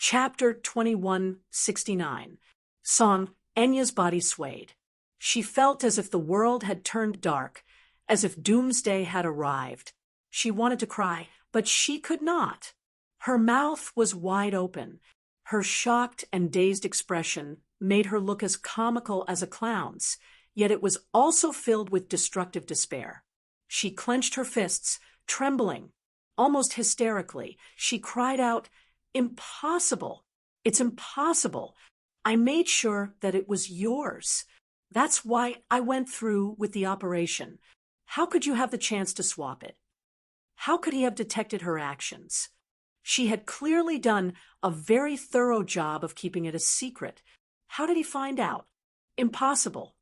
Chapter 2169. Song Enya's body swayed. She felt as if the world had turned dark, as if doomsday had arrived. She wanted to cry, but she could not. Her mouth was wide open. Her shocked and dazed expression made her look as comical as a clown's, yet it was also filled with destructive despair. She clenched her fists, trembling. Almost hysterically, she cried out, "Impossible! It's impossible! I made sure that it was yours. That's why I went through with the operation. How could you have the chance to swap it?" How could he have detected her actions? She had clearly done a very thorough job of keeping it a secret. How did he find out? Impossible.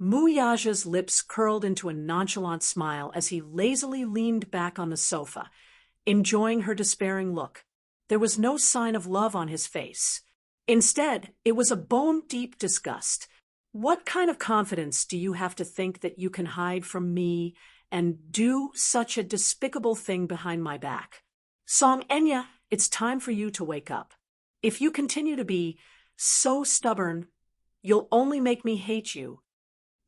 Muyaja's lips curled into a nonchalant smile as he lazily leaned back on the sofa, enjoying her despairing look. There was no sign of love on his face. Instead, it was a bone-deep disgust. "What kind of confidence do you have to think that you can hide from me and do such a despicable thing behind my back? Song Enya, it's time for you to wake up. If you continue to be so stubborn, you'll only make me hate you."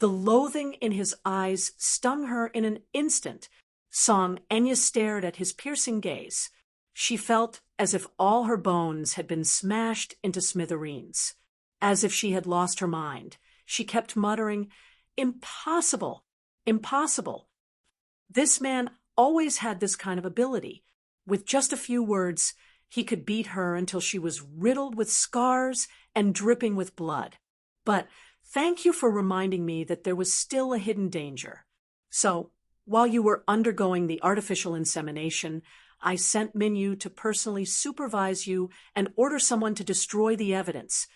The loathing in his eyes stung her in an instant. Song Enya stared at his piercing gaze. She felt as if all her bones had been smashed into smithereens. As if she had lost her mind, she kept muttering, "Impossible! Impossible!" This man always had this kind of ability. With just a few words, he could beat her until she was riddled with scars and dripping with blood. But thank you for reminding me that there was still a hidden danger. So, while you were undergoing the artificial insemination, I sent Minyu to personally supervise you and order someone to destroy the evidence.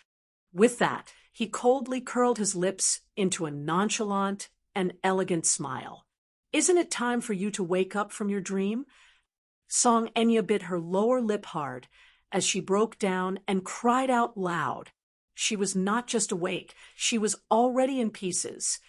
With that, he coldly curled his lips into a nonchalant and elegant smile. "Isn't it time for you to wake up from your dream?" Song Enya bit her lower lip hard as she broke down and cried out loud. She was not just awake, she was already in pieces.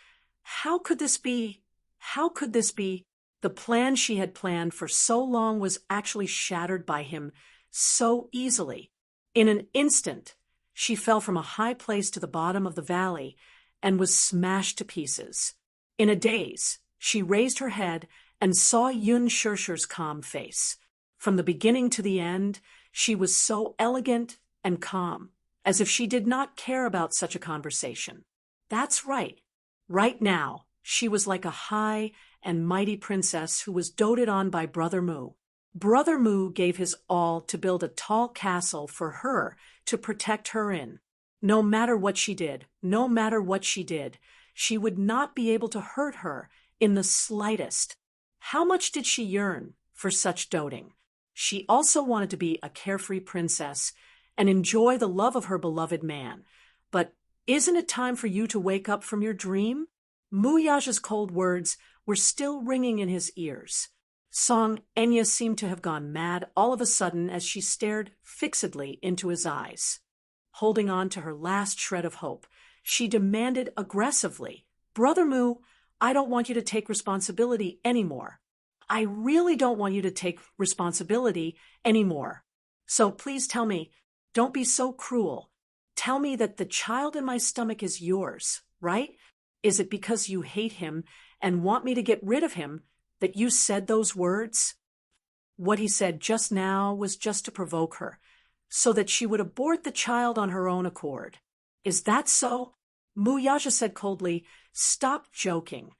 How could this be? How could this be? The plan she had planned for so long was actually shattered by him so easily. In an instant, she fell from a high place to the bottom of the valley and was smashed to pieces. In a daze, she raised her head and saw Yun Shirshir's calm face. From the beginning to the end, she was so elegant and calm, as if she did not care about such a conversation. That's right. Right now, she was like a high and mighty princess who was doted on by Brother Mu. Brother Mu gave his all to build a tall castle for her to protect her in. No matter what she did, no matter what she did, she would not be able to hurt her in the slightest. How much did she yearn for such doting? She also wanted to be a carefree princess and enjoy the love of her beloved man. But isn't it time for you to wake up from your dream? Muyaja's cold words were still ringing in his ears. Song Enya seemed to have gone mad all of a sudden as she stared fixedly into his eyes. Holding on to her last shred of hope, she demanded aggressively, "Brother Mu, I don't want you to take responsibility anymore. I really don't want you to take responsibility anymore. So please tell me, don't be so cruel. Tell me that the child in my stomach is yours, right? Is it because you hate him and want me to get rid of him that you said those words?" What he said just now was just to provoke her, so that she would abort the child on her own accord. "Is that so?" Muyaja said coldly, "Stop joking."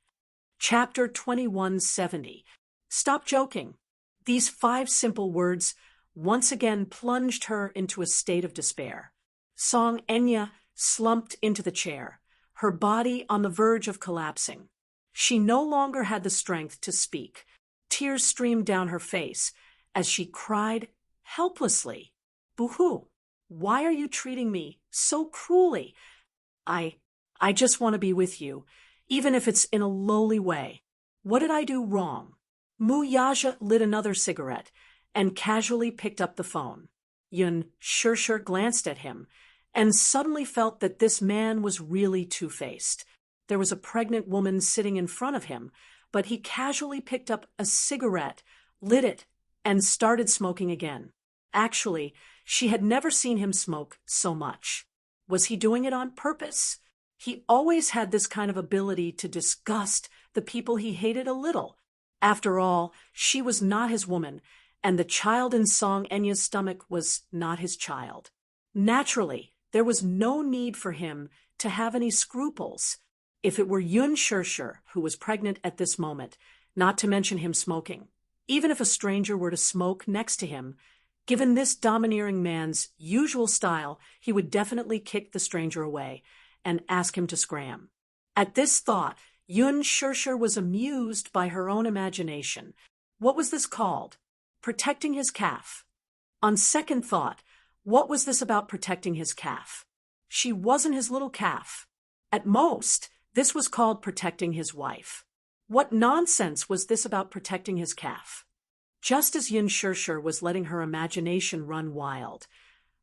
Chapter 2170. Stop joking. These 5 simple words once again plunged her into a state of despair. Song Enya slumped into the chair, her body on the verge of collapsing. She no longer had the strength to speak. Tears streamed down her face as she cried helplessly, "Boo-hoo! Why are you treating me so cruelly? I just want to be with you, even if it's in a lowly way. What did I do wrong?" Muyaja lit another cigarette and casually picked up the phone. Yun Shirshir glanced at him and suddenly felt that this man was really two-faced. There was a pregnant woman sitting in front of him, but he casually picked up a cigarette, lit it, and started smoking again. Actually, She had never seen him smoke so much. Was he doing it on purpose? He always had this kind of ability to disgust the people he hated a little. After all, she was not his woman, and the child in Song Enya's stomach was not his child. Naturally, there was no need for him to have any scruples. If it were Yun Shirshir who was pregnant at this moment, not to mention him smoking, even if a stranger were to smoke next to him, given this domineering man's usual style, he would definitely kick the stranger away and ask him to scram. At this thought, Yun Shirshir was amused by her own imagination. What was this called? Protecting his calf. On second thought, what was this about protecting his calf? She wasn't his little calf. At most, this was called protecting his wife. What nonsense was this about protecting his calf? Just as Yun Shirshir was letting her imagination run wild,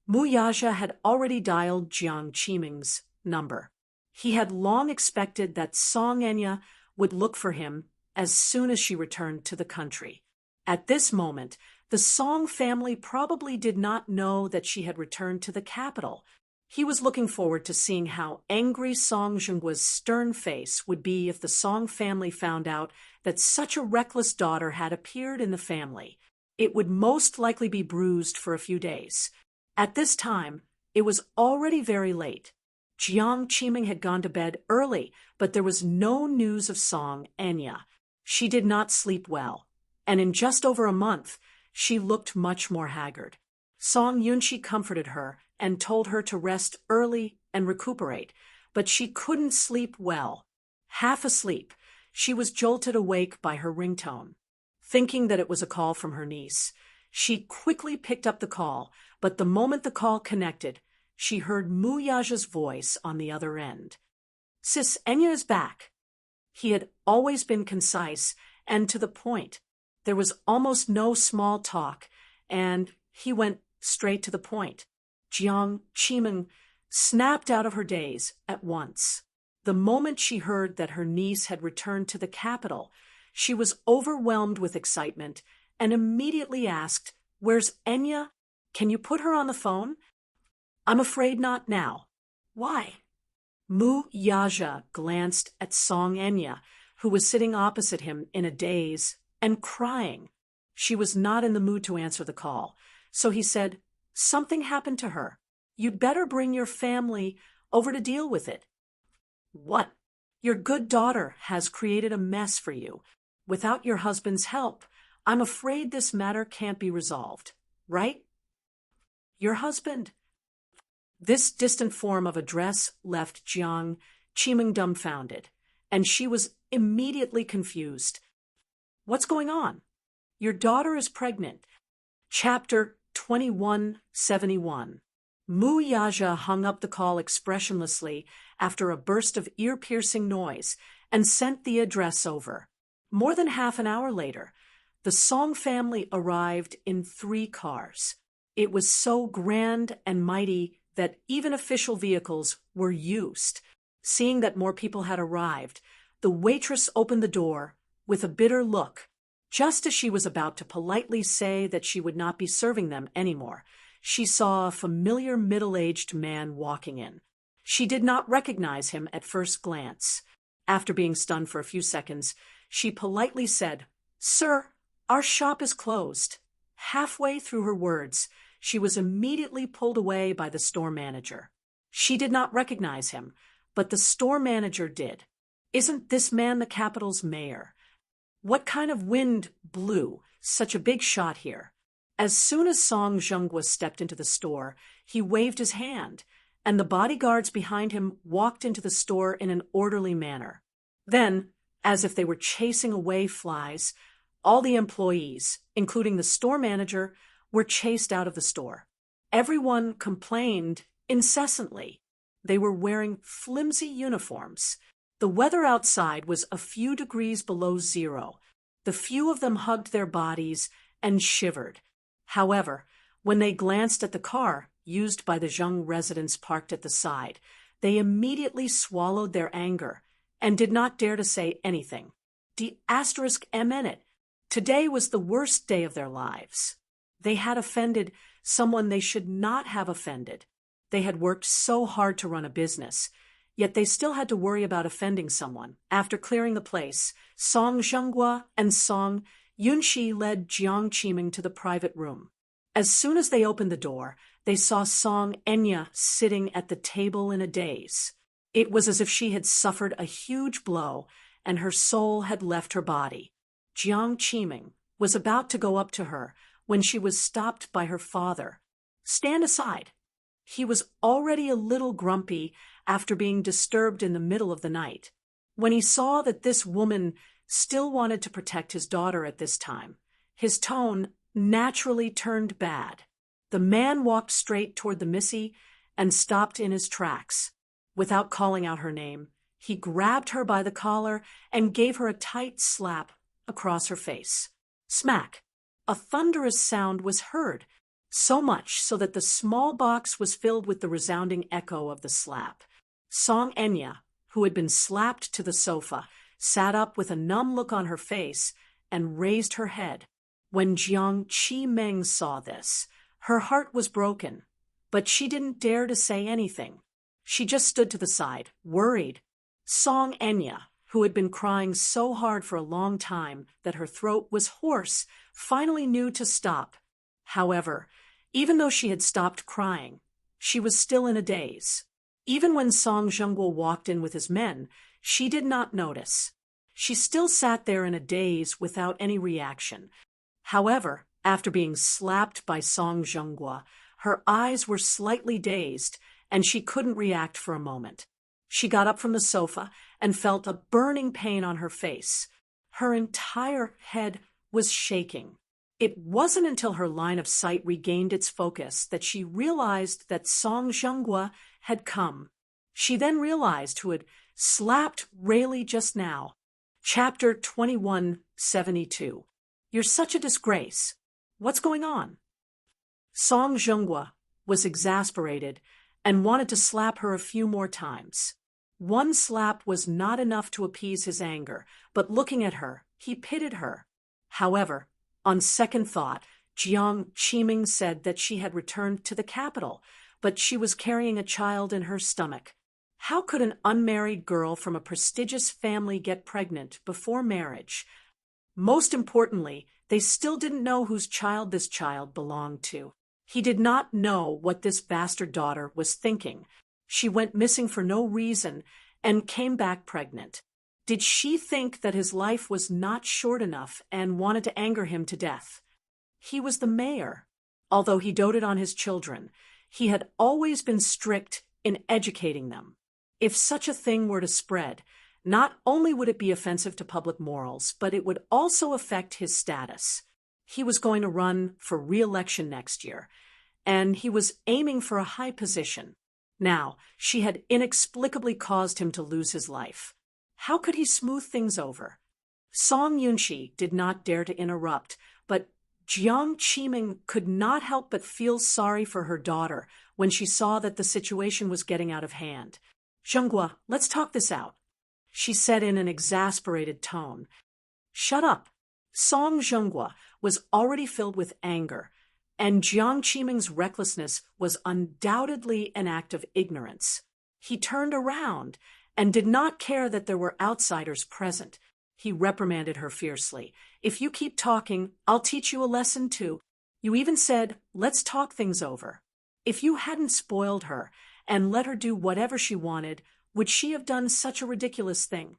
Mu Yaja had already dialed Jiang Qiming's number. He had long expected that Song Enya would look for him as soon as she returned to the country. At this moment, the Song family probably did not know that she had returned to the capital. He was looking forward to seeing how angry Song Zhengguo's stern face would be if the Song family found out that such a reckless daughter had appeared in the family. It would most likely be bruised for a few days. At this time, it was already very late. Jiang Qiming had gone to bed early, but there was no news of Song Enya. She did not sleep well, and in just over a month, she looked much more haggard. Song Yunqi comforted her and told her to rest early and recuperate, but she couldn't sleep well. Half asleep, she was jolted awake by her ringtone. Thinking that it was a call from her niece, she quickly picked up the call, but the moment the call connected, she heard Mu Yaja's voice on the other end. "Sis, Enya is back." He had always been concise and to the point. There was almost no small talk, and he went straight to the point. Jiang Qiming snapped out of her daze at once. The moment she heard that her niece had returned to the capital, she was overwhelmed with excitement and immediately asked, "Where's Enya? Can you put her on the phone?" "I'm afraid not now." "Why?" Mu Yaja glanced at Song Enya, who was sitting opposite him in a daze and crying. She was not in the mood to answer the call, so he said, "Something happened to her. You'd better bring your family over to deal with it." "What?" "Your good daughter has created a mess for you. Without your husband's help, I'm afraid this matter can't be resolved. Right?" "Your husband?" This distant form of address left Jiang Qiming dumbfounded, and she was immediately confused. "What's going on?" "Your daughter is pregnant." Chapter 2171. Mu Yaja hung up the call expressionlessly after a burst of ear-piercing noise and sent the address over. More than half an hour later, the Song family arrived in 3 cars. It was so grand and mighty that even official vehicles were used. Seeing that more people had arrived, the waitress opened the door with a bitter look. Just as she was about to politely say that she would not be serving them anymore, she saw a familiar middle-aged man walking in. She did not recognize him at first glance. After being stunned for a few seconds, she politely said, "Sir, our shop is closed." Halfway through her words, she was immediately pulled away by the store manager. She did not recognize him, but the store manager did. "Isn't this man the capital's mayor? What kind of wind blew such a big shot here?" As soon as Song Zhengguo stepped into the store, he waved his hand, and the bodyguards behind him walked into the store in an orderly manner. Then, as if they were chasing away flies, all the employees, including the store manager, were chased out of the store. Everyone complained incessantly. They were wearing flimsy uniforms. The weather outside was a few degrees below zero. The few of them hugged their bodies and shivered. However, when they glanced at the car used by the Zheng residents parked at the side, they immediately swallowed their anger and did not dare to say anything. ****. Today was the worst day of their lives. They had offended someone they should not have offended. They had worked so hard to run a business, yet they still had to worry about offending someone. After clearing the place, Song Zhenghua and Song Yunxi led Jiang Qiming to the private room. As soon as they opened the door, they saw Song Enya sitting at the table in a daze. It was as if she had suffered a huge blow and her soul had left her body. Jiang Qiming was about to go up to her when she was stopped by her father. "Stand aside." He was already a little grumpy after being disturbed in the middle of the night. When he saw that this woman still wanted to protect his daughter at this time, his tone naturally turned bad. The man walked straight toward the Missy and stopped in his tracks. Without calling out her name, he grabbed her by the collar and gave her a tight slap across her face. Smack! A thunderous sound was heard, so much so that the small box was filled with the resounding echo of the slap. Song Enya, who had been slapped to the sofa, sat up with a numb look on her face and raised her head. When Jiang Qiming saw this, her heart was broken, but she didn't dare to say anything. She just stood to the side, worried. Song Enya, who had been crying so hard for a long time that her throat was hoarse, finally knew to stop. However, even though she had stopped crying, she was still in a daze. Even when Song Zhenghua walked in with his men, she did not notice. She still sat there in a daze without any reaction. However, after being slapped by Song Zhenghua, her eyes were slightly dazed, and she couldn't react for a moment. She got up from the sofa and felt a burning pain on her face. Her entire head was shaking. It wasn't until her line of sight regained its focus that she realized that Song Zhenghua had come. She then realized who had slapped Rayleigh just now. Chapter 2172. "You're such a disgrace. What's going on?" Song Zhenghua was exasperated and wanted to slap her a few more times. One slap was not enough to appease his anger, but looking at her, he pitied her. However, on second thought, Jiang Qiming said that she had returned to the capital, but she was carrying a child in her stomach. How could an unmarried girl from a prestigious family get pregnant before marriage? Most importantly, they still didn't know whose child this child belonged to. He did not know what this bastard daughter was thinking. She went missing for no reason and came back pregnant. Did she think that his life was not short enough and wanted to anger him to death? He was the mayor. Although he doted on his children, he had always been strict in educating them. If such a thing were to spread, not only would it be offensive to public morals, but it would also affect his status. He was going to run for re-election next year, and he was aiming for a high position. Now, she had inexplicably caused him to lose his life. How could he smooth things over? Song Yunxi did not dare to interrupt, but Jiang Qiming could not help but feel sorry for her daughter when she saw that the situation was getting out of hand. "Zhenghua, let's talk this out," she said in an exasperated tone. "Shut up." Song Zhenghua was already filled with anger, and Jiang Qiming's recklessness was undoubtedly an act of ignorance. He turned around and did not care that there were outsiders present. He reprimanded her fiercely. "If you keep talking, I'll teach you a lesson too. You even said, 'Let's talk things over.' If you hadn't spoiled her and let her do whatever she wanted, would she have done such a ridiculous thing?"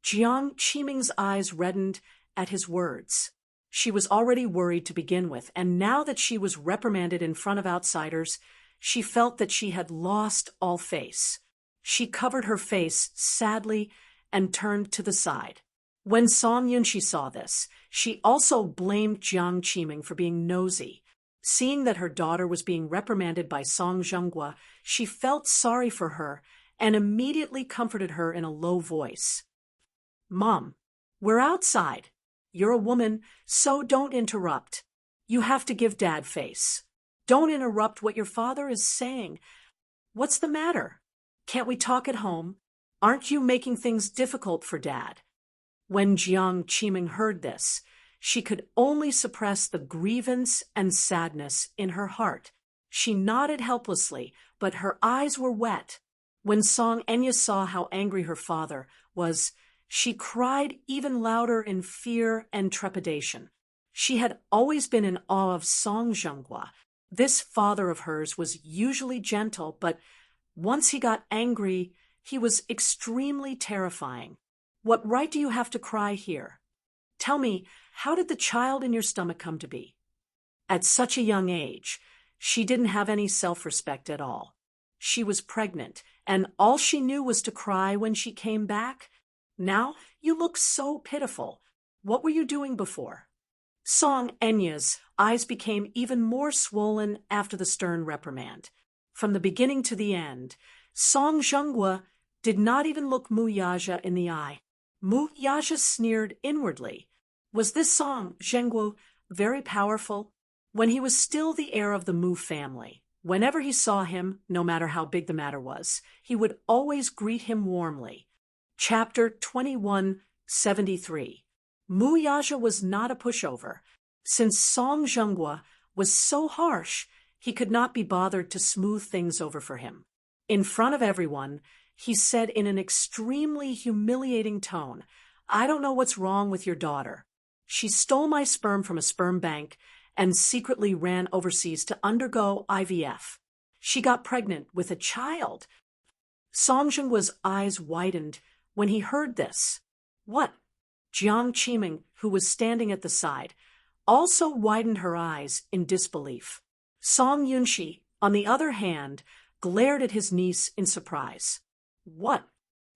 Jiang Qiming's eyes reddened at his words. She was already worried to begin with, and now that she was reprimanded in front of outsiders, she felt that she had lost all face. She covered her face sadly and turned to the side. When Song Yunxi saw this, she also blamed Jiang Qiming for being nosy. Seeing that her daughter was being reprimanded by Song Zhenghua, she felt sorry for her and immediately comforted her in a low voice. "Mom, we're outside. You're a woman, so don't interrupt. You have to give Dad face. Don't interrupt what your father is saying. What's the matter? Can't we talk at home? Aren't you making things difficult for Dad?" When Jiang Qiming heard this, She could only suppress the grievance and sadness in her heart. She nodded helplessly, but her eyes were wet. When Song Enya saw how angry her father was, she cried even louder in fear and trepidation. She had always been in awe of Song Zhenghua. This father of hers was usually gentle, but once he got angry, he was extremely terrifying. What right do you have to cry here? Tell me, how did the child in your stomach come to be? At such a young age, she didn't have any self-respect at all. She was pregnant, and all she knew was to cry when she came back. Now you look so pitiful. What were you doing before? Song Enya's eyes became even more swollen after the stern reprimand. From the beginning to the end, Song Zhenghua did not even look Mu Yaja in the eye. Mu Yaja sneered inwardly. Was this Song Zhenghua very powerful? When he was still the heir of the Mu family, whenever he saw him, no matter how big the matter was, he would always greet him warmly. Chapter 2173. Mu Yaja was not a pushover. Since Song Zhenghua was so harsh, he could not be bothered to smooth things over for him. In front of everyone, he said in an extremely humiliating tone, "I don't know what's wrong with your daughter. She stole my sperm from a sperm bank and secretly ran overseas to undergo IVF. She got pregnant with a child." Song Zhenghua's eyes widened when he heard this. What? Jiang Qiming, who was standing at the side, also widened her eyes in disbelief. Song Yunxi, on the other hand, glared at his niece in surprise. What?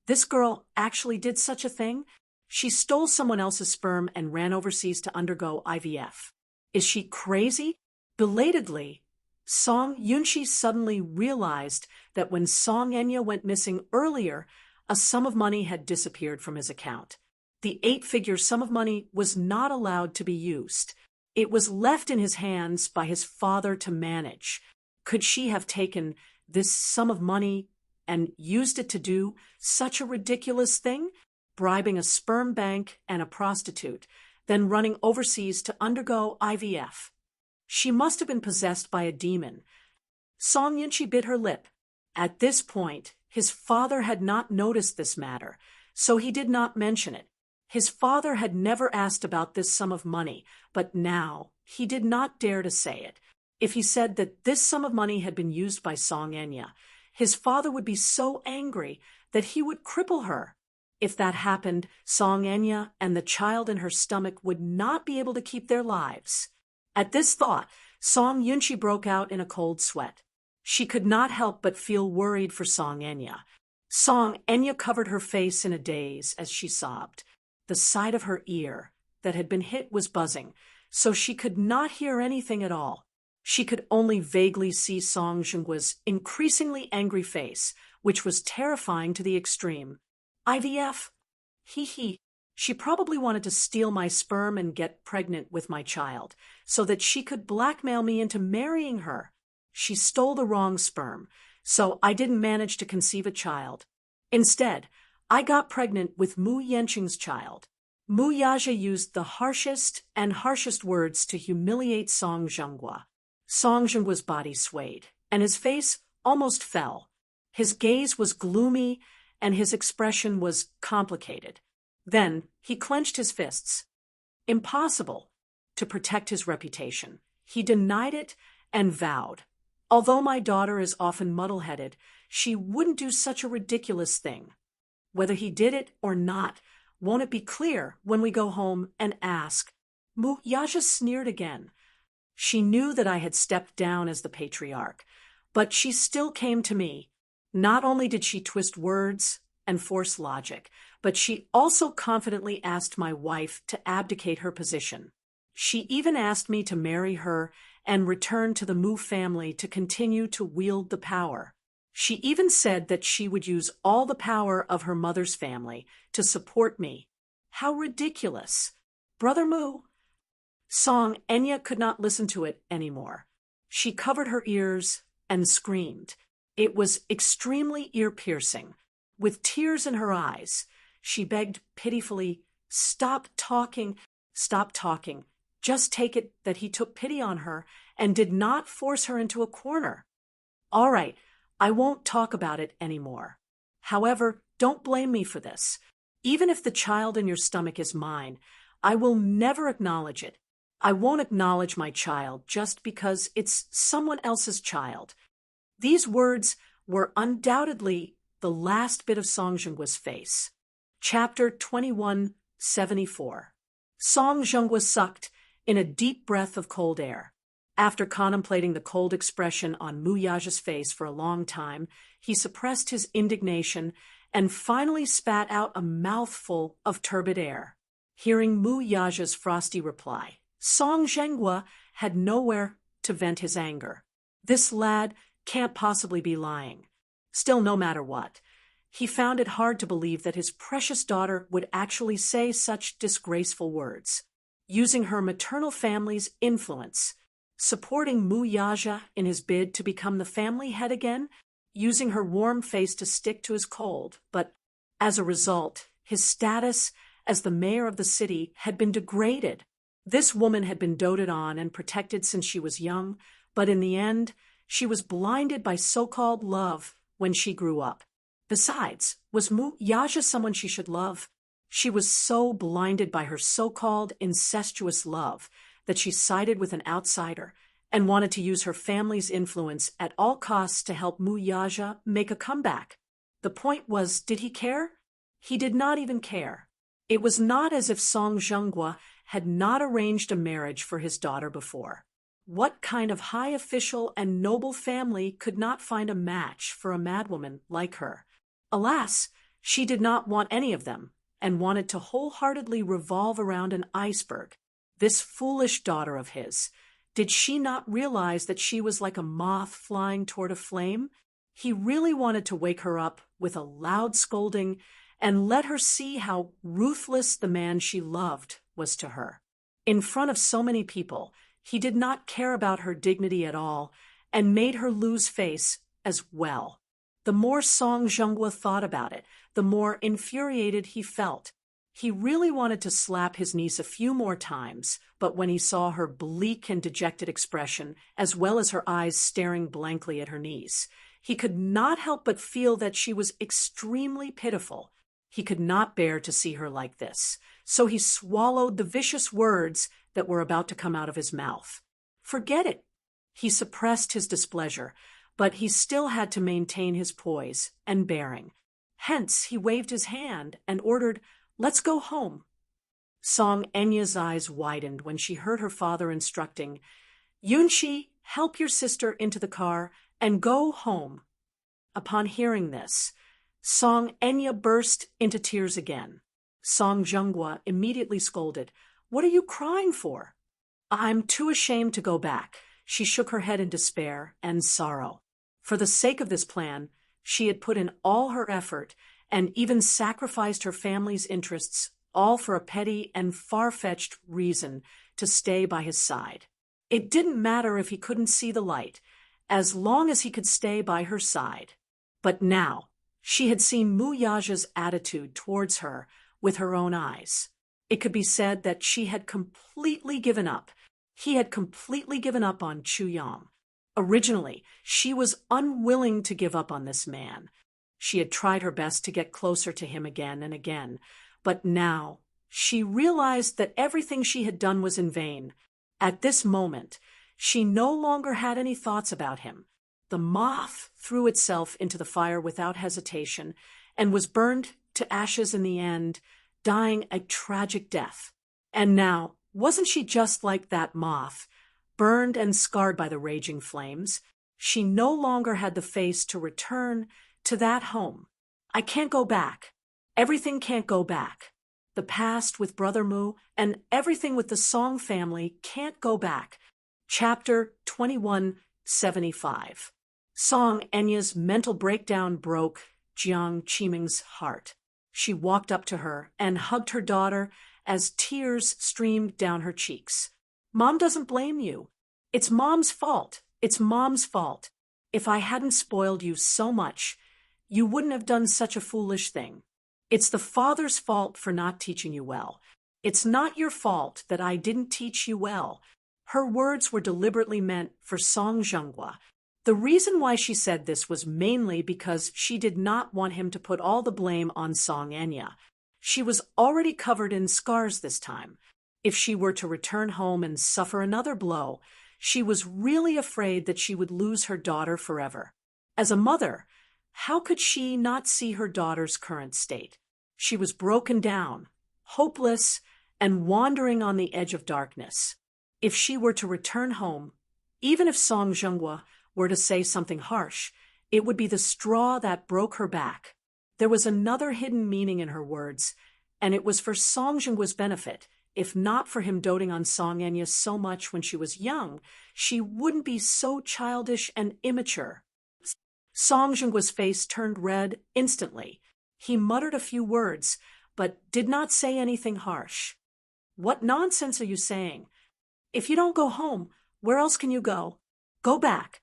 This girl actually did such a thing? She stole someone else's sperm and ran overseas to undergo IVF. Is she crazy? Belatedly, Song Yunxi suddenly realized that when Song Enya went missing earlier, a sum of money had disappeared from his account. The 8-figure sum of money was not allowed to be used. It was left in his hands by his father to manage. Could she have taken this sum of money and used it to do such a ridiculous thing? Bribing a sperm bank and a prostitute, then running overseas to undergo IVF. She must have been possessed by a demon. Song Yunxi bit her lip. At this point, his father had not noticed this matter, so he did not mention it. His father had never asked about this sum of money, but now he did not dare to say it. If he said that this sum of money had been used by Song Enya, his father would be so angry that he would cripple her. If that happened, Song Enya and the child in her stomach would not be able to keep their lives. At this thought, Song Yunxi broke out in a cold sweat. She could not help but feel worried for Song Enya. Song Enya covered her face in a daze as she sobbed. The side of her ear that had been hit was buzzing, so she could not hear anything at all. She could only vaguely see Song Zhenghua's increasingly angry face, which was terrifying to the extreme. IVF? Hee. She probably wanted to steal my sperm and get pregnant with my child, so that she could blackmail me into marrying her. She stole the wrong sperm, so I didn't manage to conceive a child. Instead, I got pregnant with Mu Yanqing's child. Mu Yaja used the harshest words to humiliate Song Zhenghua. Song Zhenghua's body swayed, and his face almost fell. His gaze was gloomy, and his expression was complicated. Then he clenched his fists. Impossible. To protect his reputation, he denied it and vowed, although my daughter is often muddle-headed, she wouldn't do such a ridiculous thing. Whether he did it or not, won't it be clear when we go home and ask? Mu Yaja sneered again. She knew that I had stepped down as the patriarch, but she still came to me. Not only did she twist words and force logic, but she also confidently asked my wife to abdicate her position. She even asked me to marry her and return to the Mu family to continue to wield the power. She even said that she would use all the power of her mother's family to support me. How ridiculous! Brother Mu! Song Enya could not listen to it anymore. She covered her ears and screamed. It was extremely ear-piercing. With tears in her eyes, she begged pitifully, "Stop talking. Stop talking. Just take it that he took pity on her and did not force her into a corner. All right, I won't talk about it anymore. However, don't blame me for this. Even if the child in your stomach is mine, I will never acknowledge it. I won't acknowledge my child just because it's someone else's child. These words were undoubtedly the last bit of Song Zhengguo's face. Chapter 2174. Song Zhengguo sucked in a deep breath of cold air. After contemplating the cold expression on Mu Yaja's face for a long time, he suppressed his indignation and finally spat out a mouthful of turbid air. Hearing Mu Yaja's frosty reply, Song Zhengguo had nowhere to vent his anger. This lad can't possibly be lying. Still, no matter what, he found it hard to believe that his precious daughter would actually say such disgraceful words. Using her maternal family's influence, supporting Mu Yaja in his bid to become the family head again, using her warm face to stick to his cold, but as a result, his status as the mayor of the city had been degraded. This woman had been doted on and protected since she was young, but in the end, she was blinded by so-called love when she grew up. Besides, was Mu Yaja someone she should love? She was so blinded by her so-called incestuous love that she sided with an outsider and wanted to use her family's influence at all costs to help Mu Yaja make a comeback. The point was, did he care? He did not even care. It was not as if Song Zhengguo had not arranged a marriage for his daughter before. What kind of high official and noble family could not find a match for a madwoman like her? Alas, she did not want any of them, and wanted to wholeheartedly revolve around an iceberg. This foolish daughter of his, did she not realize that she was like a moth flying toward a flame? He really wanted to wake her up with a loud scolding and let her see how ruthless the man she loved was to her. In front of so many people, he did not care about her dignity at all and made her lose face as well. The more Song Zhengguo thought about it, the more infuriated he felt. He really wanted to slap his niece a few more times, but when he saw her bleak and dejected expression, as well as her eyes staring blankly at her niece, he could not help but feel that she was extremely pitiful. He could not bear to see her like this, so he swallowed the vicious words that were about to come out of his mouth. Forget it. He suppressed his displeasure, but he still had to maintain his poise and bearing. Hence, he waved his hand and ordered, "Let's go home." Song Enya's eyes widened when she heard her father instructing, "Yunxi, help your sister into the car and go home." Upon hearing this, Song Enya burst into tears again. Song Zhengguo immediately scolded, "What are you crying for?" "I'm too ashamed to go back." She shook her head in despair and sorrow. For the sake of this plan, she had put in all her effort and even sacrificed her family's interests, all for a petty and far-fetched reason to stay by his side. It didn't matter if he couldn't see the light, as long as he could stay by her side. But now, she had seen Mu Yaja's attitude towards her with her own eyes. It could be said that she had completely given up. He had completely given up on Chu Yang. Originally, she was unwilling to give up on this man. She had tried her best to get closer to him again and again, but now she realized that everything she had done was in vain. At this moment, she no longer had any thoughts about him. The moth threw itself into the fire without hesitation and was burned to ashes in the end, dying a tragic death. And now, wasn't she just like that moth, burned and scarred by the raging flames? She no longer had the face to return to that home. I can't go back. Everything can't go back. The past with Brother Mu and everything with the Song family can't go back. Chapter 2175. Song Enya's mental breakdown broke Jiang Qiming's heart. She walked up to her and hugged her daughter as tears streamed down her cheeks. "Mom doesn't blame you. It's Mom's fault. It's Mom's fault. If I hadn't spoiled you so much, you wouldn't have done such a foolish thing. It's the father's fault for not teaching you well. It's not your fault that I didn't teach you well. Her words were deliberately meant for Song Zhenghua. The reason why she said this was mainly because she did not want him to put all the blame on Song Enya. She was already covered in scars this time. If she were to return home and suffer another blow, she was really afraid that she would lose her daughter forever. As a mother, how could she not see her daughter's current state? She was broken down, hopeless, and wandering on the edge of darkness. If she were to return home, even if Song Zhenghua were to say something harsh, it would be the straw that broke her back. There was another hidden meaning in her words, and it was for Song Zhenghua's benefit. If not for him doting on Song Enya so much when she was young, she wouldn't be so childish and immature. Song Zhenghua's face turned red instantly. He muttered a few words, but did not say anything harsh. What nonsense are you saying? If you don't go home, where else can you go? Go back.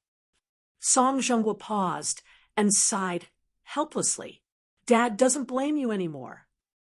Song Zhenghua paused and sighed helplessly. Dad doesn't blame you anymore.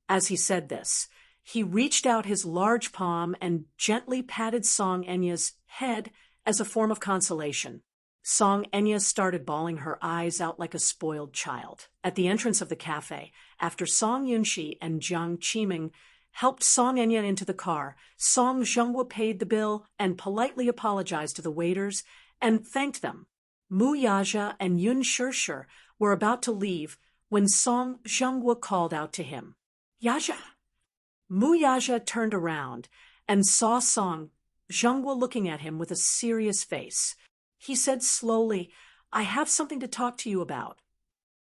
As he said this, he reached out his large palm and gently patted Song Enya's head as a form of consolation. Song Enya started bawling her eyes out like a spoiled child. At the entrance of the cafe, after Song Yunxi and Jiang Qiming helped Song Enya into the car, Song Zhenghua paid the bill and politely apologized to the waiters and thanked them. Mu Yaja and Yun Shishir were about to leave when Song Zhenghua called out to him. Yaja! Mu Yaja turned around and saw Song Zhenghua looking at him with a serious face. He said slowly, I have something to talk to you about.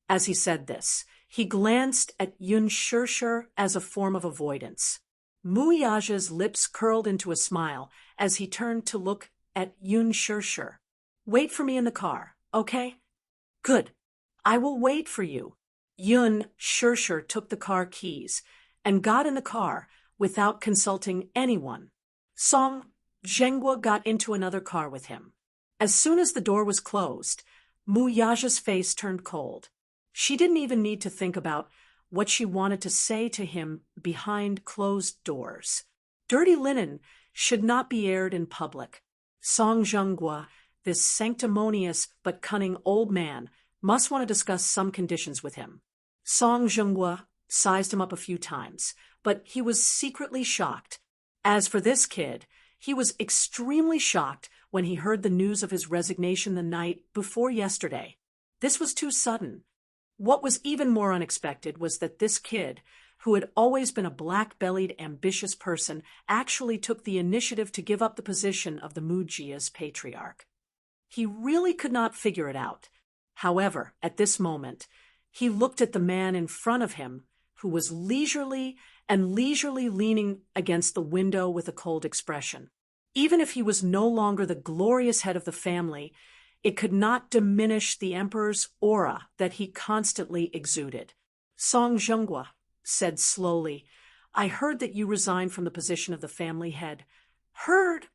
As he said this, he glanced at Yun Shishir as a form of avoidance. Mu Yaja's lips curled into a smile as he turned to look at Yun Shishir. Wait for me in the car, okay? Good. I will wait for you. Yun Shishir took the car keys and got in the car without consulting anyone. Song Zhenghua got into another car with him. As soon as the door was closed, Mu Yaja's face turned cold. She didn't even need to think about what she wanted to say to him behind closed doors. Dirty linen should not be aired in public. Song Zhenghua, this sanctimonious but cunning old man, must want to discuss some conditions with him. Song Zhenghua sized him up a few times, but he was secretly shocked. As for this kid, he was extremely shocked when he heard the news of his resignation the night before yesterday. This was too sudden. What was even more unexpected was that this kid, who had always been a black-bellied, ambitious person, actually took the initiative to give up the position of the Mujia's patriarch. He really could not figure it out. However, at this moment, he looked at the man in front of him, who was leisurely leaning against the window with a cold expression. Even if he was no longer the glorious head of the family, it could not diminish the emperor's aura that he constantly exuded. Song Zhenghua said slowly, I heard that you resigned from the position of the family head. Heard?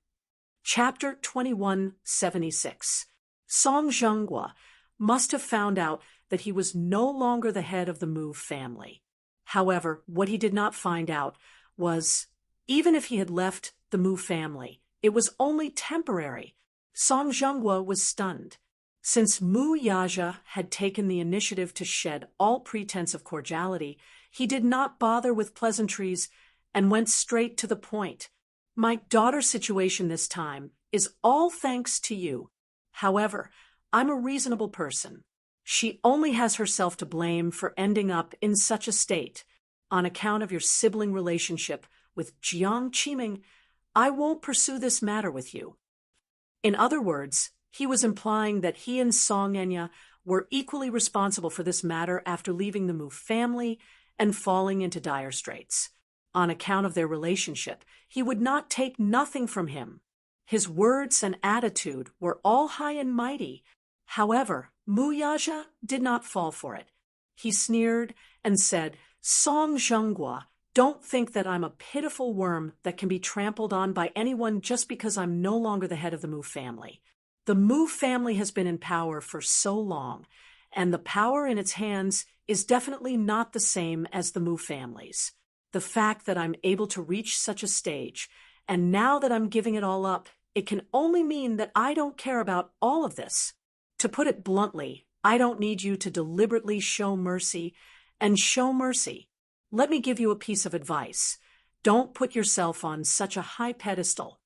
Chapter 2176. Song Zhenghua must have found out that he was no longer the head of the Mu family. However, what he did not find out was, even if he had left the Mu family, it was only temporary. Song Zhenghua was stunned. Since Mu Yaja had taken the initiative to shed all pretense of cordiality, he did not bother with pleasantries and went straight to the point. My daughter's situation this time is all thanks to you. However, I'm a reasonable person. She only has herself to blame for ending up in such a state. On account of your sibling relationship with Jiang Qiming, I won't pursue this matter with you. In other words, he was implying that he and Song Enya were equally responsible for this matter after leaving the Mu family and falling into dire straits. On account of their relationship, he would not take nothing from him. His words and attitude were all high and mighty. However, Mu Yaja did not fall for it. He sneered and said, Song Zhenghua, don't think that I'm a pitiful worm that can be trampled on by anyone just because I'm no longer the head of the Mu family. The Mu family has been in power for so long, and the power in its hands is definitely not the same as the Mu family's. The fact that I'm able to reach such a stage, and now that I'm giving it all up, it can only mean that I don't care about all of this. To put it bluntly, I don't need you to deliberately show mercy and show mercy. Let me give you a piece of advice. Don't put yourself on such a high pedestal.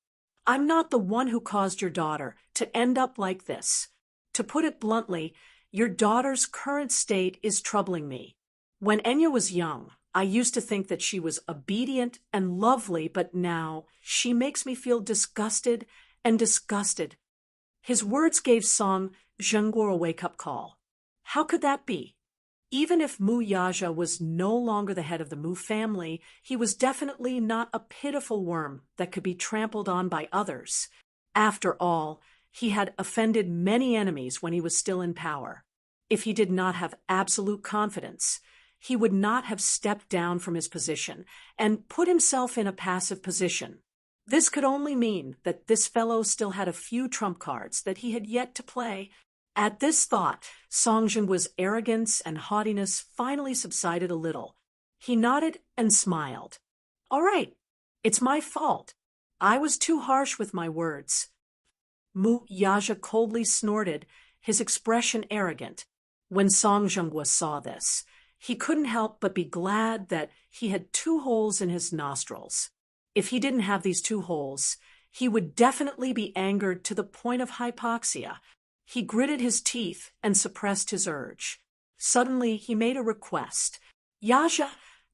I'm not the one who caused your daughter to end up like this. To put it bluntly, your daughter's current state is troubling me. When Enya was young, I used to think that she was obedient and lovely, but now she makes me feel disgusted and disgusted. His words gave Song Zhenguo a wake-up call. How could that be? Even if Mu Yaja was no longer the head of the Mu family, he was definitely not a pitiful worm that could be trampled on by others. After all, he had offended many enemies when he was still in power. If he did not have absolute confidence, he would not have stepped down from his position and put himself in a passive position. This could only mean that this fellow still had a few trump cards that he had yet to play. At this thought, Song Zhenguo's arrogance and haughtiness finally subsided a little. He nodded and smiled. All right, it's my fault. I was too harsh with my words. Mu Yaja coldly snorted, his expression arrogant. When Song Zhenguo saw this, he couldn't help but be glad that he had 2 holes in his nostrils. If he didn't have these 2 holes, he would definitely be angered to the point of hypoxia. He gritted his teeth and suppressed his urge. Suddenly, he made a request. Yaja,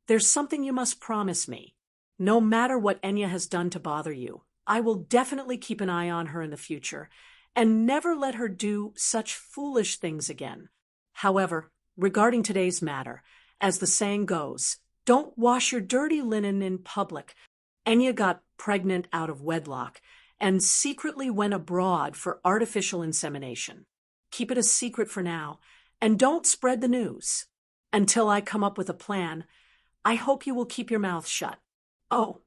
there's something you must promise me. No matter what Enya has done to bother you, I will definitely keep an eye on her in the future and never let her do such foolish things again. However, regarding today's matter, as the saying goes, don't wash your dirty linen in public. Enya got pregnant out of wedlock and secretly went abroad for artificial insemination. Keep it a secret for now, and don't spread the news. Until I come up with a plan, I hope you will keep your mouth shut. Oh,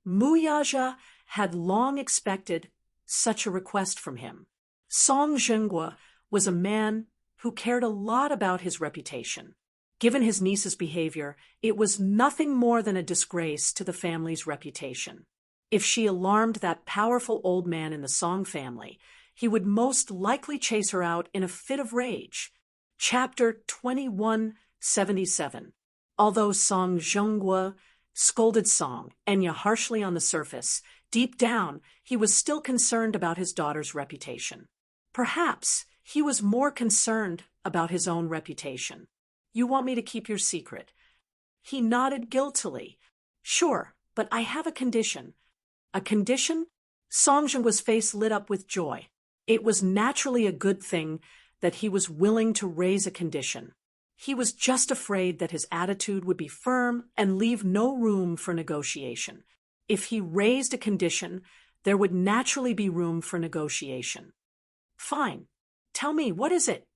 Mu Yaja had long expected such a request from him. Song Zhenguo was a man who cared a lot about his reputation. Given his niece's behavior, it was nothing more than a disgrace to the family's reputation. If she alarmed that powerful old man in the Song family, he would most likely chase her out in a fit of rage. Chapter 2177. Although Song Zhenguo scolded Song Enya harshly on the surface, deep down he was still concerned about his daughter's reputation. Perhaps he was more concerned about his own reputation. You want me to keep your secret? He nodded guiltily. Sure, but I have a condition. A condition? Song Zhenguo's face lit up with joy. It was naturally a good thing that he was willing to raise a condition. He was just afraid that his attitude would be firm and leave no room for negotiation. If he raised a condition, there would naturally be room for negotiation. Fine. Tell me, what is it?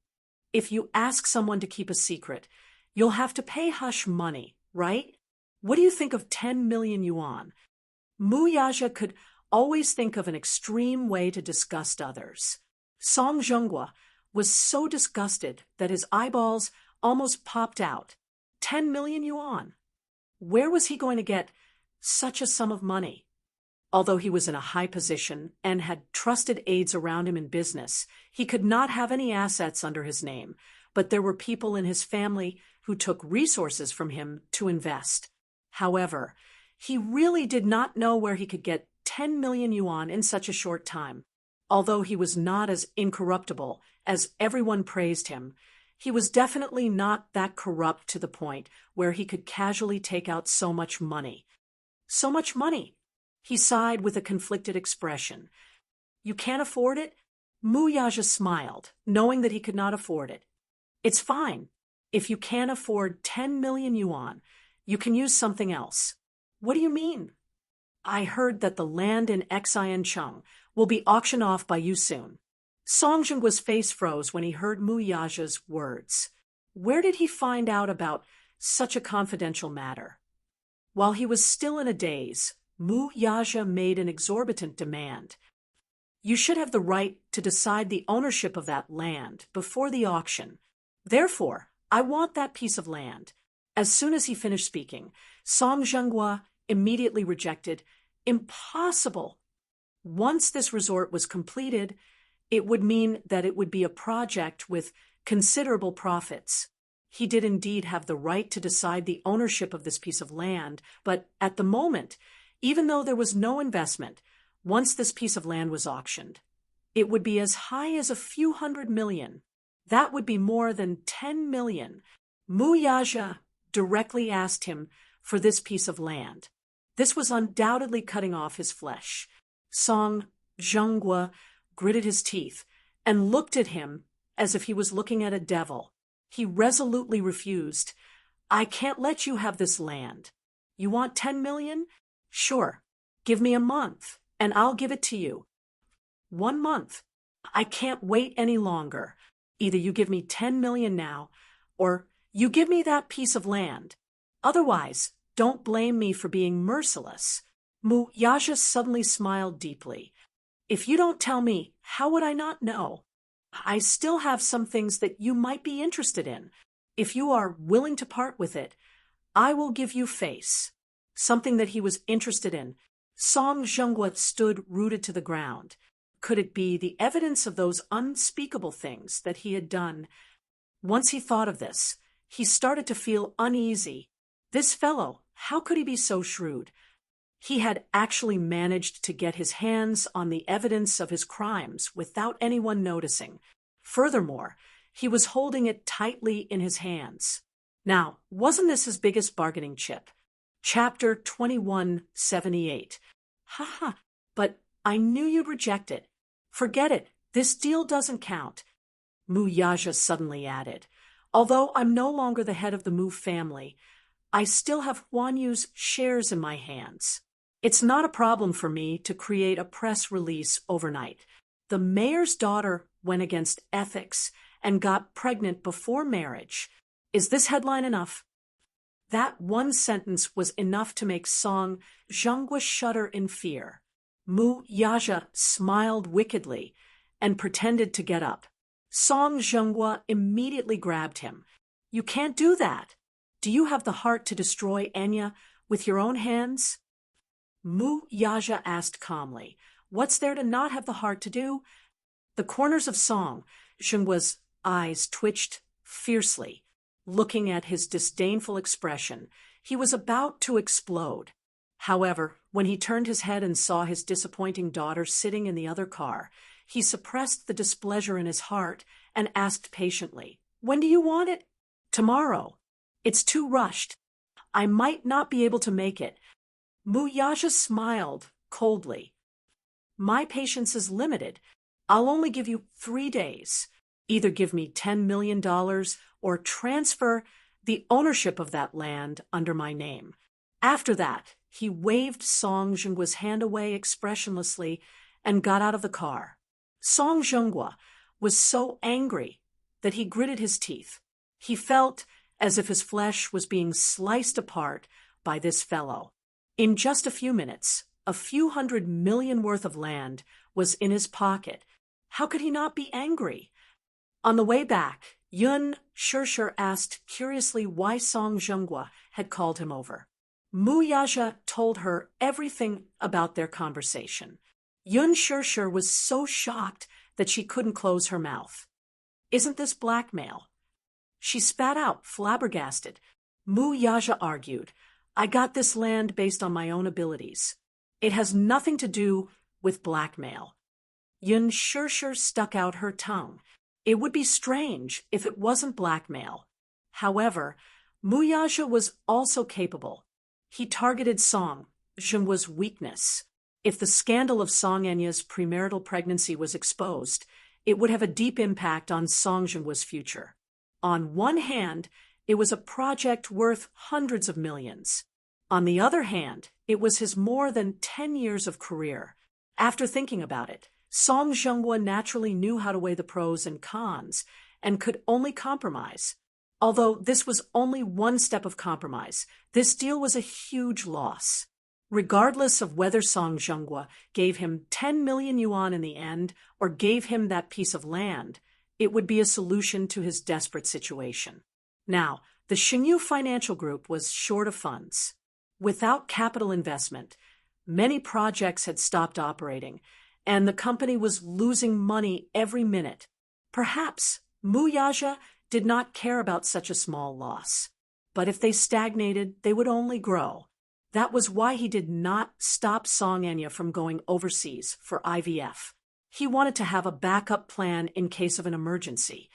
If you ask someone to keep a secret, you'll have to pay hush money, right? What do you think of 10 million yuan? Mu Yaja could always think of an extreme way to disgust others. Song Zhenguo was so disgusted that his eyeballs almost popped out. 10 million yuan. Where was he going to get such a sum of money? Although he was in a high position and had trusted aides around him in business, he could not have any assets under his name, but there were people in his family who took resources from him to invest. However, he really did not know where he could get 10 million yuan in such a short time. Although he was not as incorruptible as everyone praised him, he was definitely not that corrupt to the point where he could casually take out so much money. So much money! He sighed with a conflicted expression. You can't afford it? Mu Yaja smiled, knowing that he could not afford it. It's fine. If you can't afford 10 million yuan, you can use something else. What do you mean? I heard that the land in Xiancheng will be auctioned off by you soon. Song Zhenguo's face froze when he heard Mu Yaja's words. Where did he find out about such a confidential matter? While he was still in a daze, Mu Yaja made an exorbitant demand. You should have the right to decide the ownership of that land before the auction. Therefore, I want that piece of land. As soon as he finished speaking, Song Zhenghua immediately rejected, "Impossible." Once this resort was completed, it would mean that it would be a project with considerable profits. He did indeed have the right to decide the ownership of this piece of land, but at the moment, even though there was no investment, once this piece of land was auctioned, it would be as high as a few hundred million. That would be more than 10 million. Mu Yaja directly asked him for this piece of land. This was undoubtedly cutting off his flesh. Song Zhenghua gritted his teeth and looked at him as if he was looking at a devil. He resolutely refused. "I can't let you have this land. You want 10 million? Sure. Give me a month, and I'll give it to you." 1 month. I can't wait any longer. Either you give me 10 million now, or you give me that piece of land. Otherwise, don't blame me for being merciless. Mu Yaja suddenly smiled deeply. "If you don't tell me, how would I not know? I still have some things that you might be interested in. If you are willing to part with it, I will give you face." Something that he was interested in. Song Zhenghua stood rooted to the ground. Could it be the evidence of those unspeakable things that he had done? Once he thought of this, he started to feel uneasy. This fellow, how could he be so shrewd? He had actually managed to get his hands on the evidence of his crimes without anyone noticing. Furthermore, he was holding it tightly in his hands. Now, wasn't this his biggest bargaining chip? Chapter 2178. Haha, but I knew you'd reject it. Forget it. This deal doesn't count. Mu Yaja suddenly added, "Although I'm no longer the head of the Mu family, I still have Huan Yu's shares in my hands. It's not a problem for me to create a press release overnight. The mayor's daughter went against ethics and got pregnant before marriage. Is this headline enough?" That one sentence was enough to make Song Zhenghua shudder in fear. Mu Yaja smiled wickedly and pretended to get up. Song Zhenghua immediately grabbed him. "You can't do that. Do you have the heart to destroy Enya with your own hands?" Mu Yaja asked calmly, "What's there to not have the heart to do?" The corners of Song Zhenghua's eyes twitched fiercely, looking at his disdainful expression. He was about to explode. However, when he turned his head and saw his disappointing daughter sitting in the other car, he suppressed the displeasure in his heart and asked patiently, "When do you want it?" "Tomorrow. It's too rushed. I might not be able to make it." Mu Yaja smiled coldly. "My patience is limited. I'll only give you 3 days. Either give me $10 million or transfer the ownership of that land under my name." After that, he waved Song Zhenghua's hand away expressionlessly and got out of the car. Song Zhenghua was so angry that he gritted his teeth. He felt as if his flesh was being sliced apart by this fellow. In just a few minutes, a few $100 million worth of land was in his pocket. How could he not be angry? On the way back, Yun Shirshir asked curiously why Song Zhenghua had called him over. Mu Yaja told her everything about their conversation. Yun Shirshir was so shocked that she couldn't close her mouth. "Isn't this blackmail?" She spat out, flabbergasted. Mu Yaja argued, "I got this land based on my own abilities. It has nothing to do with blackmail." Yun Shirshir stuck out her tongue. It would be strange if it wasn't blackmail. However, Mu Yaja was also capable. He targeted Song Zhenghua's weakness. If the scandal of Song Enya's premarital pregnancy was exposed, it would have a deep impact on Song Zhenghua's future. On one hand, it was a project worth hundreds of millions. On the other hand, it was his more than 10 years of career. After thinking about it, Song Zhenghua naturally knew how to weigh the pros and cons and could only compromise. Although this was only one step of compromise, this deal was a huge loss. Regardless of whether Song Zhenghua gave him 10 million yuan in the end or gave him that piece of land, it would be a solution to his desperate situation. Now, The Xingyu Financial Group was short of funds. Without capital investment, many projects had stopped operating, and the company was losing money every minute. Perhaps Mu Yaja did not care about such a small loss. But if they stagnated, they would only grow. That was why he did not stop Song Enya from going overseas for IVF. He wanted to have a backup plan in case of an emergency.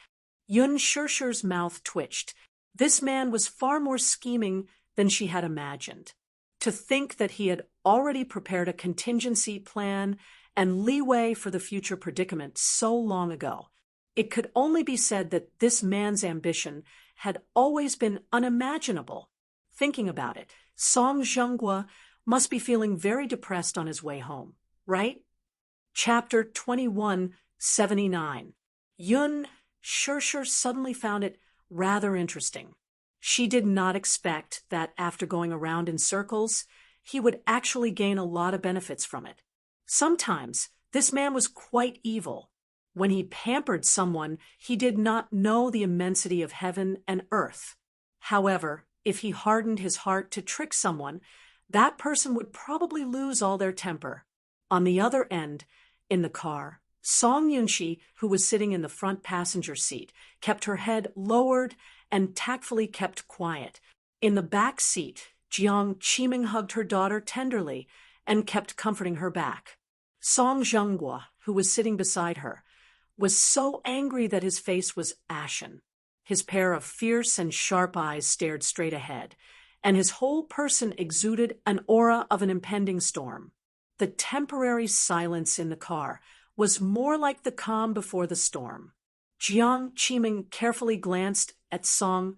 Yun Shishir's mouth twitched. This man was far more scheming than she had imagined. To think that he had already prepared a contingency plan and leeway for the future predicament so long ago. It could only be said that this man's ambition had always been unimaginable. Thinking about it, Song Zhenghua must be feeling very depressed on his way home, right? Chapter 2179. Yun Shishir suddenly found it rather interesting. She did not expect that after going around in circles, he would actually gain a lot of benefits from it. Sometimes this man was quite evil. When he pampered someone, he did not know the immensity of heaven and earth. However, if he hardened his heart to trick someone, that person would probably lose all their temper. On the other end, in the car, Song Yunxi, who was sitting in the front passenger seat, kept her head lowered and tactfully kept quiet. In the back seat, Jiang Qiming hugged her daughter tenderly and kept comforting her back. Song Zhenghua, who was sitting beside her, was so angry that his face was ashen. His pair of fierce and sharp eyes stared straight ahead, and his whole person exuded an aura of an impending storm. The temporary silence in the car was more like the calm before the storm. Jiang Qiming carefully glanced at Song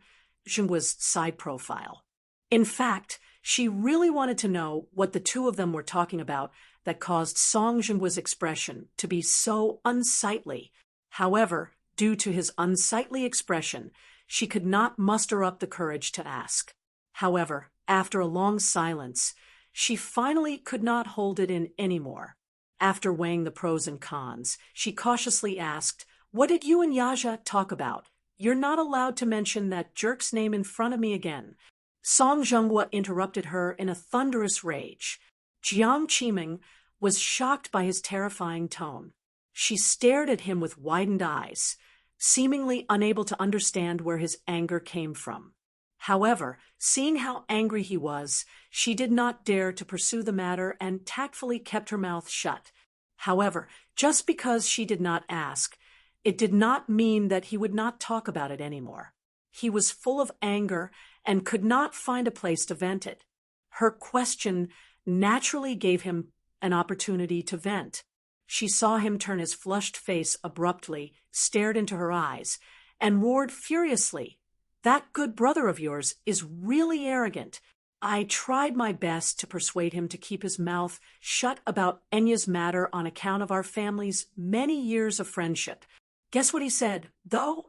Zhenghua's side profile. In fact, she really wanted to know what the two of them were talking about that caused Song Zhenghua's expression to be so unsightly. However, due to his unsightly expression, she could not muster up the courage to ask. However, after a long silence, she finally could not hold it in anymore. After weighing the pros and cons, she cautiously asked, "What did you and Yaja talk about? You're not allowed to mention that jerk's name in front of me again." Song Zhenghua interrupted her in a thunderous rage. Jiang Qiming was shocked by his terrifying tone. She stared at him with widened eyes, seemingly unable to understand where his anger came from. However, seeing how angry he was, she did not dare to pursue the matter and tactfully kept her mouth shut. However, just because she did not ask, it did not mean that he would not talk about it anymore. He was full of anger and could not find a place to vent it. Her question naturally gave him an opportunity to vent. She saw him turn his flushed face abruptly, stared into her eyes, and roared furiously. "That good brother of yours is really arrogant. I tried my best to persuade him to keep his mouth shut about Enya's matter on account of our family's many years of friendship. Guess what he said, though?"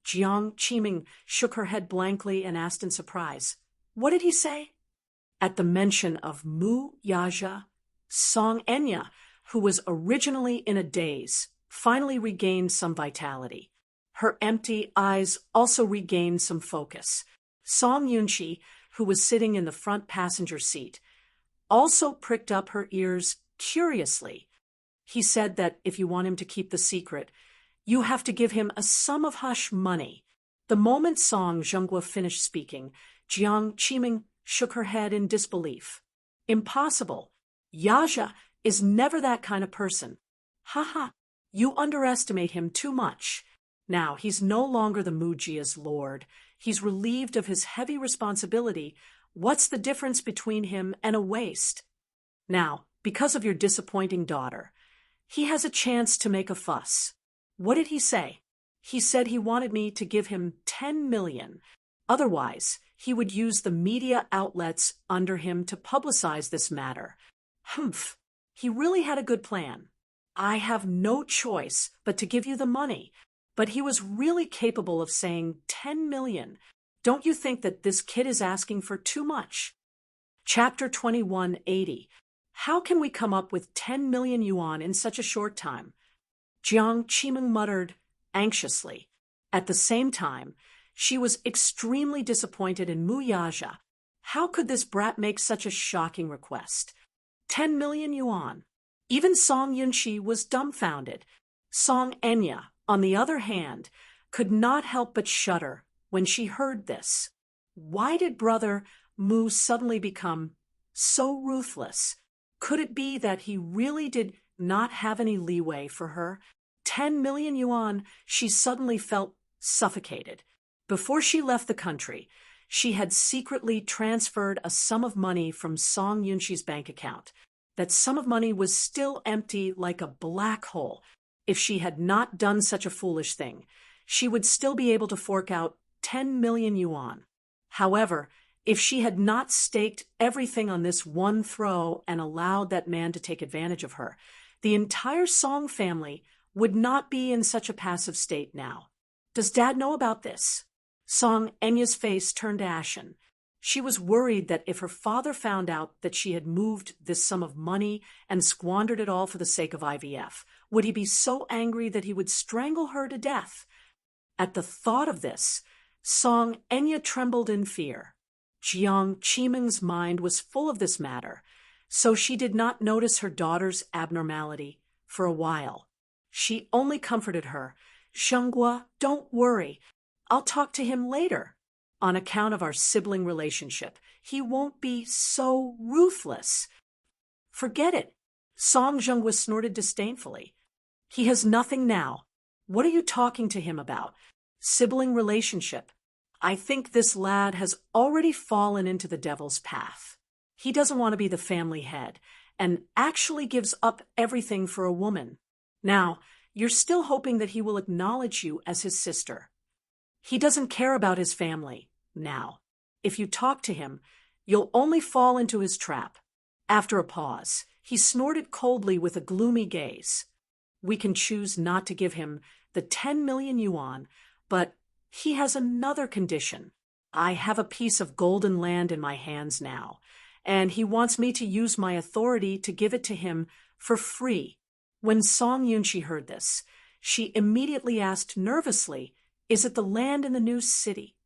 Jiang Qiming shook her head blankly and asked in surprise, "What did he say?" At the mention of Mu Yaja, Song Enya, who was originally in a daze, finally regained some vitality. Her empty eyes also regained some focus. Song Yunxi, who was sitting in the front passenger seat, also pricked up her ears curiously. He said that if you want him to keep the secret, you have to give him a sum of hush money. The moment Song Zhenghua finished speaking, Jiang Qiming shook her head in disbelief. "Impossible. Yaja is never that kind of person. Ha, you underestimate him too much. Now, he's no longer the Mujia's lord. He's relieved of his heavy responsibility. What's the difference between him and a waste? Now, because of your disappointing daughter, he has a chance to make a fuss. What did he say? He said he wanted me to give him 10 million. Otherwise, he would use the media outlets under him to publicize this matter. Humph, he really had a good plan. I have no choice but to give you the money. But he was really capable of saying 10 million. Don't you think that this kid is asking for too much?" Chapter 2180. How can we come up with 10 million yuan in such a short time? Jiang Qiming muttered anxiously. At the same time, She was extremely disappointed in Mu Yaja. How could this brat make such a shocking request? 10 million yuan. Even Song Yunqi was dumbfounded. Song Enya, on the other hand, could not help but shudder when she heard this. Why did brother Mu suddenly become so ruthless? Could it be that he really did not have any leeway for her? 10 million yuan, she suddenly felt suffocated. Before she left the country, she had secretly transferred a sum of money from Song Yunqi's bank account. That sum of money was still empty like a black hole. If she had not done such a foolish thing, she would still be able to fork out 10 million yuan. However, if she had not staked everything on this one throw and allowed that man to take advantage of her, the entire Song family would not be in such a passive state now. Does Dad know about this? Song Enya's face turned ashen. She was worried that if her father found out that she had moved this sum of money and squandered it all for the sake of IVF, would he be so angry that he would strangle her to death? At the thought of this, Song Enya trembled in fear. Jiang Qiming's mind was full of this matter, so she did not notice her daughter's abnormality for a while. She only comforted her. Shengguo, don't worry. I'll talk to him later. On account of our sibling relationship, he won't be so ruthless. Forget it. Song Zhengguo snorted disdainfully. He has nothing now. What are you talking to him about? Sibling relationship. I think this lad has already fallen into the devil's path. He doesn't want to be the family head and actually gives up everything for a woman. Now, you're still hoping that he will acknowledge you as his sister. He doesn't care about his family now. If you talk to him, you'll only fall into his trap. After a pause, he snorted coldly with a gloomy gaze. We can choose not to give him the 10 million yuan, but he has another condition. I have a piece of golden land in my hands now, and he wants me to use my authority to give it to him for free. When Song Yunqi heard this, she immediately asked nervously, "Is it the land in the new city?"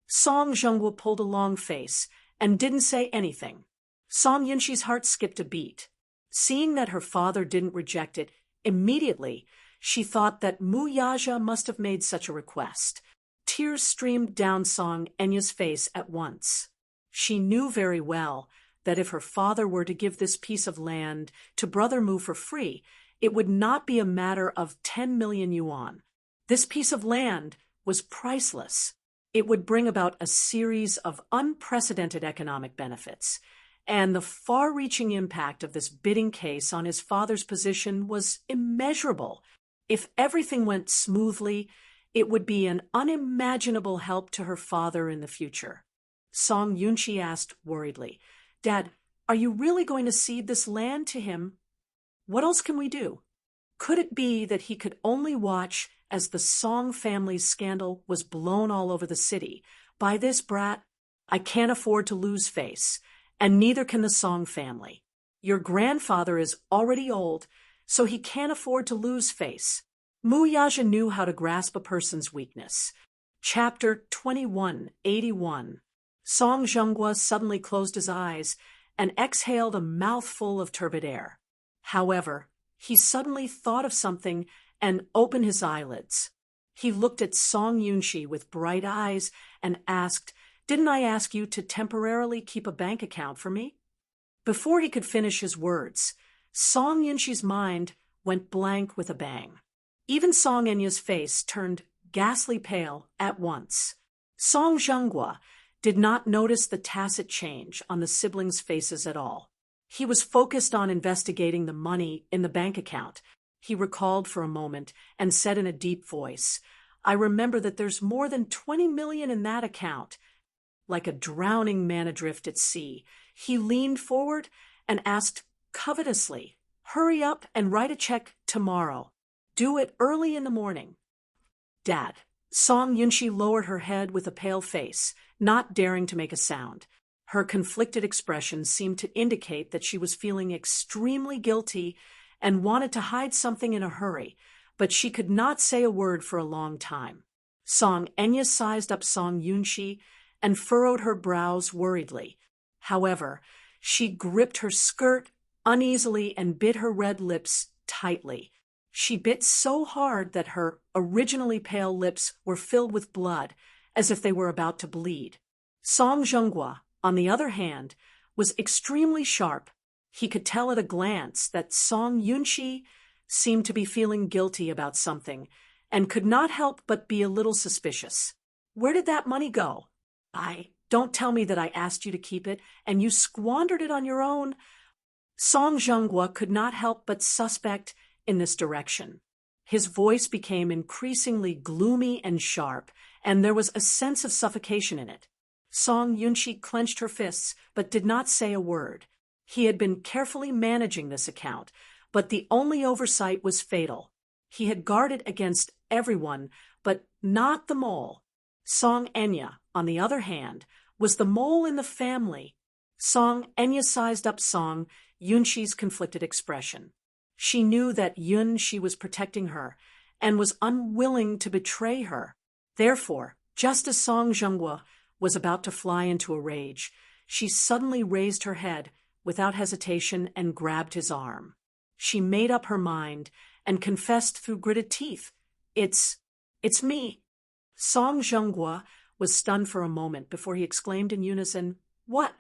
Song Zhengguo pulled a long face and didn't say anything. Song Yunqi's heart skipped a beat. Seeing that her father didn't reject it immediately, she thought that Mu Yaja must have made such a request. Tears streamed down Song Enya's face at once. She knew very well that if her father were to give this piece of land to Brother Mu for free, it would not be a matter of 10 million yuan. This piece of land was priceless. It would bring about a series of unprecedented economic benefits, and the far-reaching impact of this bidding case on his father's position was immeasurable. If everything went smoothly, it would be an unimaginable help to her father in the future. Song Yunqi asked worriedly, "Dad, are you really going to cede this land to him? What else can we do?" Could it be that he could only watch as the Song family's scandal was blown all over the city by this brat? I can't afford to lose face, and neither can the Song family. Your grandfather is already old, so he can't afford to lose face. Mu Yaja knew how to grasp a person's weakness. Chapter 2181. Song Zhengguo suddenly closed his eyes and exhaled a mouthful of turbid air. However, he suddenly thought of something and opened his eyelids. He looked at Song Yunqi with bright eyes and asked, "Didn't I ask you to temporarily keep a bank account for me?" Before he could finish his words, Song Yunqi's mind went blank with a bang. Even Song Enya's face turned ghastly pale at once. Song Zhengguo did not notice the tacit change on the siblings' faces at all. He was focused on investigating the money in the bank account. He recalled for a moment and said in a deep voice, "I remember that there's more than 20 million in that account." Like a drowning man adrift at sea, he leaned forward and asked covetously, "Hurry up and write a check tomorrow. Do it early in the morning." "Dad." Song Yunqi lowered her head with a pale face, not daring to make a sound. Her conflicted expression seemed to indicate that she was feeling extremely guilty and wanted to hide something in a hurry, but she could not say a word for a long time. Song Enya sized up Song Yunshi and furrowed her brows worriedly. However, she gripped her skirt uneasily and bit her red lips tightly. She bit so hard that her originally pale lips were filled with blood, as if they were about to bleed. Song Zhenghua, on the other hand, was extremely sharp. He could tell at a glance that Song Yunshi seemed to be feeling guilty about something, and could not help but be a little suspicious. Where did that money go? Don't tell me that I asked you to keep it, and you squandered it on your own. Song Zhenghua could not help but suspect in this direction. His voice became increasingly gloomy and sharp, and there was a sense of suffocation in it. Song Yunshi clenched her fists, but did not say a word. He had been carefully managing this account, but the only oversight was fatal. He had guarded against everyone, but not the mole. Song Enya, on the other hand, was the mole in the family. Song Enya sized up Song Yunshi's conflicted expression. She knew that Yunshi was protecting her and was unwilling to betray her. Therefore, just as Song Zhenghua was about to fly into a rage, she suddenly raised her head without hesitation and grabbed his arm. She made up her mind and confessed through gritted teeth, It's me." Song Zhenghua was stunned for a moment before he exclaimed in unison, "What?"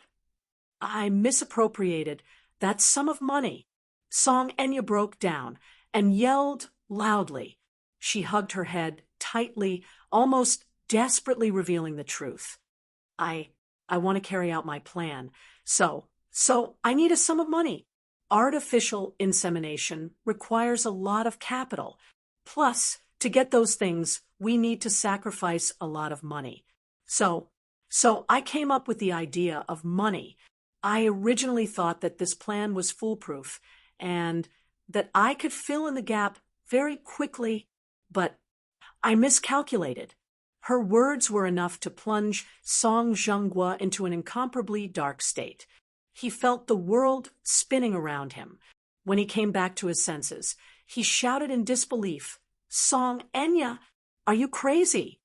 "I misappropriated that sum of money." Song Enya broke down and yelled loudly. She hugged her head tightly, almost desperately revealing the truth. I want to carry out my plan, so I need a sum of money. Artificial insemination requires a lot of capital. Plus, to get those things, we need to sacrifice a lot of money. So I came up with the idea of money. I originally thought that this plan was foolproof and that I could fill in the gap very quickly, but I miscalculated. Her words were enough to plunge Song Zhenghua into an incomparably dark state. He felt the world spinning around him. When he came back to his senses, he shouted in disbelief, "Song Enya, are you crazy?"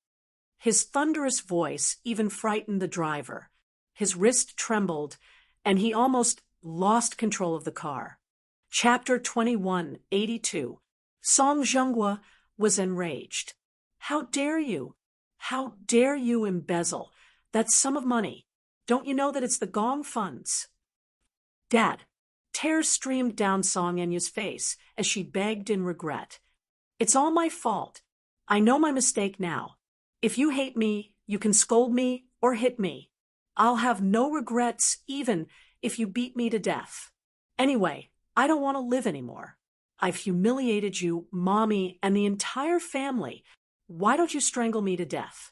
His thunderous voice even frightened the driver. His wrist trembled, and he almost lost control of the car. Chapter 2182. Song Zhenghua was enraged. "How dare you? How dare you embezzle that sum of money? Don't you know that it's the Gong funds?" "Dad." Tears streamed down Song Enya's face as she begged in regret. "It's all my fault. I know my mistake now. If you hate me, you can scold me or hit me. I'll have no regrets even if you beat me to death. Anyway, I don't want to live anymore. I've humiliated you, Mommy, and the entire family. Why don't you strangle me to death?"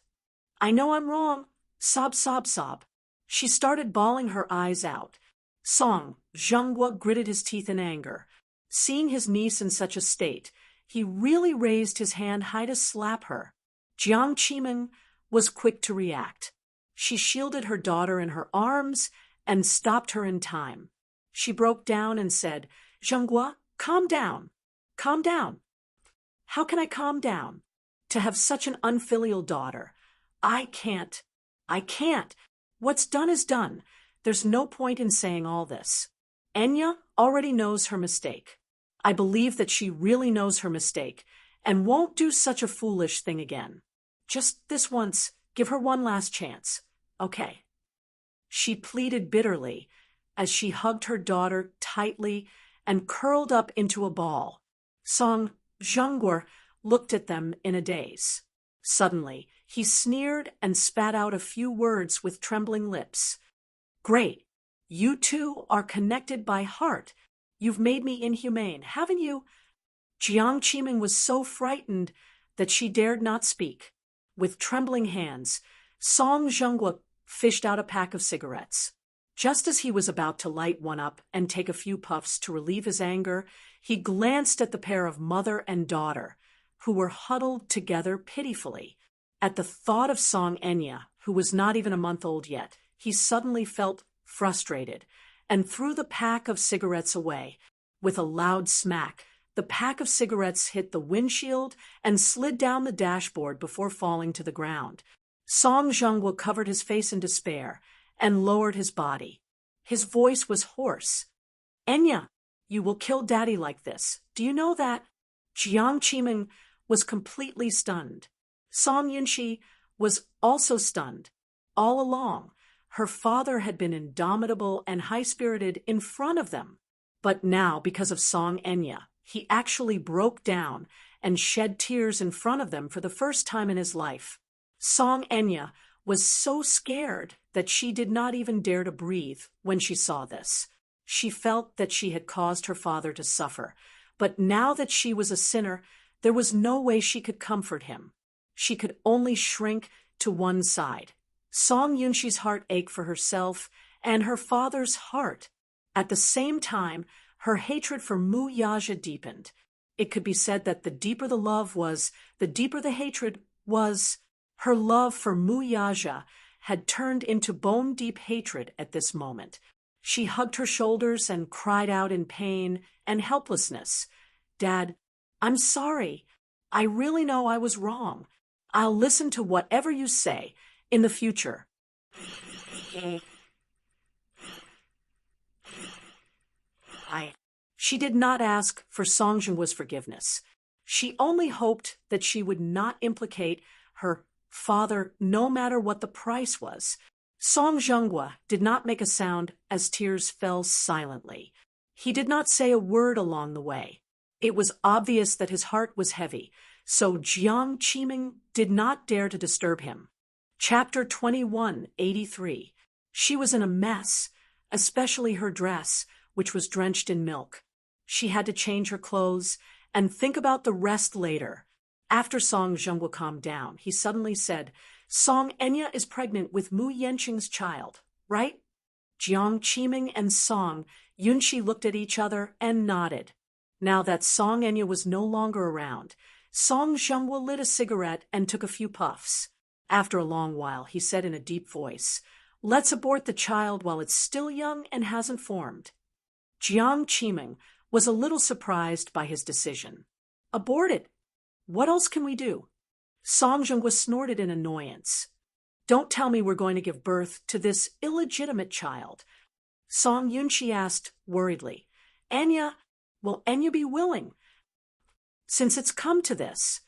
"I know I'm wrong." Sob, sob, sob. She started bawling her eyes out. Song Zhenghua gritted his teeth in anger. Seeing his niece in such a state, he really raised his hand high to slap her. Jiang Qiming was quick to react. She shielded her daughter in her arms and stopped her in time. She broke down and said, "Zhenghua, calm down. Calm down." "How can I calm down? To have such an unfilial daughter. I can't. What's done is done. There's no point in saying all this. Enya already knows her mistake. I believe that she really knows her mistake and won't do such a foolish thing again. Just this once, give her one last chance. Okay?" She pleaded bitterly as she hugged her daughter tightly and curled up into a ball. Song Zhenghua looked at them in a daze. Suddenly, he sneered and spat out a few words with trembling lips. "Great. You two are connected by heart. You've made me inhumane, haven't you?" Jiang Qiming was so frightened that she dared not speak. With trembling hands, Song Zhenghua fished out a pack of cigarettes. Just as he was about to light one up and take a few puffs to relieve his anger, he glanced at the pair of mother and daughter, who were huddled together pitifully. At the thought of Song Enya, who was not even a month old yet, he suddenly felt frustrated and threw the pack of cigarettes away. With a loud smack, The pack of cigarettes hit the windshield and slid down the dashboard before falling to the ground. Song Zhengwa covered his face in despair and lowered his body. His voice was hoarse. "Enya, you will kill Daddy like this. Do you know that?" Jiang Qiming was completely stunned. Song Yunxi was also stunned. All along, her father had been indomitable and high-spirited in front of them. But now, because of Song Enya, he actually broke down and shed tears in front of them for the first time in his life. Song Enya was so scared that she did not even dare to breathe when she saw this. She felt that she had caused her father to suffer, but now that she was a sinner, there was no way she could comfort him. She could only shrink to one side. Song Yunxi's heart ached for herself and her father's heart. At the same time, her hatred for Mu Yaja deepened. It could be said that the deeper the love was, the deeper the hatred was. Her love for Mu Yaja had turned into bone-deep hatred at this moment. She hugged her shoulders and cried out in pain and helplessness. "Dad, I'm sorry. I really know I was wrong. I'll listen to whatever you say in the future." She did not ask for Song Zhengwa's forgiveness. She only hoped that she would not implicate her father no matter what the price was. Song Zhengwa did not make a sound as tears fell silently. He did not say a word along the way. It was obvious that his heart was heavy, so Jiang Qiming did not dare to disturb him. Chapter 2183. She was in a mess, especially her dress, which was drenched in milk. She had to change her clothes and think about the rest later. After Song Zhengwa calmed down, he suddenly said, "Song Enya is pregnant with Mu Yanqing's child, right?" Jiang Qiming and Song Yunxi looked at each other and nodded. Now that Song Enya was no longer around, Song Zhengwa lit a cigarette and took a few puffs. After a long while, he said in a deep voice, "Let's abort the child while it's still young and hasn't formed." Jiang Qiming was a little surprised by his decision. "Abort it? What else can we do?" Song Zhengwa snorted in annoyance. "Don't tell me we're going to give birth to this illegitimate child." Song Yunxi asked worriedly, "Enya, will Enya be willing?" "Since it's come to this,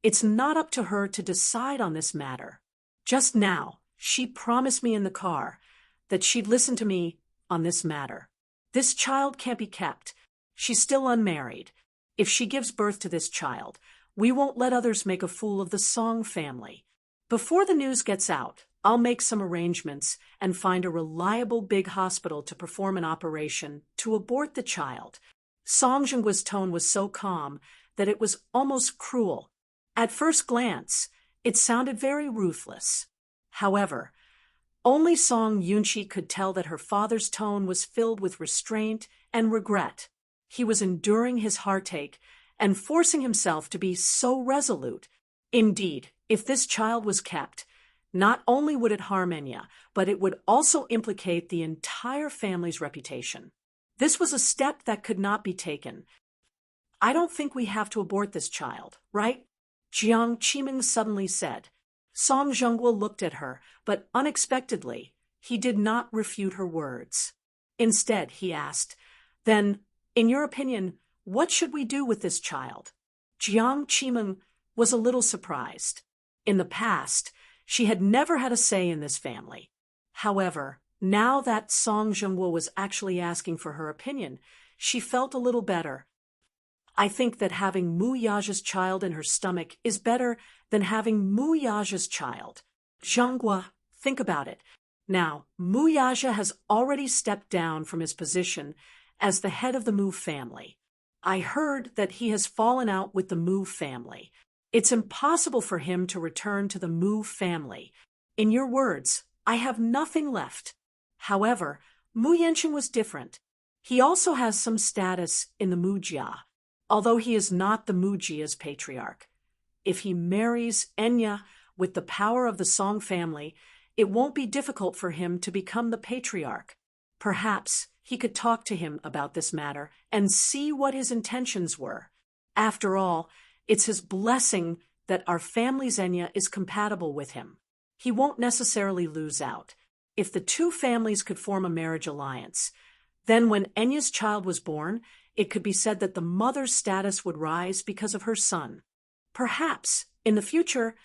it's not up to her to decide on this matter. Just now, she promised me in the car that she'd listen to me on this matter. This child can't be kept. She's still unmarried. If she gives birth to this child, we won't let others make a fool of the Song family. Before the news gets out, I'll make some arrangements and find a reliable big hospital to perform an operation to abort the child." Song Zhengwa's tone was so calm that it was almost cruel. At first glance, it sounded very ruthless. However, only Song Yunxi could tell that her father's tone was filled with restraint and regret. He was enduring his heartache and forcing himself to be so resolute. Indeed, if this child was kept, not only would it harm Enya, but it would also implicate the entire family's reputation. This was a step that could not be taken. "I don't think we have to abort this child, right?" Jiang Qiming suddenly said. Song Zhengwa looked at her, but unexpectedly, he did not refute her words. Instead, he asked, "Then, in your opinion, what should we do with this child?" Jiang Qiming was a little surprised. In the past, she had never had a say in this family. However, now that Song Zhengwa was actually asking for her opinion, she felt a little better. "I think that having Mu Yaja's child in her stomach is better than having Mu Yaja's child. Zhengwa, think about it. Now, Mu Yaja has already stepped down from his position as the head of the Mu family. I heard that he has fallen out with the Mu family. It's impossible for him to return to the Mu family. In your words, I have nothing left." However, Mu Yanqing was different. He also has some status in the Mu Jia, although he is not the Mu Jia's patriarch. If he marries Enya with the power of the Song family, it won't be difficult for him to become the patriarch. Perhaps he could talk to him about this matter and see what his intentions were. After all, it's his blessing that our family Xenia is compatible with him. He won't necessarily lose out. If the two families could form a marriage alliance, then when Enya's child was born, it could be said that the mother's status would rise because of her son. Perhaps, in the future,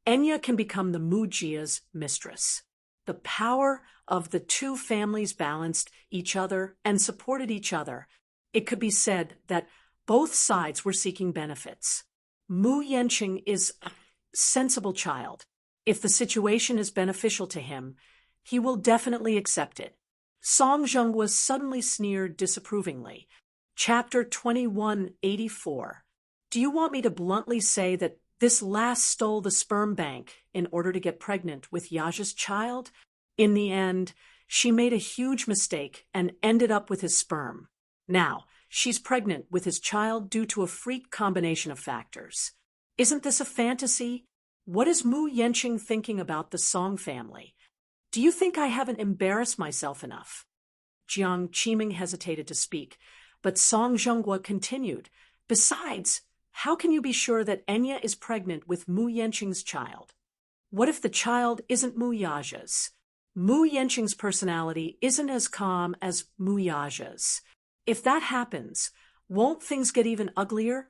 Enya can become the Mujia's mistress. The power of the two families balanced each other and supported each other. It could be said that both sides were seeking benefits. Mu Yanqing is a sensible child. If the situation is beneficial to him, he will definitely accept it. Song Zhenghua suddenly sneered disapprovingly. Chapter 2184. Do you want me to bluntly say that this lass stole the sperm bank in order to get pregnant with Yaja's child? In the end, she made a huge mistake and ended up with his sperm. Now, she's pregnant with his child due to a freak combination of factors. Isn't this a fantasy? What is Mu Yanqing thinking about the Song family? Do you think I haven't embarrassed myself enough? Jiang Qiming hesitated to speak, but Song Zhenghua continued. Besides, how can you be sure that Enya is pregnant with Mu Yanqing's child? What if the child isn't Mu Yaja's? Mu Yanqing's personality isn't as calm as Mu Yaja's. If that happens, won't things get even uglier?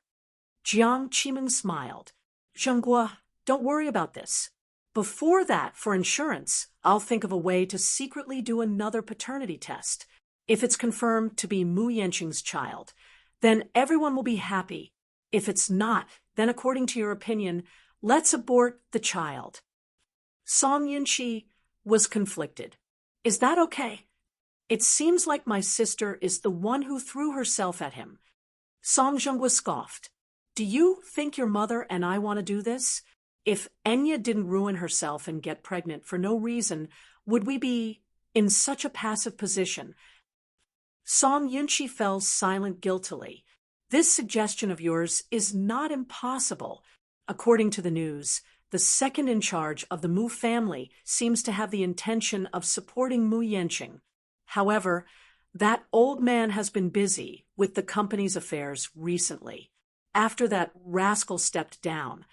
Jiang Qiming smiled. Zhenghua, don't worry about this. Before that, for insurance, I'll think of a way to secretly do another paternity test. If it's confirmed to be Mu Yanqing's child, then everyone will be happy. If it's not, then according to your opinion, let's abort the child. Song Yinqi was conflicted. Is that okay? It seems like my sister is the one who threw herself at him. Song Zhenghua scoffed. Do you think your mother and I want to do this? If Enya didn't ruin herself and get pregnant for no reason, would we be in such a passive position? Song Yunqi fell silent guiltily. This suggestion of yours is not impossible. According to the news, the second in charge of the Mu family seems to have the intention of supporting Mu Yanqing. However, that old man has been busy with the company's affairs recently. After that rascal stepped down,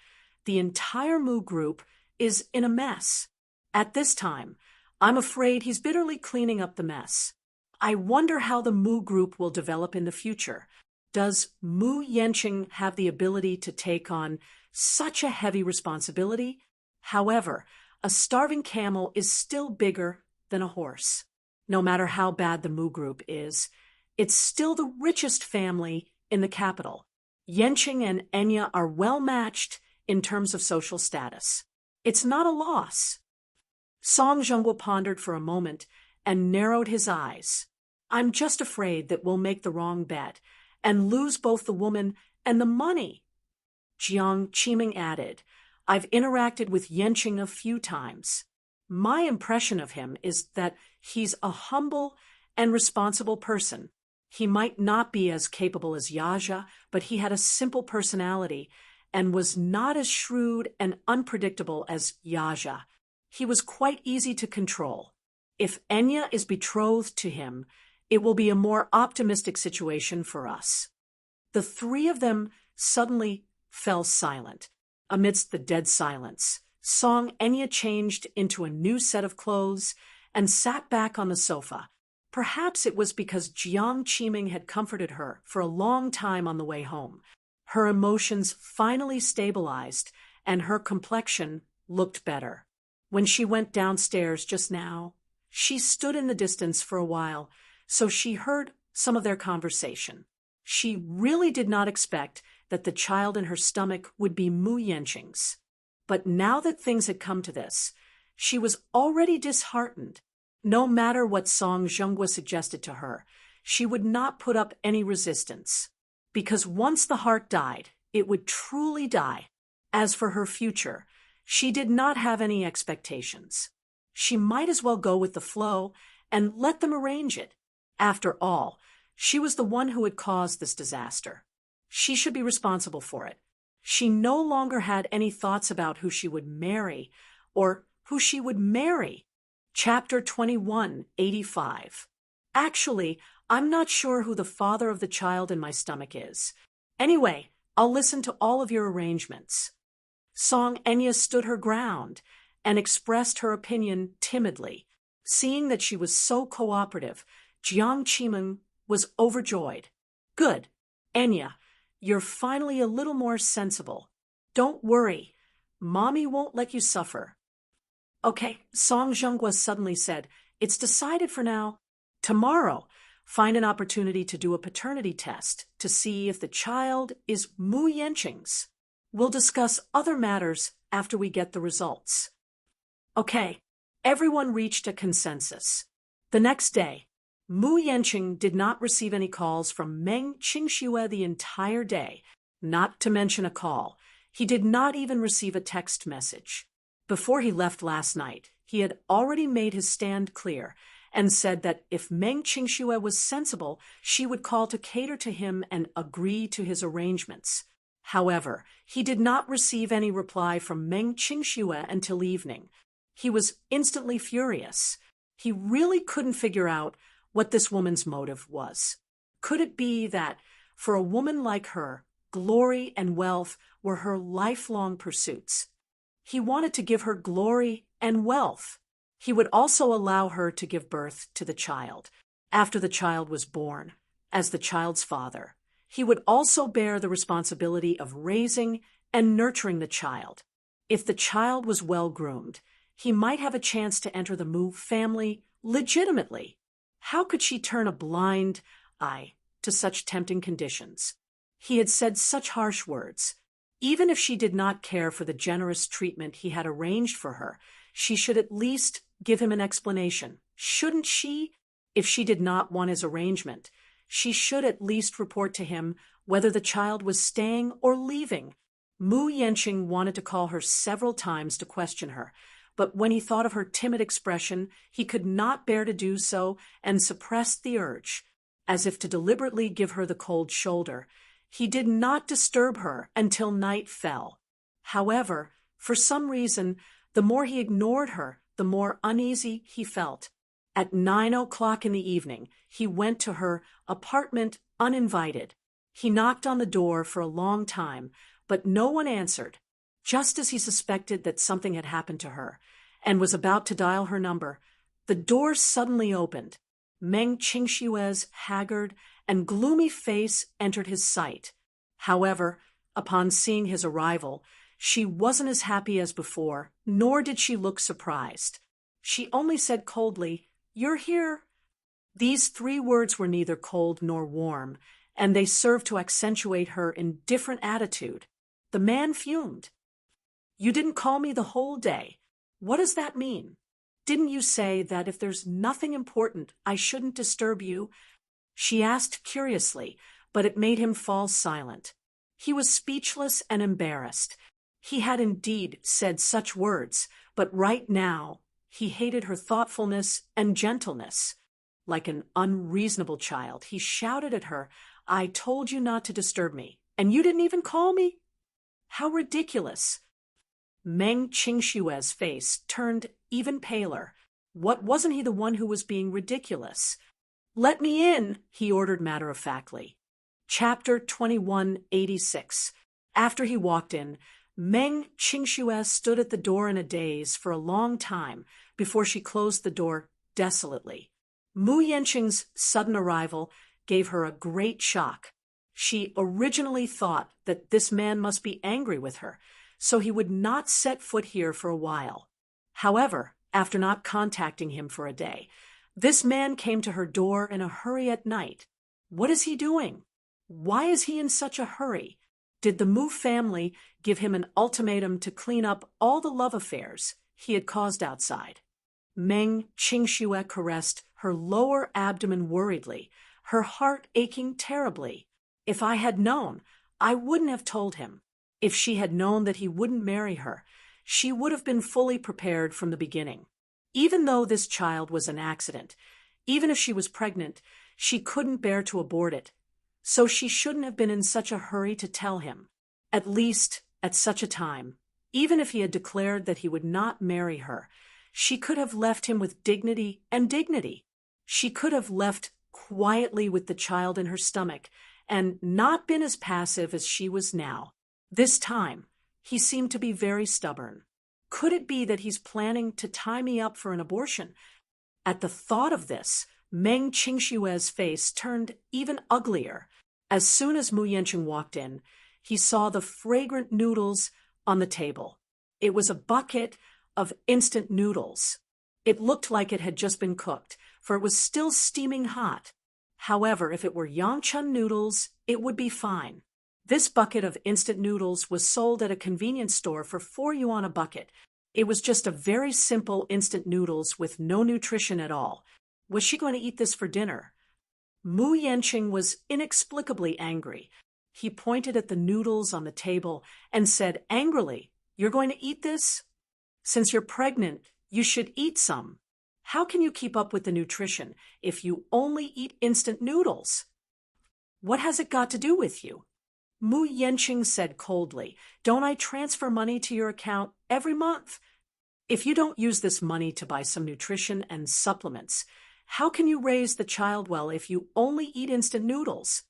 the entire Mu group is in a mess. At this time, I'm afraid he's bitterly cleaning up the mess. I wonder how the Mu group will develop in the future. Does Mu Yanqing have the ability to take on such a heavy responsibility? However, a starving camel is still bigger than a horse. No matter how bad the Mu group is, it's still the richest family in the capital. Yanqing and Enya are well matched in terms of social status. It's not a loss. Song Zhenghua pondered for a moment and narrowed his eyes. I'm just afraid that we'll make the wrong bet and lose both the woman and the money. Jiang Qiming added, I've interacted with Yanqing a few times. My impression of him is that he's a humble and responsible person. He might not be as capable as Yaja, but he had a simple personality and was not as shrewd and unpredictable as Yaja. He was quite easy to control. If Enya is betrothed to him, it will be a more optimistic situation for us. The three of them suddenly fell silent. Amidst the dead silence, Song Enya changed into a new set of clothes and sat back on the sofa. Perhaps it was because Jiang Qiming had comforted her for a long time on the way home. Her emotions finally stabilized, and her complexion looked better. When she went downstairs just now, she stood in the distance for a while, so she heard some of their conversation. She really did not expect that the child in her stomach would be Mu Yanqing's. But now that things had come to this, she was already disheartened. No matter what Song Zhenghua suggested to her, she would not put up any resistance. Because once the heart died, it would truly die. As for her future, she did not have any expectations. She might as well go with the flow and let them arrange it. After all, she was the one who had caused this disaster. She should be responsible for it. She no longer had any thoughts about who she would marry or who she would marry. Chapter 2185. Actually, I'm not sure who the father of the child in my stomach is. Anyway, I'll listen to all of your arrangements. Song Enya stood her ground and expressed her opinion timidly. Seeing that she was so cooperative, Jiang Qimeng was overjoyed. Good. Enya, you're finally a little more sensible. Don't worry. Mommy won't let you suffer. Okay, Song Zhenghua suddenly said, it's decided for now. Tomorrow, find an opportunity to do a paternity test to see if the child is Mu Yanqing's. We'll discuss other matters after we get the results. Okay, everyone reached a consensus. The next day, Mu Yanqing did not receive any calls from Meng Qingxue the entire day, not to mention a call. He did not even receive a text message. Before he left last night, he had already made his stand clear and said that if Meng Qingxue was sensible, she would call to cater to him and agree to his arrangements. However, he did not receive any reply from Meng Qingxue until evening. He was instantly furious. He really couldn't figure out what this woman's motive was. Could it be that, for a woman like her, glory and wealth were her lifelong pursuits? He wanted to give her glory and wealth. He would also allow her to give birth to the child. After the child was born, as the child's father, he would also bear the responsibility of raising and nurturing the child. If the child was well-groomed, he might have a chance to enter the Mu family legitimately. How could she turn a blind eye to such tempting conditions? He had said such harsh words. Even if she did not care for the generous treatment he had arranged for her, she should at least give him an explanation. Shouldn't she? If she did not want his arrangement, she should at least report to him whether the child was staying or leaving. Mu Yanqing wanted to call her several times to question her, but when he thought of her timid expression, he could not bear to do so and suppressed the urge. As if to deliberately give her the cold shoulder, he did not disturb her until night fell. However, for some reason, the more he ignored her, the more uneasy he felt. At 9 o'clock in the evening, he went to her apartment uninvited. He knocked on the door for a long time, but no one answered. Just as he suspected that something had happened to her, and was about to dial her number, the door suddenly opened. Meng Qingxue's haggard and gloomy face entered his sight. However, upon seeing his arrival, she wasn't as happy as before, nor did she look surprised. She only said coldly, "You're here." These 3 words were neither cold nor warm, and they served to accentuate her indifferent attitude. The man fumed. "You didn't call me the whole day. What does that mean? Didn't you say that if there's nothing important, I shouldn't disturb you?" She asked curiously, but it made him fall silent. He was speechless and embarrassed. He had indeed said such words, but right now he hated her thoughtfulness and gentleness. Like an unreasonable child, he shouted at her, "I told you not to disturb me, and you didn't even call me? How ridiculous!" Meng Qingxue's face turned even paler. What, wasn't he the one who was being ridiculous? "Let me in," he ordered matter-of-factly. Chapter 2186. After he walked in, Meng Qingxue stood at the door in a daze for a long time before she closed the door desolately. Mu Yanqing's sudden arrival gave her a great shock. She originally thought that this man must be angry with her, so he would not set foot here for a while. However, after not contacting him for a day, this man came to her door in a hurry at night. What is he doing? Why is he in such a hurry? Did the Mu family give him an ultimatum to clean up all the love affairs he had caused outside? Meng Qingxue caressed her lower abdomen worriedly, her heart aching terribly. If I had known, I wouldn't have told him. If she had known that he wouldn't marry her, she would have been fully prepared from the beginning. Even though this child was an accident, even if she was pregnant, she couldn't bear to abort it. So she shouldn't have been in such a hurry to tell him, at least at such a time. Even if he had declared that he would not marry her, she could have left him with dignity and dignity. She could have left quietly with the child in her stomach and not been as passive as she was now. This time, he seemed to be very stubborn. Could it be that he's planning to tie me up for an abortion? At the thought of this, Meng Qingshue's face turned even uglier. As soon as Mu Yanqing walked in, he saw the fragrant noodles on the table. It was a bucket of instant noodles. It looked like it had just been cooked, for it was still steaming hot. However, if it were Yangchun noodles, it would be fine. This bucket of instant noodles was sold at a convenience store for 4 yuan a bucket. It was just a very simple instant noodles with no nutrition at all. Was she going to eat this for dinner? Mu Yanqing was inexplicably angry. He pointed at the noodles on the table and said angrily, "You're going to eat this? Since you're pregnant, you should eat some. How can you keep up with the nutrition if you only eat instant noodles? What has it got to do with you?" Mu Yanqing said coldly, "Don't I transfer money to your account every month? If you don't use this money to buy some nutrition and supplements, how can you raise the child well if you only eat instant noodles?"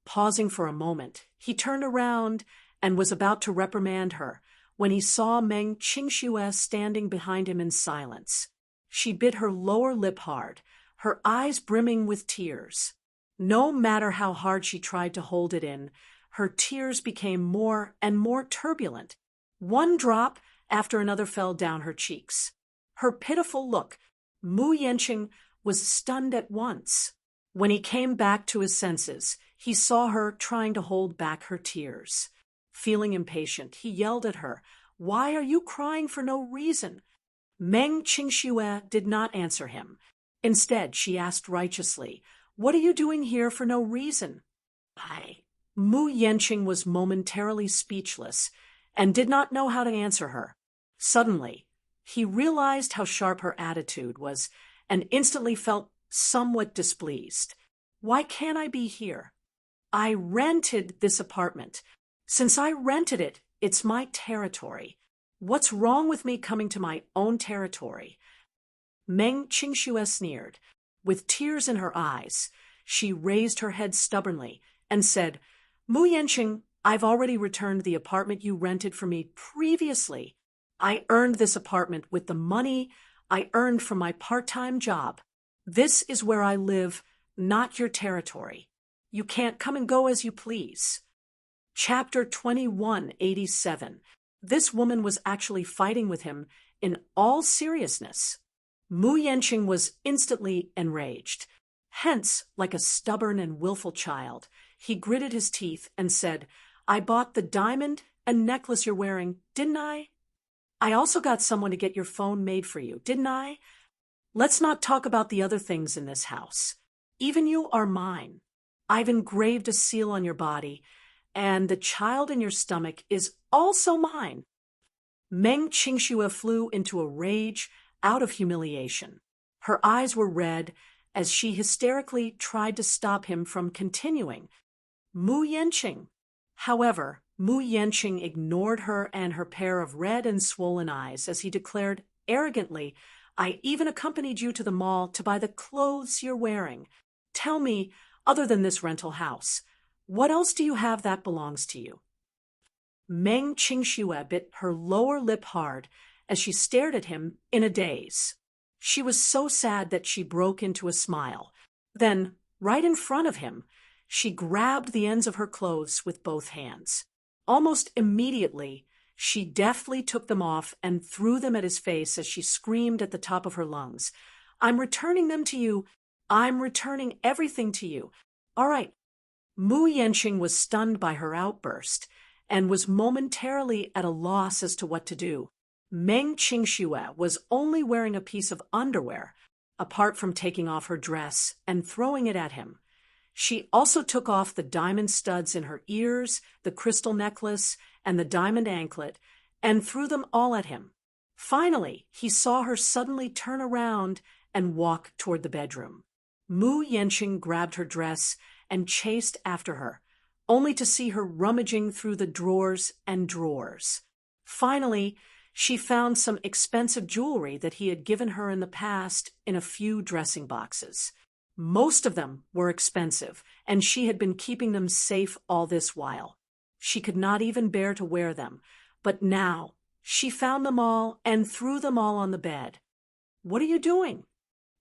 Pausing for a moment, he turned around and was about to reprimand her when he saw Meng Qingxue standing behind him in silence. She bit her lower lip hard, her eyes brimming with tears. No matter how hard she tried to hold it in, her tears became more and more turbulent. One drop after another fell down her cheeks. Her pitiful look, Mu Yanqing was stunned at once. When he came back to his senses, he saw her trying to hold back her tears. Feeling impatient, he yelled at her, "Why are you crying for no reason?" Meng Qingxue did not answer him. Instead, she asked righteously, "What are you doing here for no reason?" Mu Yanqing was momentarily speechless and did not know how to answer her. Suddenly, he realized how sharp her attitude was and instantly felt somewhat displeased. "Why can't I be here? I rented this apartment. Since I rented it, it's my territory. What's wrong with me coming to my own territory?" Meng Qingxue sneered. With tears in her eyes, she raised her head stubbornly and said, "Mu Yanqing, I've already returned the apartment you rented for me previously. I earned this apartment with the money I earned from my part-time job. This is where I live, not your territory. You can't come and go as you please." Chapter 2187. This woman was actually fighting with him in all seriousness. Mu Yanqing was instantly enraged. Hence, like a stubborn and willful child, he gritted his teeth and said, "I bought the diamond and necklace you're wearing, didn't I? I also got someone to get your phone made for you, didn't I? Let's not talk about the other things in this house. Even you are mine. I've engraved a seal on your body, and the child in your stomach is also mine." Meng Qingxue flew into a rage out of humiliation. Her eyes were red as she hysterically tried to stop him from continuing. Mu Yanqing. However, Mu Yanqing ignored her and her pair of red and swollen eyes as he declared arrogantly, "I even accompanied you to the mall to buy the clothes you're wearing. Tell me, other than this rental house, what else do you have that belongs to you?" Meng Qingxue bit her lower lip hard as she stared at him in a daze. She was so sad that she broke into a smile. Then, right in front of him, she grabbed the ends of her clothes with both hands. Almost immediately, she deftly took them off and threw them at his face as she screamed at the top of her lungs, "I'm returning them to you. I'm returning everything to you. All right." Mu Yanqing was stunned by her outburst and was momentarily at a loss as to what to do. Meng Qingxue was only wearing a piece of underwear, apart from taking off her dress and throwing it at him. She also took off the diamond studs in her ears, the crystal necklace, and the diamond anklet, and threw them all at him. Finally, he saw her suddenly turn around and walk toward the bedroom. Mu Yanqing grabbed her dress and chased after her, only to see her rummaging through the drawers and drawers. Finally, she found some expensive jewelry that he had given her in the past in a few dressing boxes. Most of them were expensive, and she had been keeping them safe all this while. She could not even bear to wear them, but now she found them all and threw them all on the bed. "What are you doing?"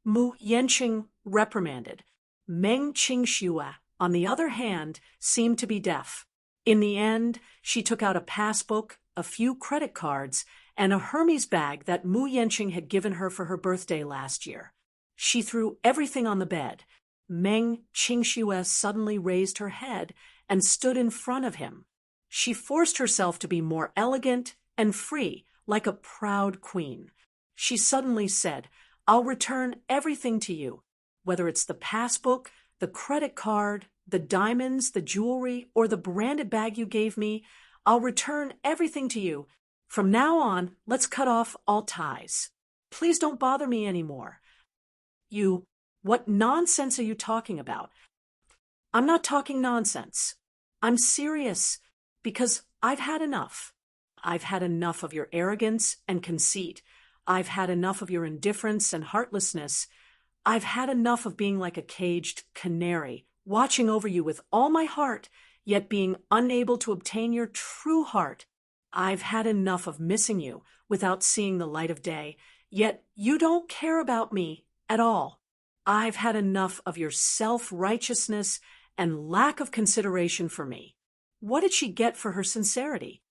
Mu Yenqing reprimanded. Meng Qingxue, on the other hand, seemed to be deaf. In the end, she took out a passbook, a few credit cards, and a Hermes bag that Mu Yenqing had given her for her birthday last year. She threw everything on the bed. Meng Qingxue suddenly raised her head and stood in front of him. She forced herself to be more elegant and free, like a proud queen. She suddenly said, "I'll return everything to you, whether it's the passbook, the credit card, the diamonds, the jewelry, or the branded bag you gave me. I'll return everything to you. From now on, let's cut off all ties. Please don't bother me anymore." What nonsense are you talking about? I'm not talking nonsense. I'm serious, because I've had enough. I've had enough of your arrogance and conceit. I've had enough of your indifference and heartlessness. I've had enough of being like a caged canary, watching over you with all my heart, yet being unable to obtain your true heart. I've had enough of missing you without seeing the light of day, yet you don't care about me at all. I've had enough of your self-righteousness and lack of consideration for me. What did she get for her sincerity?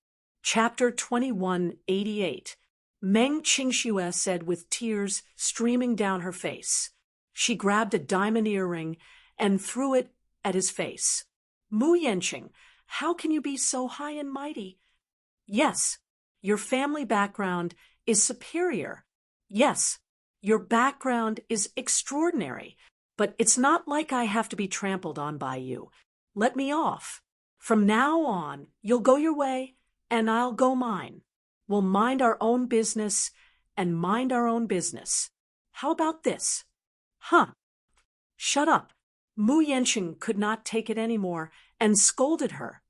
Chapter 2188. Meng Qingxue said with tears streaming down her face. She grabbed a diamond earring and threw it at his face. "Mu Yenqing, how can you be so high and mighty? Yes, your family background is superior. Yes, your background is extraordinary, but it's not like I have to be trampled on by you. Let me off. From now on, you'll go your way, and I'll go mine. We'll mind our own business and mind our own business. How about this?" "Huh." "Shut up." Mu Yenqing could not take it anymore and scolded her.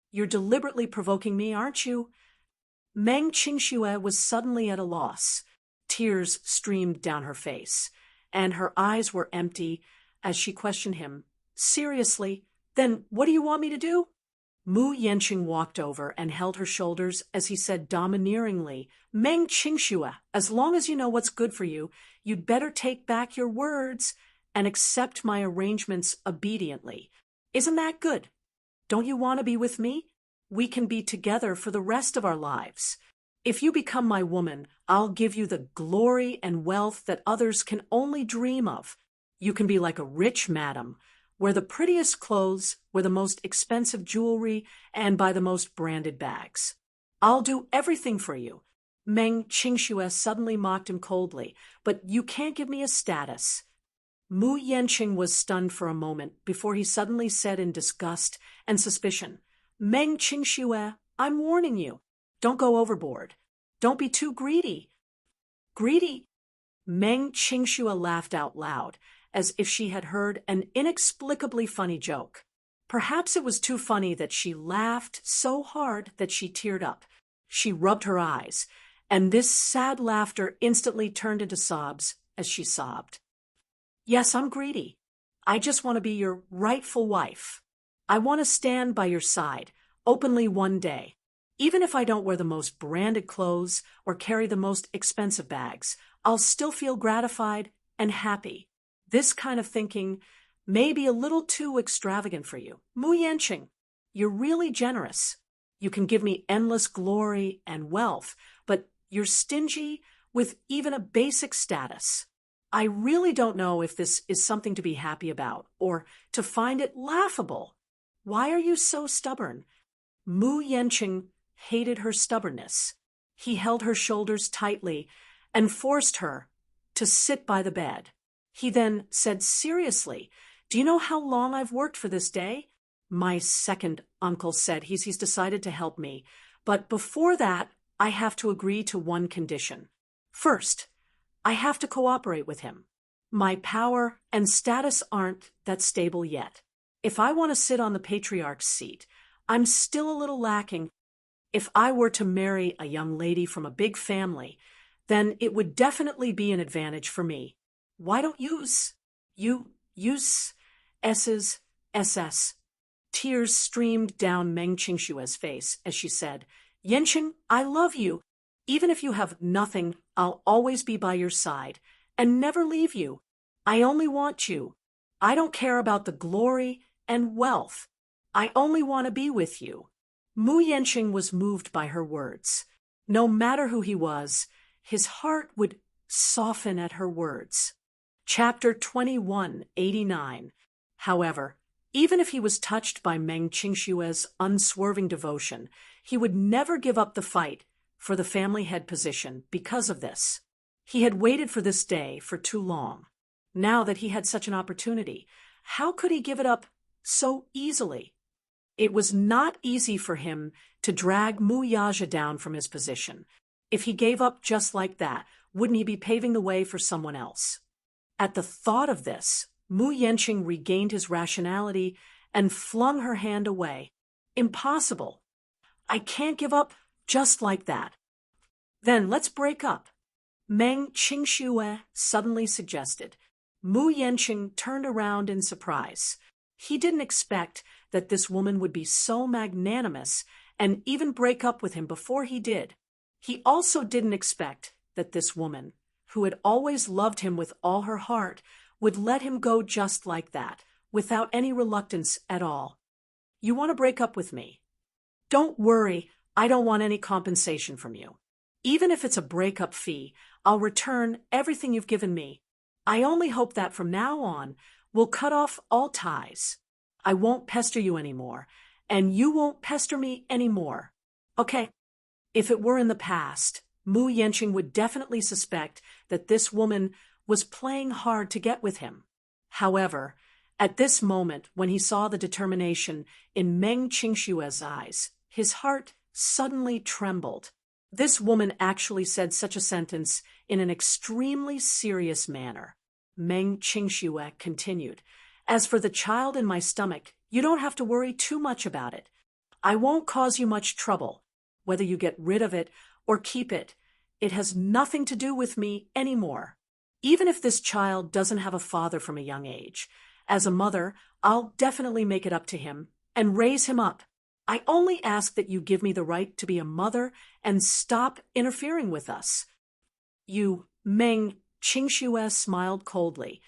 "You're deliberately provoking me, aren't you?" Meng Qingxue was suddenly at a loss. Tears streamed down her face, and her eyes were empty as she questioned him. "Seriously, then what do you want me to do?" Mu Yenqing walked over and held her shoulders as he said domineeringly, "Meng Qingxue, as long as you know what's good for you, you'd better take back your words and accept my arrangements obediently. Isn't that good? Don't you want to be with me? We can be together for the rest of our lives. If you become my woman, I'll give you the glory and wealth that others can only dream of. You can be like a rich madam, wear the prettiest clothes, wear the most expensive jewelry, and buy the most branded bags. I'll do everything for you." Meng Qingxue suddenly mocked him coldly, "But you can't give me a status." Mu Yenqing was stunned for a moment before he suddenly said in disgust and suspicion, "Meng Qingxue, I'm warning you. Don't go overboard. Don't be too greedy." "Greedy?" Meng Qingxue laughed out loud, as if she had heard an inexplicably funny joke. Perhaps it was too funny that she laughed so hard that she teared up. She rubbed her eyes, and this sad laughter instantly turned into sobs as she sobbed. "Yes, I'm greedy. I just want to be your rightful wife. I want to stand by your side, openly one day. Even if I don't wear the most branded clothes or carry the most expensive bags, I'll still feel gratified and happy. This kind of thinking may be a little too extravagant for you. Mu Yenqing, you're really generous. You can give me endless glory and wealth, but you're stingy with even a basic status. I really don't know if this is something to be happy about or to find it laughable. Why are you so stubborn?" Mu Yenqing hated her stubbornness. He held her shoulders tightly and forced her to sit by the bed. He then said seriously, "Do you know how long I've worked for this day?" "My second uncle said he's decided to help me, but before that, I have to agree to one condition. First, I have to cooperate with him. My power and status aren't that stable yet. If I want to sit on the patriarch's seat, I'm still a little lacking. If I were to marry a young lady from a big family, then it would definitely be an advantage for me. Why don't you Use S's SS. Tears streamed down Meng Qingshue's face as she said, Yanqing, I love you. Even if you have nothing, I'll always be by your side and never leave you. I only want you. I don't care about the glory and wealth. I only want to be with you. Mu Yanqing was moved by her words. No matter who he was, his heart would soften at her words. Chapter 2189. However, even if he was touched by Meng Qingshue's unswerving devotion, he would never give up the fight for the family head position because of this. He had waited for this day for too long. Now that he had such an opportunity, how could he give it up so easily? It was not easy for him to drag Mu Yaja down from his position. If he gave up just like that, wouldn't he be paving the way for someone else? At the thought of this, Mu Yanqing regained his rationality and flung her hand away. Impossible. I can't give up just like that. Then let's break up. Meng Qingxue suddenly suggested. Mu Yanqing turned around in surprise. He didn't expect that this woman would be so magnanimous and even break up with him before he did. He also didn't expect that this woman, who had always loved him with all her heart, would let him go just like that, without any reluctance at all. You want to break up with me? Don't worry, I don't want any compensation from you. Even if it's a breakup fee, I'll return everything you've given me. I only hope that from now on, we'll cut off all ties. I won't pester you anymore, and you won't pester me anymore. Okay. If it were in the past, Mu Yanqing would definitely suspect that this woman was playing hard to get with him. However, at this moment, when he saw the determination in Meng Qingshue's eyes, his heart suddenly trembled. This woman actually said such a sentence in an extremely serious manner. Meng Qingxue continued, As for the child in my stomach, you don't have to worry too much about it. I won't cause you much trouble. Whether you get rid of it or keep it, it has nothing to do with me anymore. Even if this child doesn't have a father from a young age, as a mother, I'll definitely make it up to him and raise him up. I only ask that you give me the right to be a mother and stop interfering with us. You, Meng Qingxue smiled coldly,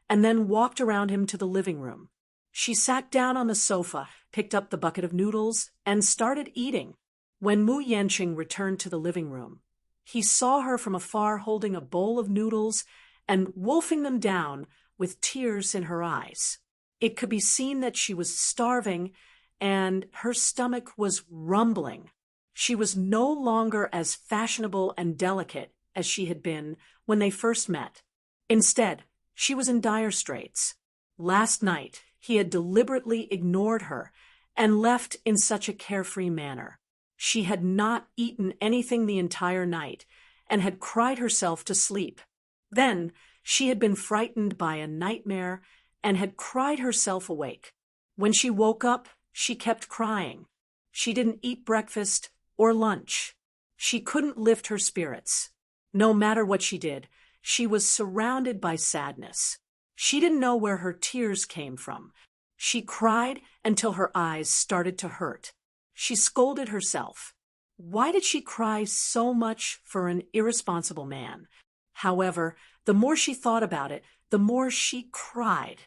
and then walked around him to the living room. She sat down on the sofa, picked up the bucket of noodles, and started eating. When Mu Yanqing returned to the living room, he saw her from afar holding a bowl of noodles and wolfing them down with tears in her eyes. It could be seen that she was starving, and her stomach was rumbling. She was no longer as fashionable and delicate as she had been when they first met. Instead, she was in dire straits. Last night, he had deliberately ignored her and left in such a carefree manner. She had not eaten anything the entire night and had cried herself to sleep. Then, she had been frightened by a nightmare and had cried herself awake. When she woke up, she kept crying. She didn't eat breakfast or lunch. She couldn't lift her spirits. No matter what she did, she was surrounded by sadness. She didn't know where her tears came from. She cried until her eyes started to hurt. She scolded herself. Why did she cry so much for an irresponsible man? However, the more she thought about it, the more she cried.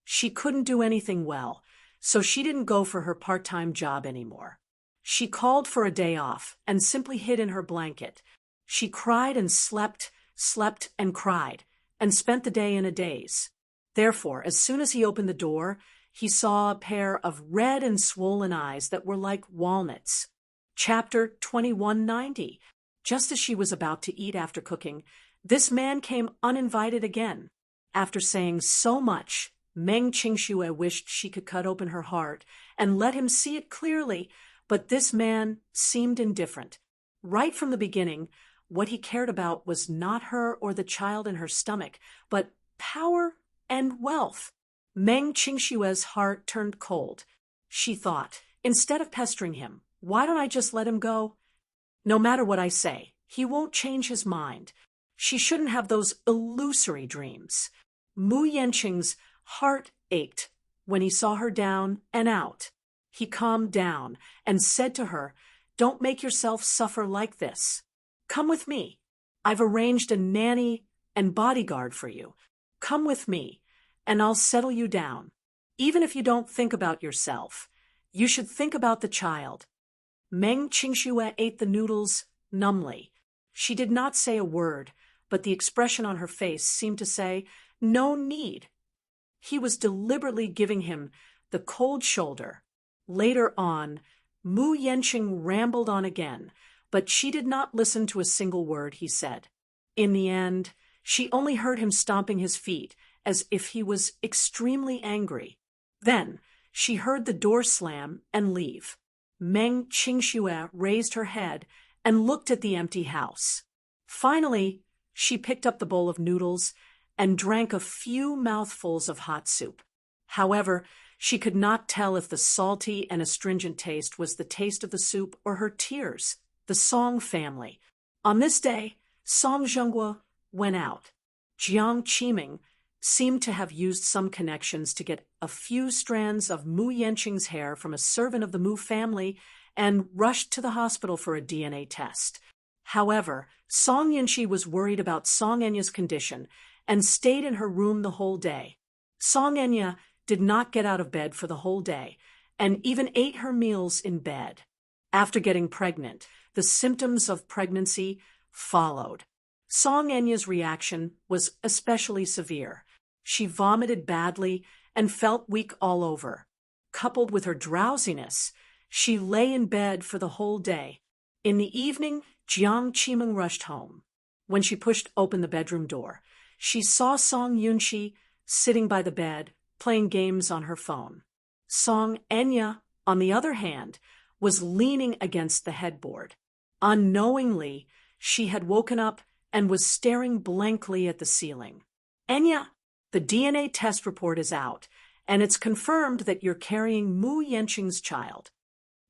She couldn't do anything well, so she didn't go for her part-time job anymore. She called for a day off and simply hid in her blanket. She cried and slept and cried, and spent the day in a daze. Therefore, as soon as he opened the door, he saw a pair of red and swollen eyes that were like walnuts. Chapter 2190. Just as she was about to eat after cooking, this man came uninvited again. After saying so much, Meng Qingxue wished she could cut open her heart and let him see it clearly, but this man seemed indifferent. Right from the beginning, what he cared about was not her or the child in her stomach, but power and wealth. Meng Qingxue's heart turned cold. She thought, instead of pestering him, why don't I just let him go? No matter what I say, he won't change his mind. She shouldn't have those illusory dreams. Mu Yanqing's heart ached when he saw her down and out. He calmed down and said to her, "Don't make yourself suffer like this. Come with me. I've arranged a nanny and bodyguard for you. Come with me, and I'll settle you down. Even if you don't think about yourself, you should think about the child." Meng Qingxue ate the noodles numbly. She did not say a word, but the expression on her face seemed to say, "No need." He was deliberately giving him the cold shoulder. Later on, Mu Yanqing rambled on again, but she did not listen to a single word he said. In the end, she only heard him stomping his feet as if he was extremely angry. Then, she heard the door slam and leave. Meng Qingxue raised her head and looked at the empty house. Finally, she picked up the bowl of noodles and drank a few mouthfuls of hot soup. However, she could not tell if the salty and astringent taste was the taste of the soup or her tears. The Song family. On this day, Song Zhenghua went out. Jiang Qiming seemed to have used some connections to get a few strands of Mu Yanqing's hair from a servant of the Mu family and rushed to the hospital for a DNA test. However, Song Yinshi was worried about Song Enya's condition and stayed in her room the whole day. Song Enya did not get out of bed for the whole day and even ate her meals in bed. After getting pregnant, the symptoms of pregnancy followed. Song Enya's reaction was especially severe. She vomited badly and felt weak all over. Coupled with her drowsiness, she lay in bed for the whole day. In the evening, Jiang Qimeng rushed home. When she pushed open the bedroom door, she saw Song Yunxi sitting by the bed, playing games on her phone. Song Enya, on the other hand, was leaning against the headboard. Unknowingly, she had woken up and was staring blankly at the ceiling. "Enya, the DNA test report is out, and it's confirmed that you're carrying Mu Yanqing's child,"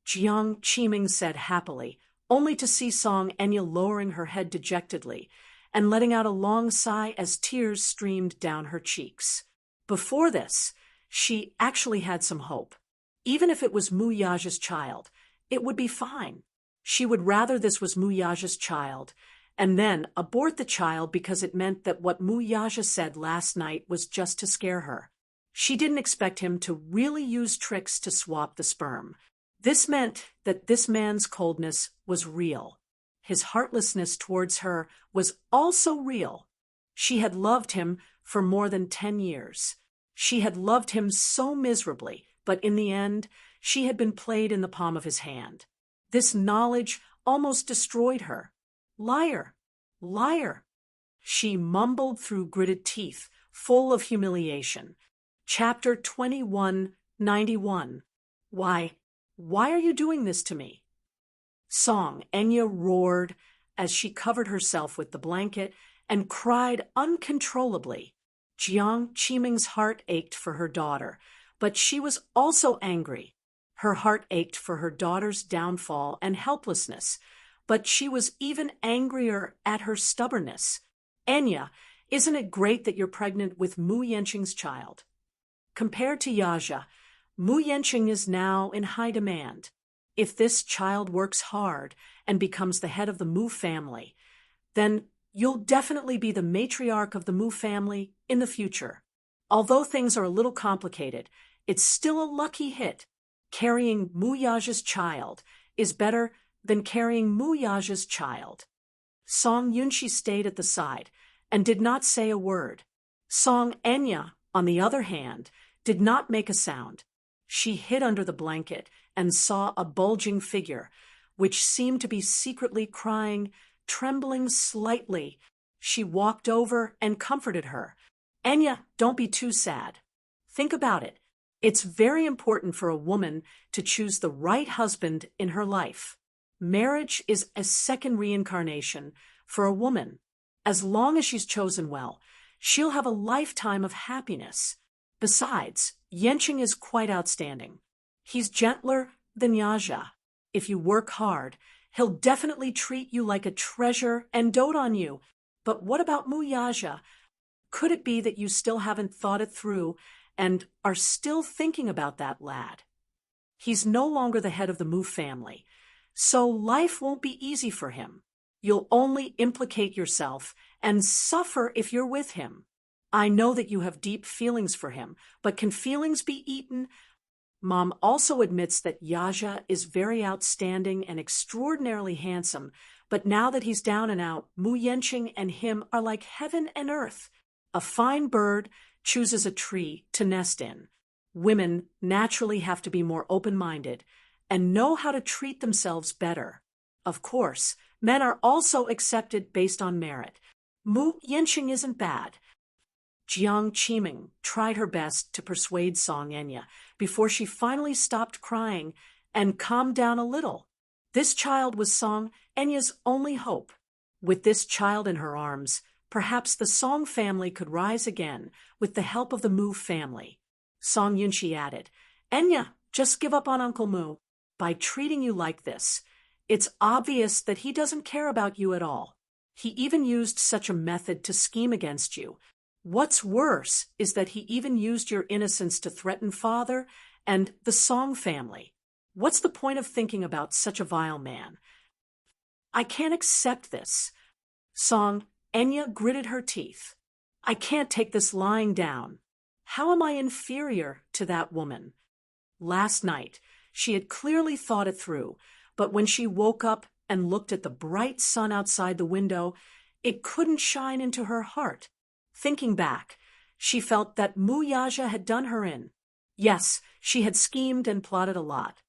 Jiang Qiming said happily, only to see Song Enya lowering her head dejectedly and letting out a long sigh as tears streamed down her cheeks. Before this, she actually had some hope. Even if it was Mu Yaja's child, it would be fine. She would rather this was Mu Yaja's child and then abort the child because it meant that what Mu Yaja said last night was just to scare her. She didn't expect him to really use tricks to swap the sperm. This meant that this man's coldness was real. His heartlessness towards her was also real. She had loved him for more than 10 years. She had loved him so miserably, but in the end, she had been played in the palm of his hand. This knowledge almost destroyed her. "Liar! Liar!" she mumbled through gritted teeth, full of humiliation. Chapter 2191. Why are you doing this to me? Song Enya roared as she covered herself with the blanket and cried uncontrollably. Jiang Qiming's heart ached for her daughter, but she was also angry. Her heart ached for her daughter's downfall and helplessness, but she was even angrier at her stubbornness. "Enya, isn't it great that you're pregnant with Mu Yanqing's child?" Compared to Yaja, Mu Yanqing is now in high demand. If this child works hard and becomes the head of the Mu family, then you'll definitely be the matriarch of the Mu family in the future. Although things are a little complicated, it's still a lucky hit. Carrying Mu Yaja's child is better than carrying Mu Yaja's child. Song Yunxi stayed at the side and did not say a word. Song Enya, on the other hand, did not make a sound. She hid under the blanket and saw a bulging figure, which seemed to be secretly crying, trembling slightly. She walked over and comforted her. "Enya, don't be too sad. Think about it. It's very important for a woman to choose the right husband in her life. Marriage is a second reincarnation for a woman. As long as she's chosen well, she'll have a lifetime of happiness. Besides, Yanqing is quite outstanding. He's gentler than Yaja. If you work hard, he'll definitely treat you like a treasure and dote on you. But what about Mu Yaja? Could it be that you still haven't thought it through and are still thinking about that lad. He's no longer the head of the Mu family, so life won't be easy for him. You'll only implicate yourself and suffer if you're with him. I know that you have deep feelings for him, but can feelings be eaten? Mom also admits that Yaja is very outstanding and extraordinarily handsome, but now that he's down and out, Mu Yenqing and him are like heaven and earth. A fine bird chooses a tree to nest in. Women naturally have to be more open-minded and know how to treat themselves better. Of course, men are also accepted based on merit. Mu Yenqing isn't bad. Jiang Qiming tried her best to persuade Song Enya before she finally stopped crying and calmed down a little. This child was Song Enya's only hope. With this child in her arms, perhaps the Song family could rise again with the help of the Mu family. Song Yunxi added, Enya, just give up on Uncle Mu. By treating you like this, it's obvious that he doesn't care about you at all. He even used such a method to scheme against you. What's worse is that he even used your innocence to threaten Father and the Song family. What's the point of thinking about such a vile man? I can't accept this. Song Enya gritted her teeth. I can't take this lying down. How am I inferior to that woman? Last night, she had clearly thought it through, but when she woke up and looked at the bright sun outside the window, it couldn't shine into her heart. Thinking back, she felt that Mu Yaja had done her in. Yes, she had schemed and plotted a lot.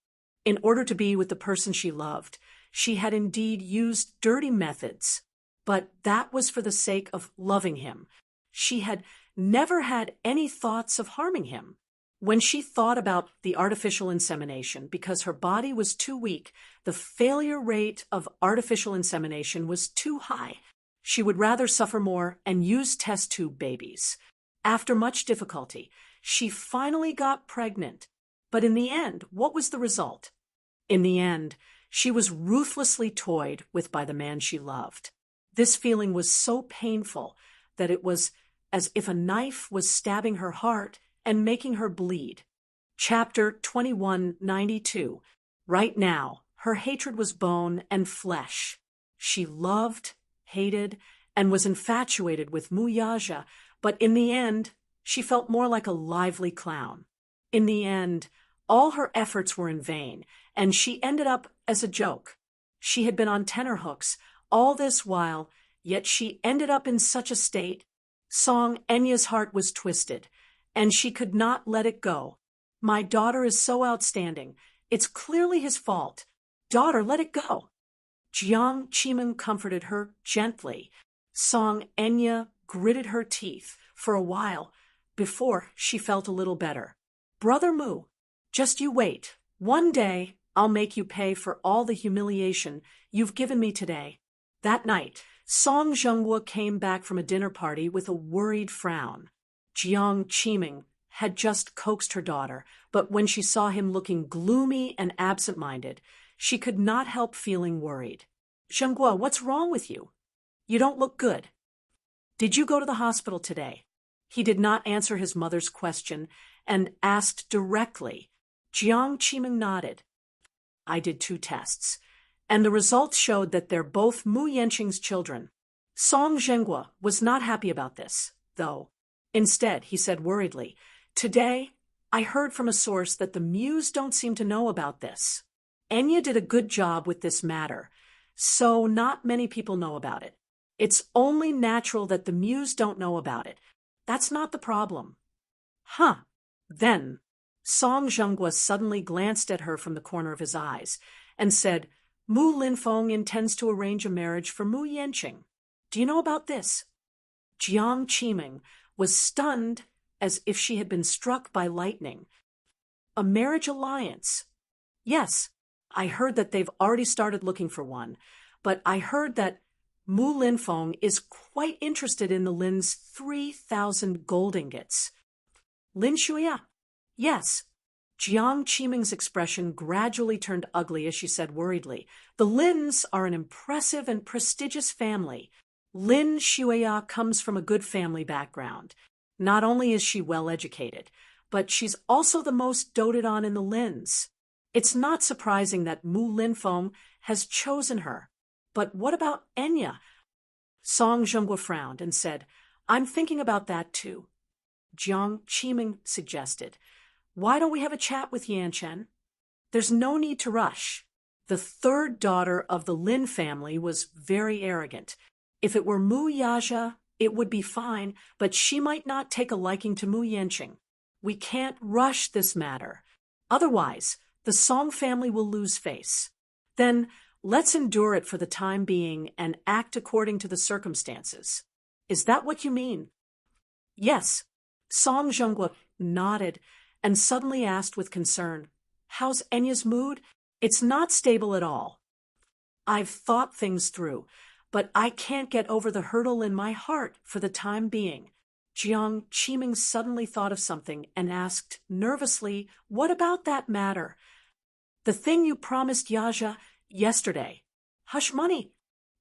In order to be with the person she loved, she had indeed used dirty methods, but that was for the sake of loving him. She had never had any thoughts of harming him. When she thought about the artificial insemination, because her body was too weak, the failure rate of artificial insemination was too high. She would rather suffer more and use test tube babies. After much difficulty, she finally got pregnant. But in the end, what was the result? In the end, she was ruthlessly toyed with by the man she loved. This feeling was so painful that it was as if a knife was stabbing her heart and making her bleed. Chapter 2192. Right now, her hatred was bone and flesh. She loved, hated, and was infatuated with Mu Yaja, but in the end, she felt more like a lively clown. In the end, all her efforts were in vain, and she ended up as a joke. She had been on tenterhooks all this while, yet she ended up in such a state. Song Enya's heart was twisted, and she could not let it go. My daughter is so outstanding. It's clearly his fault. Daughter, let it go. Jiang Qiming comforted her gently. Song Enya gritted her teeth for a while before she felt a little better. Brother Mu, just you wait. One day I'll make you pay for all the humiliation you've given me today. That night, Song Zhenghua came back from a dinner party with a worried frown. Jiang Qiming had just coaxed her daughter, but when she saw him looking gloomy and absent-minded, she could not help feeling worried. Zhenghua, what's wrong with you? You don't look good. Did you go to the hospital today? He did not answer his mother's question and asked directly. Jiang Qiming nodded. I did 2 tests, and the results showed that they're both Mu Yenqing's children. Song Zhenghua was not happy about this, though. Instead, he said worriedly, Today, I heard from a source that the Muse don't seem to know about this. Enya did a good job with this matter, so not many people know about it. It's only natural that the Muse don't know about it. That's not the problem. Huh. Then, Song Zhenghua suddenly glanced at her from the corner of his eyes and said, Mu Linfeng intends to arrange a marriage for Mu Yenqing. Do you know about this? Jiang Qiming was stunned as if she had been struck by lightning. A marriage alliance? Yes, I heard that they've already started looking for one, but I heard that Mu Linfeng is quite interested in the Lin's 3,000 gold ingots. Lin Shuya? Yes. Jiang Qiming's expression gradually turned ugly as she said worriedly, The Lins are an impressive and prestigious family. Lin Shuya comes from a good family background. Not only is she well educated, but she's also the most doted on in the Lins. It's not surprising that Mu Linfeng has chosen her. But what about Enya? Song Zhenghua frowned and said, I'm thinking about that too. Jiang Qiming suggested, why don't we have a chat with Yanchen? There's no need to rush. The third daughter of the Lin family was very arrogant. If it were Mu Yaja, it would be fine, but she might not take a liking to Mu Yanqing. We can't rush this matter. Otherwise, the Song family will lose face. Then, let's endure it for the time being and act according to the circumstances. Is that what you mean? Yes. Song Zhenghua nodded and suddenly asked with concern, how's Enya's mood? It's not stable at all. I've thought things through, but I can't get over the hurdle in my heart for the time being. Jiang Qiming suddenly thought of something and asked nervously, what about that matter? The thing you promised Yaja yesterday. Hush money.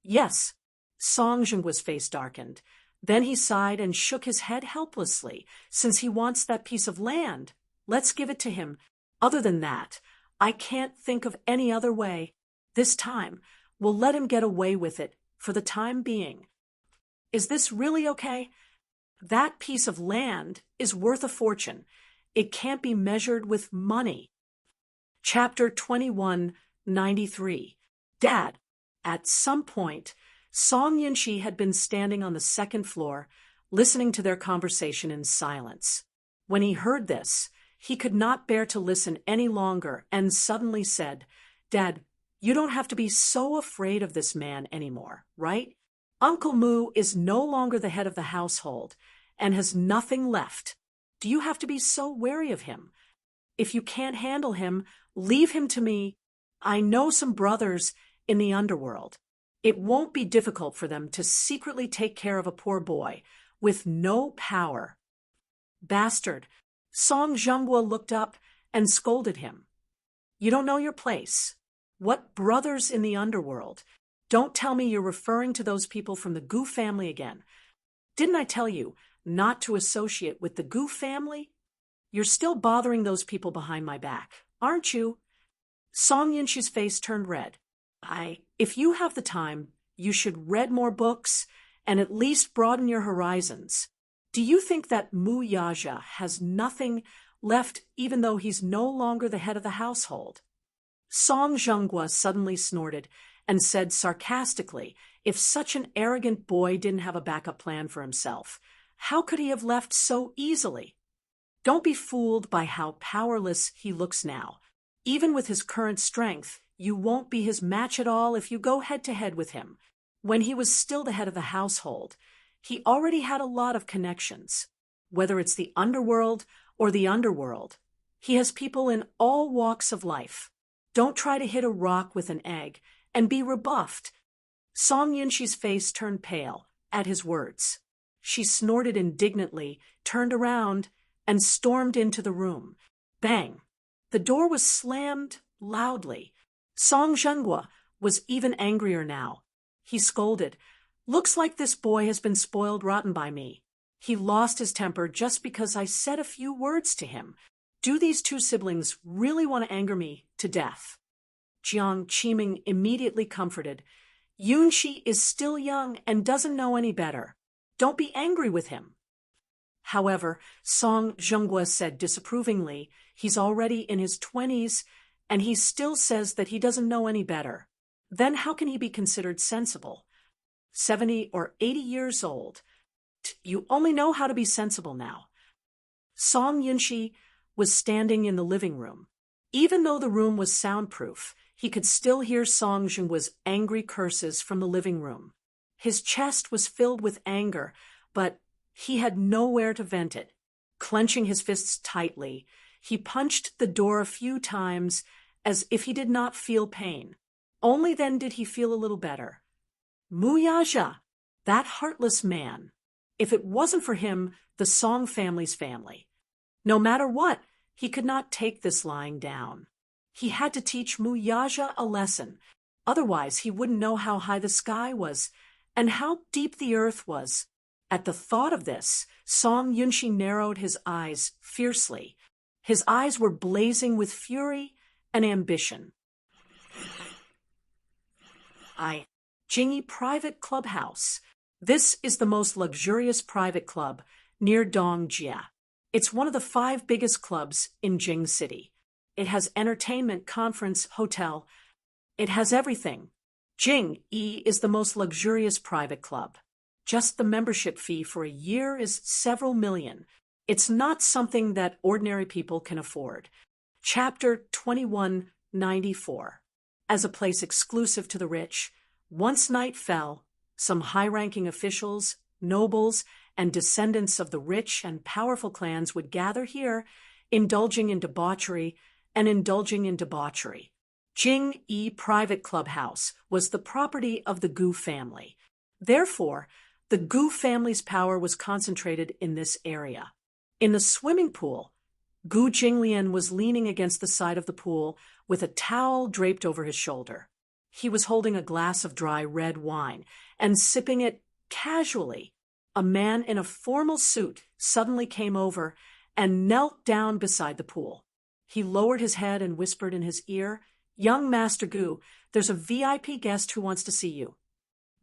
Yes. Song Zhenghua's face darkened. Then he sighed and shook his head helplessly. Since he wants that piece of land, let's give it to him. Other than that, I can't think of any other way. This time, we'll let him get away with it for the time being. Is this really okay? That piece of land is worth a fortune. It can't be measured with money. Chapter 2193. Dad. At some point, Song Yinshi had been standing on the second floor, listening to their conversation in silence. When he heard this, he could not bear to listen any longer and suddenly said, Dad, you don't have to be so afraid of this man anymore, right? Uncle Mu is no longer the head of the household and has nothing left. Do you have to be so wary of him? If you can't handle him, leave him to me. I know some brothers in the underworld. It won't be difficult for them to secretly take care of a poor boy with no power. Bastard. Song Zhenghua looked up and scolded him. You don't know your place. What brothers in the underworld? Don't tell me you're referring to those people from the Gu family again. Didn't I tell you not to associate with the Gu family? You're still bothering those people behind my back, aren't you? Song Yinshi's face turned red. If you have the time, you should read more books and at least broaden your horizons. Do you think that Mu Yaja has nothing left even though he's no longer the head of the household? Song Zhenghua suddenly snorted and said sarcastically, if such an arrogant boy didn't have a backup plan for himself, how could he have left so easily? Don't be fooled by how powerless he looks now. Even with his current strength, you won't be his match at all if you go head-to-head with him. When he was still the head of the household, he already had a lot of connections. Whether it's the underworld or the underworld, he has people in all walks of life. Don't try to hit a rock with an egg and be rebuffed. Song Yinshi's face turned pale at his words. She snorted indignantly, turned around, and stormed into the room. Bang! The door was slammed loudly. Song Zhenghua was even angrier now. He scolded, looks like this boy has been spoiled rotten by me. He lost his temper just because I said a few words to him. Do these two siblings really want to anger me to death? Jiang Qiming immediately comforted. Yunxi is still young and doesn't know any better. Don't be angry with him. However, Song Zhenghua said disapprovingly, he's already in his 20s and he still says that he doesn't know any better. Then how can he be considered sensible? 70 or 80 years old. You only know how to be sensible now. Song Yinshi was standing in the living room. Even though the room was soundproof, he could still hear Song Zhenghua's angry curses from the living room. His chest was filled with anger, but he had nowhere to vent it. Clenching his fists tightly, he punched the door a few times as if he did not feel pain. Only then did he feel a little better. Mu Yaja, that heartless man. If it wasn't for him, the Song family's family. No matter what, he could not take this lying down. He had to teach Mu Yaja a lesson. Otherwise, he wouldn't know how high the sky was and how deep the earth was. At the thought of this, Song Yunshi narrowed his eyes fiercely. His eyes were blazing with fury and ambition. Jingyi Private Clubhouse. This is the most luxurious private club near Dongjia. It's one of the 5 biggest clubs in Jing City. It has entertainment, conference, hotel. It has everything. Jingyi is the most luxurious private club. Just the membership fee for a year is several million. It's not something that ordinary people can afford. Chapter 2194. As a place exclusive to the rich, once night fell, some high-ranking officials, nobles, and descendants of the rich and powerful clans would gather here, indulging in debauchery and indulging in debauchery. Jingyi Private Clubhouse was the property of the Gu family. Therefore, the Gu family's power was concentrated in this area. In the swimming pool, Gu Jinglian was leaning against the side of the pool with a towel draped over his shoulder. He was holding a glass of dry red wine and sipping it casually. A man in a formal suit suddenly came over and knelt down beside the pool. He lowered his head and whispered in his ear, "Young Master Gu, there's a VIP guest who wants to see you."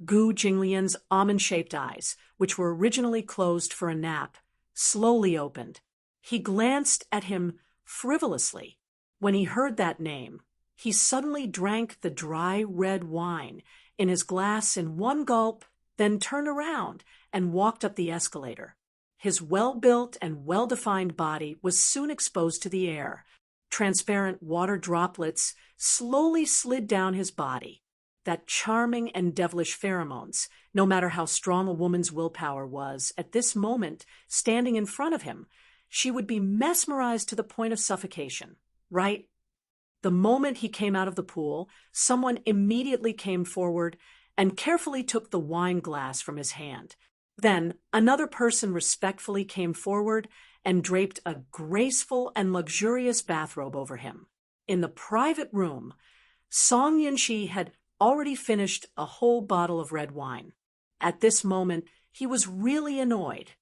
Gu Jinglian's almond-shaped eyes, which were originally closed for a nap, slowly opened. He glanced at him frivolously. When he heard that name, he suddenly drank the dry red wine in his glass in one gulp, then turned around and walked up the escalator. His well-built and well-defined body was soon exposed to the air. Transparent water droplets slowly slid down his body. That charming and devilish pheromones, no matter how strong a woman's willpower was, at this moment, standing in front of him, she would be mesmerized to the point of suffocation, right? The moment he came out of the pool, someone immediately came forward and carefully took the wine glass from his hand. Then another person respectfully came forward and draped a graceful and luxurious bathrobe over him. In the private room, Song Yunshi had already finished a whole bottle of red wine. At this moment, he was really annoyed.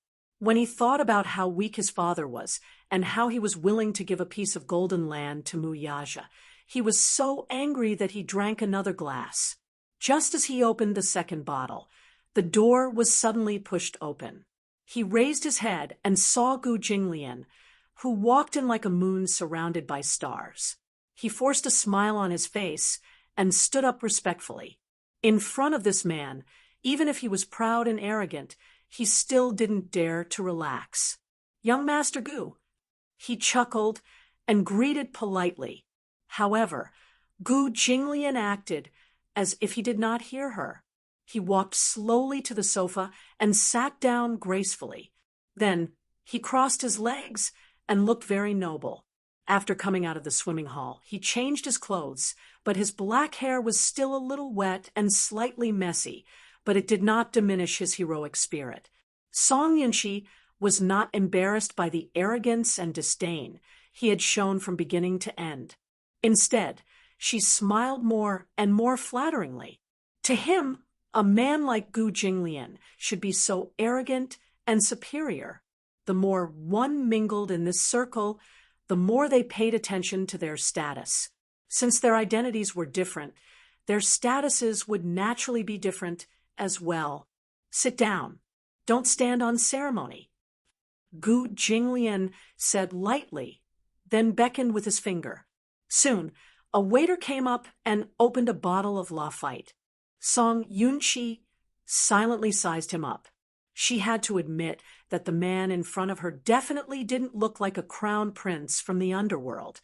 When he thought about how weak his father was and how he was willing to give a piece of golden land to Muyaja, he was so angry that he drank another glass. Just as he opened the second bottle, the door was suddenly pushed open. He raised his head and saw Gu Jinglian, who walked in like a moon surrounded by stars. He forced a smile on his face and stood up respectfully. In front of this man, even if he was proud and arrogant, he still didn't dare to relax. "Young Master Gu." He chuckled and greeted politely. However, Gu Jinglian acted as if he did not hear her. He walked slowly to the sofa and sat down gracefully. Then he crossed his legs and looked very noble. After coming out of the swimming hall, he changed his clothes, but his black hair was still a little wet and slightly messy, but it did not diminish his heroic spirit. Song Yunshi was not embarrassed by the arrogance and disdain he had shown from beginning to end. Instead, she smiled more and more flatteringly. To him, a man like Gu Jinglian should be so arrogant and superior. The more one mingled in this circle, the more they paid attention to their status. Since their identities were different, their statuses would naturally be different as well. "Sit down. Don't stand on ceremony," Gu Jinglian said lightly, then beckoned with his finger. Soon, a waiter came up and opened a bottle of Lafite. Song Yunshi silently sized him up. She had to admit that the man in front of her definitely didn't look like a crown prince from the underworld.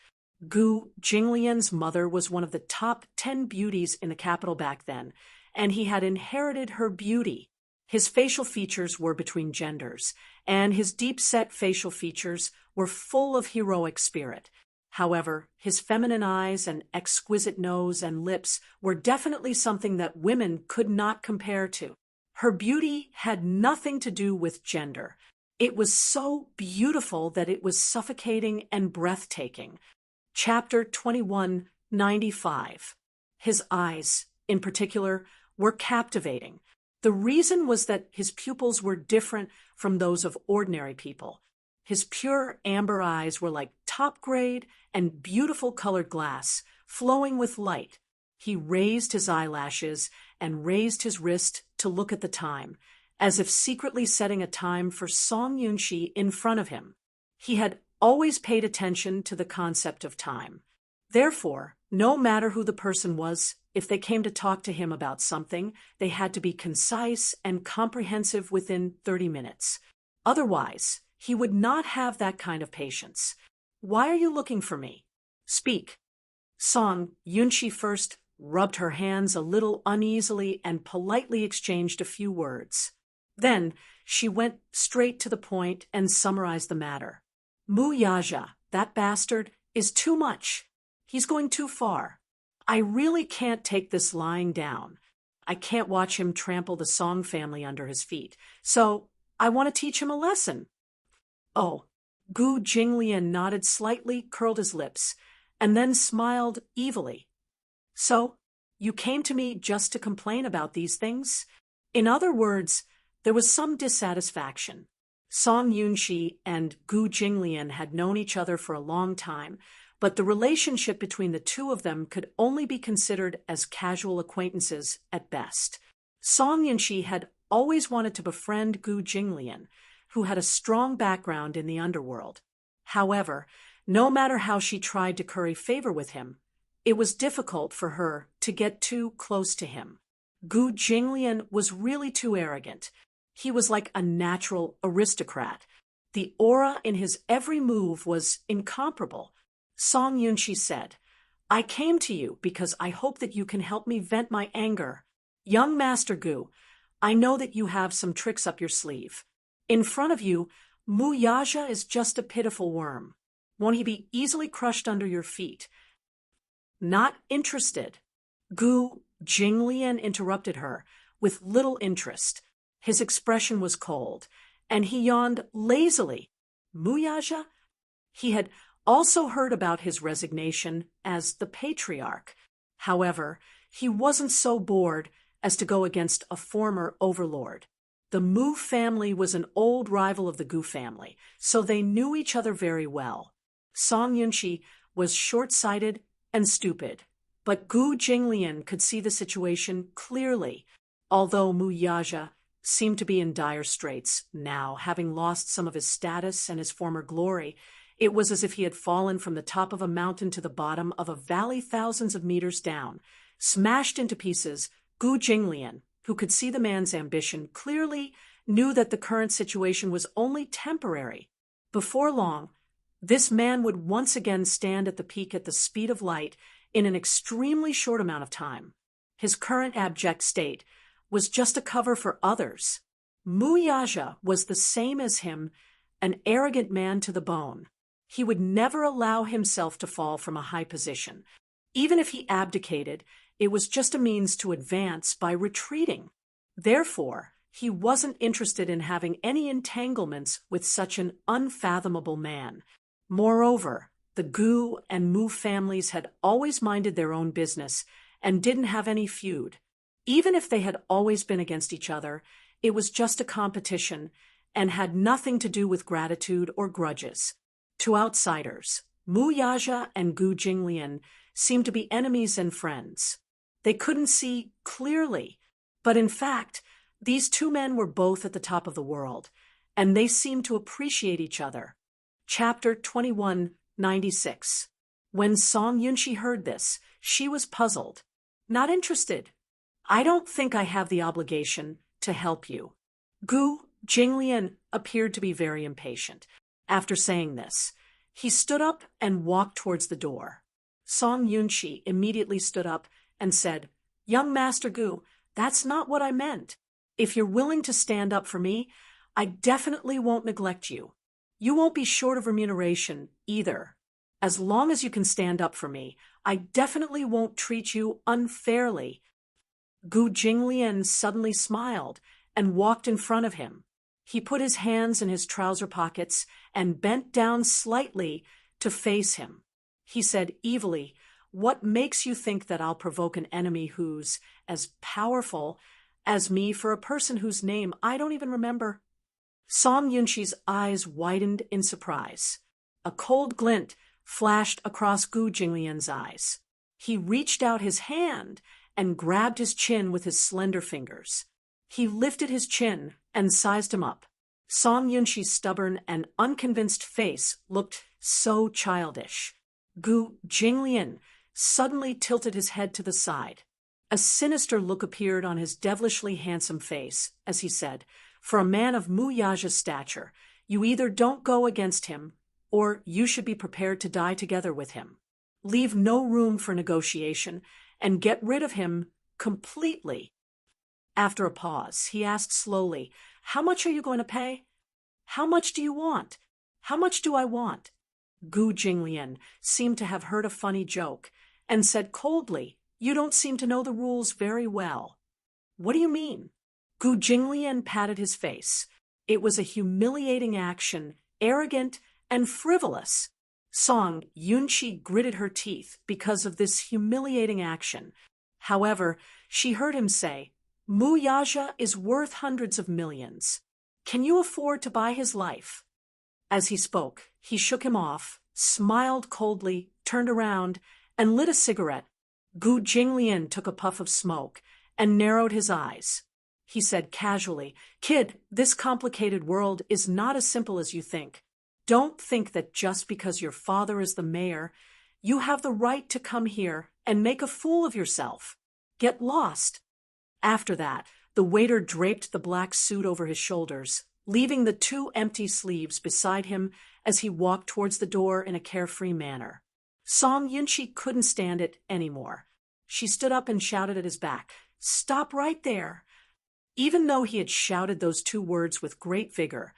Gu Jinglian's mother was one of the top 10 beauties in the capital back then, and he had inherited her beauty. His facial features were between genders, and his deep-set facial features were full of heroic spirit. However, his feminine eyes and exquisite nose and lips were definitely something that women could not compare to. Her beauty had nothing to do with gender. It was so beautiful that it was suffocating and breathtaking. Chapter 2195. His eyes, in particular, were captivating. The reason was that his pupils were different from those of ordinary people. His pure amber eyes were like top grade and beautiful colored glass, flowing with light. He raised his eyelashes and raised his wrist to look at the time, as if secretly setting a time for Song Yunxi in front of him. He had always paid attention to the concept of time. Therefore, no matter who the person was, if they came to talk to him about something, they had to be concise and comprehensive within 30 minutes. Otherwise, he would not have that kind of patience. Why are you looking for me? Speak. Song Yunxi first rubbed her hands a little uneasily and politely exchanged a few words. Then she went straight to the point and summarized the matter. Mu Yaja, that bastard, is too much. He's going too far. I really can't take this lying down. I can't watch him trample the Song family under his feet. So I want to teach him a lesson. Oh, Gu Jinglian nodded slightly, curled his lips, and then smiled evilly. So, you came to me just to complain about these things? In other words, there was some dissatisfaction. Song Yunxi and Gu Jinglian had known each other for a long time, but the relationship between the two of them could only be considered as casual acquaintances at best. Song Yunxi had always wanted to befriend Gu Jinglian, who had a strong background in the underworld. However, no matter how she tried to curry favor with him, it was difficult for her to get too close to him. Gu Jinglian was really too arrogant. He was like a natural aristocrat. The aura in his every move was incomparable. Song Yunxi said, I came to you because I hope that you can help me vent my anger. Young Master Gu, I know that you have some tricks up your sleeve. In front of you, Mu Yaja is just a pitiful worm. Won't he be easily crushed under your feet? Not interested. Gu Jinglian interrupted her, with little interest. His expression was cold, and he yawned lazily. Mu Yaja? He had also heard about his resignation as the patriarch. However, he wasn't so bored as to go against a former overlord. The Mu family was an old rival of the Gu family, so they knew each other very well. Song Yunxi was short-sighted and stupid, but Gu Jinglian could see the situation clearly. Although Mu Yaja seemed to be in dire straits now, having lost some of his status and his former glory, it was as if he had fallen from the top of a mountain to the bottom of a valley thousands of meters down. Smashed into pieces, Gu Jinglian, who could see the man's ambition clearly, knew that the current situation was only temporary. Before long, this man would once again stand at the peak at the speed of light in an extremely short amount of time. His current abject state was just a cover for others. Mu Yaja was the same as him, an arrogant man to the bone. He would never allow himself to fall from a high position. Even if he abdicated, it was just a means to advance by retreating. Therefore, he wasn't interested in having any entanglements with such an unfathomable man. Moreover, the Gu and Mu families had always minded their own business and didn't have any feud. Even if they had always been against each other, it was just a competition and had nothing to do with gratitude or grudges. To outsiders, Mu Yaja and Gu Jinglian seemed to be enemies and friends. They couldn't see clearly, but in fact, these two men were both at the top of the world, and they seemed to appreciate each other. Chapter 2196. When Song Yunxi heard this, she was puzzled. Not interested. I don't think I have the obligation to help you. Gu Jinglian appeared to be very impatient. After saying this, he stood up and walked towards the door. Song Yunxi immediately stood up and said, Young Master Gu, that's not what I meant. If you're willing to stand up for me, I definitely won't neglect you. You won't be short of remuneration either. As long as you can stand up for me, I definitely won't treat you unfairly. Gu Jinglian suddenly smiled and walked in front of him. He put his hands in his trouser pockets and bent down slightly to face him. He said evilly, What makes you think that I'll provoke an enemy who's as powerful As me for a person whose name I don't even remember. Song Yunshi's eyes widened in surprise. A cold glint flashed across Gu Jinglian's eyes. He reached out his hand and grabbed his chin with his slender fingers. He lifted his chin and sized him up. Song Yunshi's stubborn and unconvinced face looked so childish. Gu Jinglian suddenly tilted his head to the side. A sinister look appeared on his devilishly handsome face as he said, "For a man of Mu Yaja's stature, you either don't go against him, or you should be prepared to die together with him. Leave no room for negotiation, and get rid of him completely." After a pause, he asked slowly, "How much are you going to pay? How much do you want? How much do I want?" Gu Jinglian seemed to have heard a funny joke, and said coldly, "You don't seem to know the rules very well." "What do you mean?" Gu Jinglian patted his face. It was a humiliating action, arrogant and frivolous. Song Yunshi gritted her teeth because of this humiliating action. However, she heard him say, "Mu Yaja is worth hundreds of millions. Can you afford to buy his life?" As he spoke, he shook him off, smiled coldly, turned around, and lit a cigarette. Gu Jinglian took a puff of smoke and narrowed his eyes. He said casually, "Kid, this complicated world is not as simple as you think. Don't think that just because your father is the mayor, you have the right to come here and make a fool of yourself. Get lost." After that, the waiter draped the black suit over his shoulders, leaving the two empty sleeves beside him as he walked towards the door in a carefree manner. Song Yunshi couldn't stand it anymore. She stood up and shouted at his back, "Stop right there." Even though he had shouted those two words with great vigor,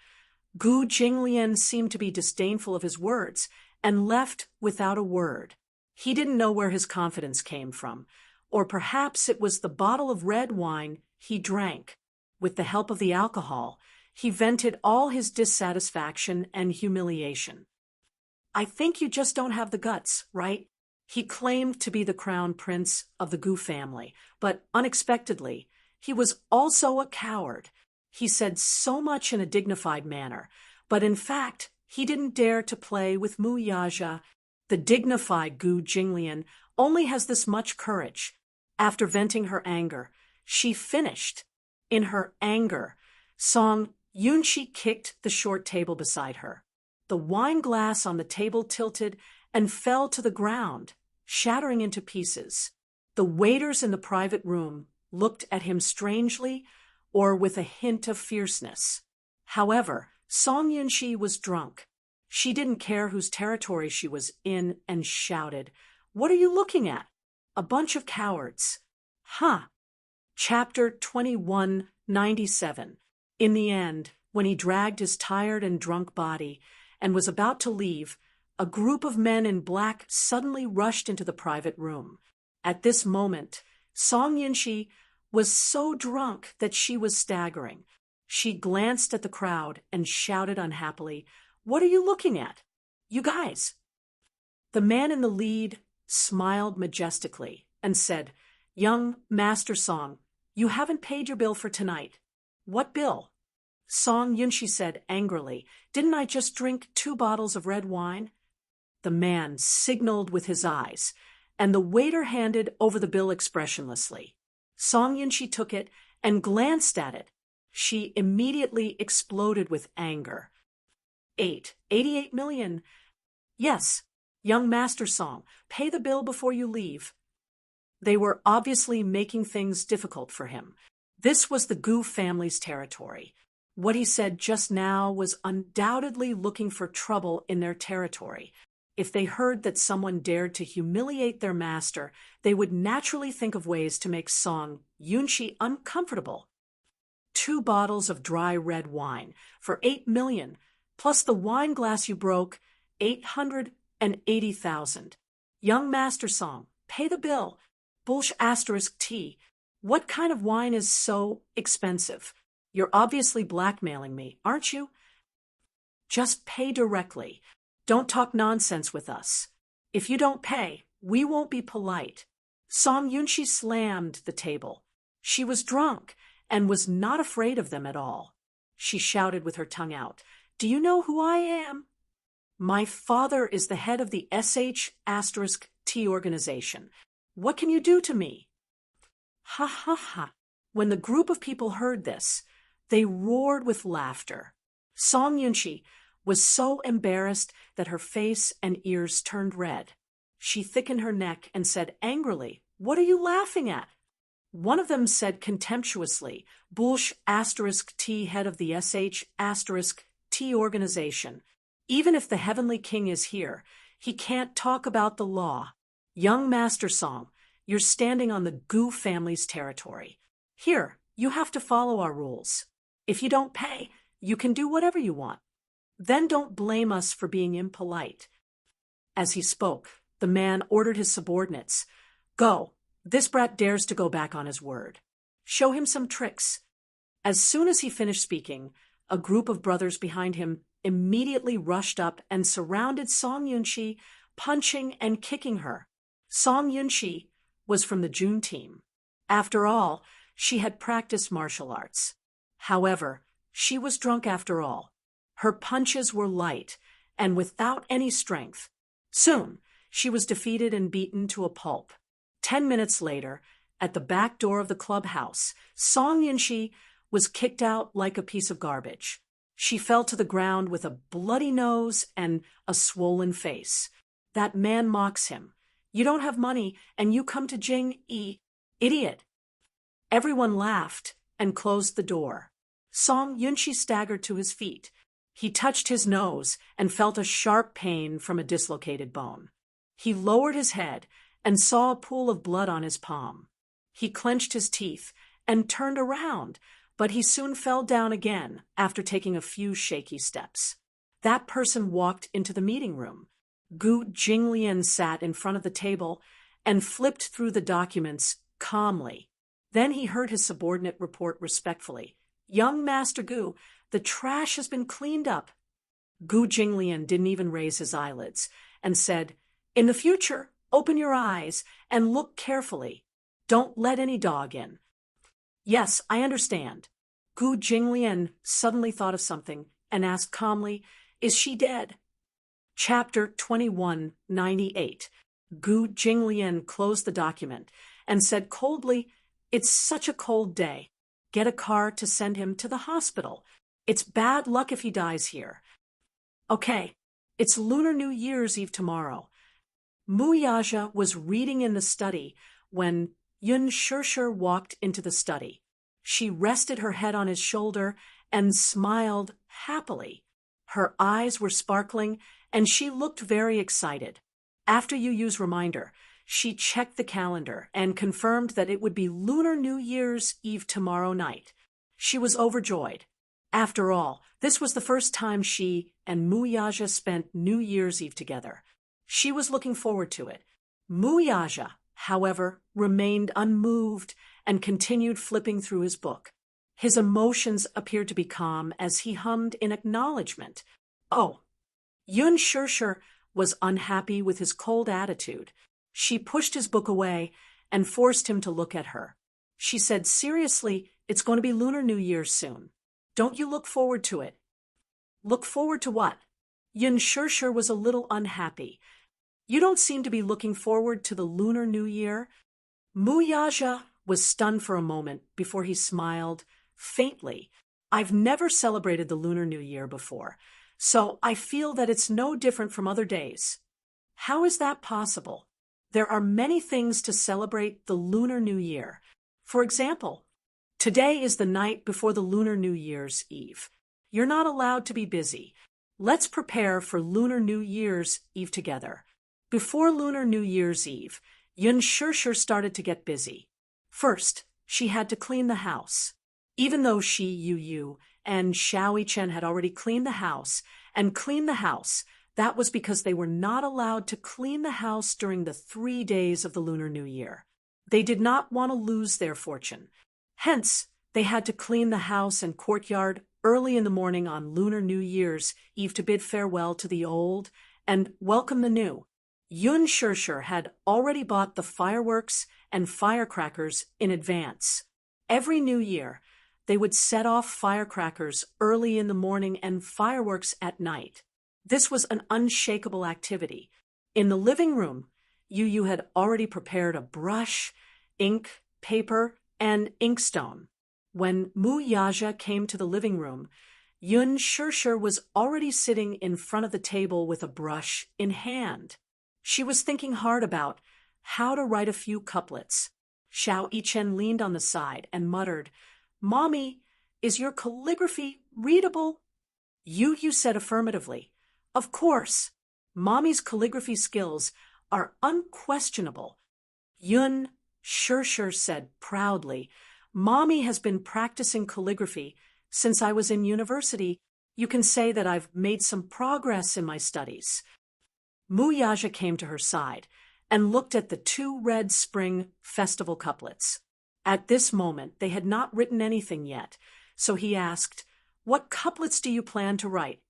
Gu Jinglian seemed to be disdainful of his words and left without a word. He didn't know where his confidence came from, or perhaps it was the bottle of red wine he drank. With the help of the alcohol, he vented all his dissatisfaction and humiliation. "I think you just don't have the guts, right?" He claimed to be the crown prince of the Gu family, but unexpectedly, he was also a coward. He said so much in a dignified manner, but in fact, he didn't dare to play with Mu Yaja. The dignified Gu Jinglian only has this much courage. After venting her anger, she finished. In her anger, Song Yunshi kicked the short table beside her. The wine glass on the table tilted and fell to the ground, shattering into pieces. The waiters in the private room looked at him strangely or with a hint of fierceness. However, Song Yunshi was drunk. She didn't care whose territory she was in and shouted, "What are you looking at? A bunch of cowards." Huh. Chapter 2197. In the end, when he dragged his tired and drunk body and was about to leave, a group of men in black suddenly rushed into the private room. At this moment, Song Yunshi was so drunk that she was staggering. She glanced at the crowd and shouted unhappily, "What are you looking at? You guys!" The man in the lead smiled majestically and said, "Young Master Song, you haven't paid your bill for tonight." "What bill?" Song Yunshi said angrily, "Didn't I just drink 2 bottles of red wine?" The man signaled with his eyes, and the waiter handed over the bill expressionlessly. Song Yunshi took it and glanced at it. She immediately exploded with anger. 88 million. Yes, young Master Song, pay the bill before you leave. They were obviously making things difficult for him. This was the Gu family's territory. What he said just now was undoubtedly looking for trouble in their territory. If they heard that someone dared to humiliate their master, they would naturally think of ways to make Song Yunshi uncomfortable. 2 bottles of dry red wine for 8 million, plus the wine glass you broke, 880,000. Young Master Song, pay the bill. Bullsh asterisk T. What kind of wine is so expensive? You're obviously blackmailing me, aren't you? Just pay directly. Don't talk nonsense with us. If you don't pay, we won't be polite. Song Yunshi slammed the table. She was drunk, and was not afraid of them at all. She shouted with her tongue out, "Do you know who I am? My father is the head of the SH*T organization. What can you do to me?" Ha ha ha. When the group of people heard this, they roared with laughter. Song Yunshi was so embarrassed that her face and ears turned red. She thickened her neck and said angrily, "What are you laughing at?" One of them said contemptuously, "Bush*T, head of the SH*T organization. Even if the Heavenly King is here, he can't talk about the law. Young Master Song, you're standing on the Gu family's territory. Here, you have to follow our rules. If you don't pay, you can do whatever you want. Then don't blame us for being impolite." As he spoke, the man ordered his subordinates, "Go, this brat dares to go back on his word. Show him some tricks." As soon as he finished speaking, a group of brothers behind him immediately rushed up and surrounded Song Yunshi, punching and kicking her. Song Yunshi was from the June team. After all, she had practiced martial arts. However, she was drunk after all. Her punches were light and without any strength. Soon, she was defeated and beaten to a pulp. 10 minutes later, at the back door of the clubhouse, Song Yunshi was kicked out like a piece of garbage. She fell to the ground with a bloody nose and a swollen face. That man mocks him. "You don't have money, and you come to Jing-E, idiot." Everyone laughed and closed the door. Song Yunshi staggered to his feet. He touched his nose and felt a sharp pain from a dislocated bone. He lowered his head and saw a pool of blood on his palm. He clenched his teeth and turned around, but he soon fell down again after taking a few shaky steps. That person walked into the meeting room. Gu Jinglian sat in front of the table and flipped through the documents calmly. Then he heard his subordinate report respectfully, "Young Master Gu, the trash has been cleaned up." Gu Jinglian didn't even raise his eyelids and said, "In the future, open your eyes and look carefully. Don't let any dog in." "Yes, I understand." Gu Jinglian suddenly thought of something and asked calmly, "Is she dead?" Chapter 2198. Gu Jinglian closed the document and said coldly, "It's such a cold day. Get a car to send him to the hospital. It's bad luck if he dies here." "Okay, it's Lunar New Year's Eve tomorrow." Muyaja was reading in the study when Yun Shirshir walked into the study. She rested her head on his shoulder and smiled happily. Her eyes were sparkling, and she looked very excited. After Yu's reminder, she checked the calendar and confirmed that it would be Lunar New Year's Eve tomorrow night. She was overjoyed. After all, this was the first time she and Muyaja spent New Year's Eve together. She was looking forward to it. Muyaja, however, remained unmoved and continued flipping through his book. His emotions appeared to be calm as he hummed in acknowledgement. Oh, Yun Shirshir was unhappy with his cold attitude. She pushed his book away and forced him to look at her. She said, "Seriously, it's going to be Lunar New Year soon. Don't you look forward to it?" "Look forward to what?" Yun Shirshir was a little unhappy. "You don't seem to be looking forward to the Lunar New Year." Muyaja was stunned for a moment before he smiled faintly. "I've never celebrated the Lunar New Year before, so I feel that it's no different from other days." "How is that possible? There are many things to celebrate the Lunar New Year. For example, today is the night before the Lunar New Year's Eve. You're not allowed to be busy. Let's prepare for Lunar New Year's Eve together." Before Lunar New Year's Eve, Yun Shirshir started to get busy. First, she had to clean the house. Even though she, Yu, and Xiaoi Chen had already cleaned the house, that was because they were not allowed to clean the house during the 3 days of the Lunar New Year. They did not want to lose their fortune. Hence, they had to clean the house and courtyard early in the morning on Lunar New Year's Eve to bid farewell to the old and welcome the new. Yun Shirshir had already bought the fireworks and firecrackers in advance. Every new year, They would set off firecrackers early in the morning and fireworks at night. This was an unshakable activity. In the living room, Yu had already prepared a brush, ink, paper, and inkstone. When Mu Yaja came to the living room, Yun Shirshir was already sitting in front of the table with a brush in hand. She was thinking hard about how to write a few couplets. Xiao Yichen leaned on the side and muttered, "Mommy, is your calligraphy readable?" Yu said affirmatively, "Of course. Mommy's calligraphy skills are unquestionable." Yun Shirshir said proudly, "Mommy has been practicing calligraphy since I was in university. You can say that I've made some progress in my studies." Mu Yaja came to her side and looked at the two red spring festival couplets. At this moment, they had not written anything yet, so he asked, "What couplets do you plan to write?"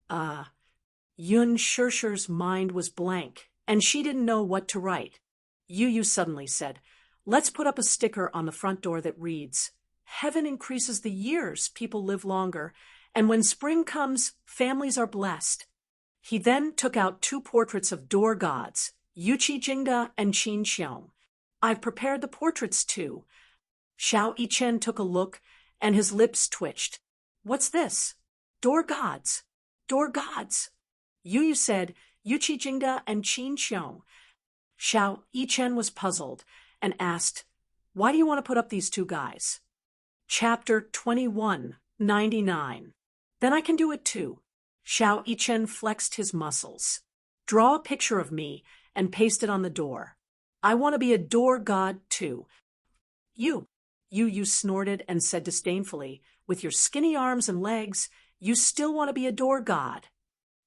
Yun Shirshir's mind was blank, and she didn't know what to write. Yu suddenly said, "Let's put up a sticker on the front door that reads, 'Heaven increases the years people live longer, and when spring comes, families are blessed.'" He then took out two portraits of door gods, Yuqi Jingda and Qin Xiong. "I've prepared the portraits too." Xiao Yichen took a look, and his lips twitched. "What's this?" "Door gods. Door gods." Yu said, "Yuqi Jingda and Qin Xiong." Xiao Yichen was puzzled and asked, "Why do you want to put up these two guys?" Chapter 21:99. "Then I can do it too." Xiao Yichen flexed his muscles. "Draw a picture of me and paste it on the door. I want to be a door god too." Yu snorted and said disdainfully, "With your skinny arms and legs, you still want to be a door god."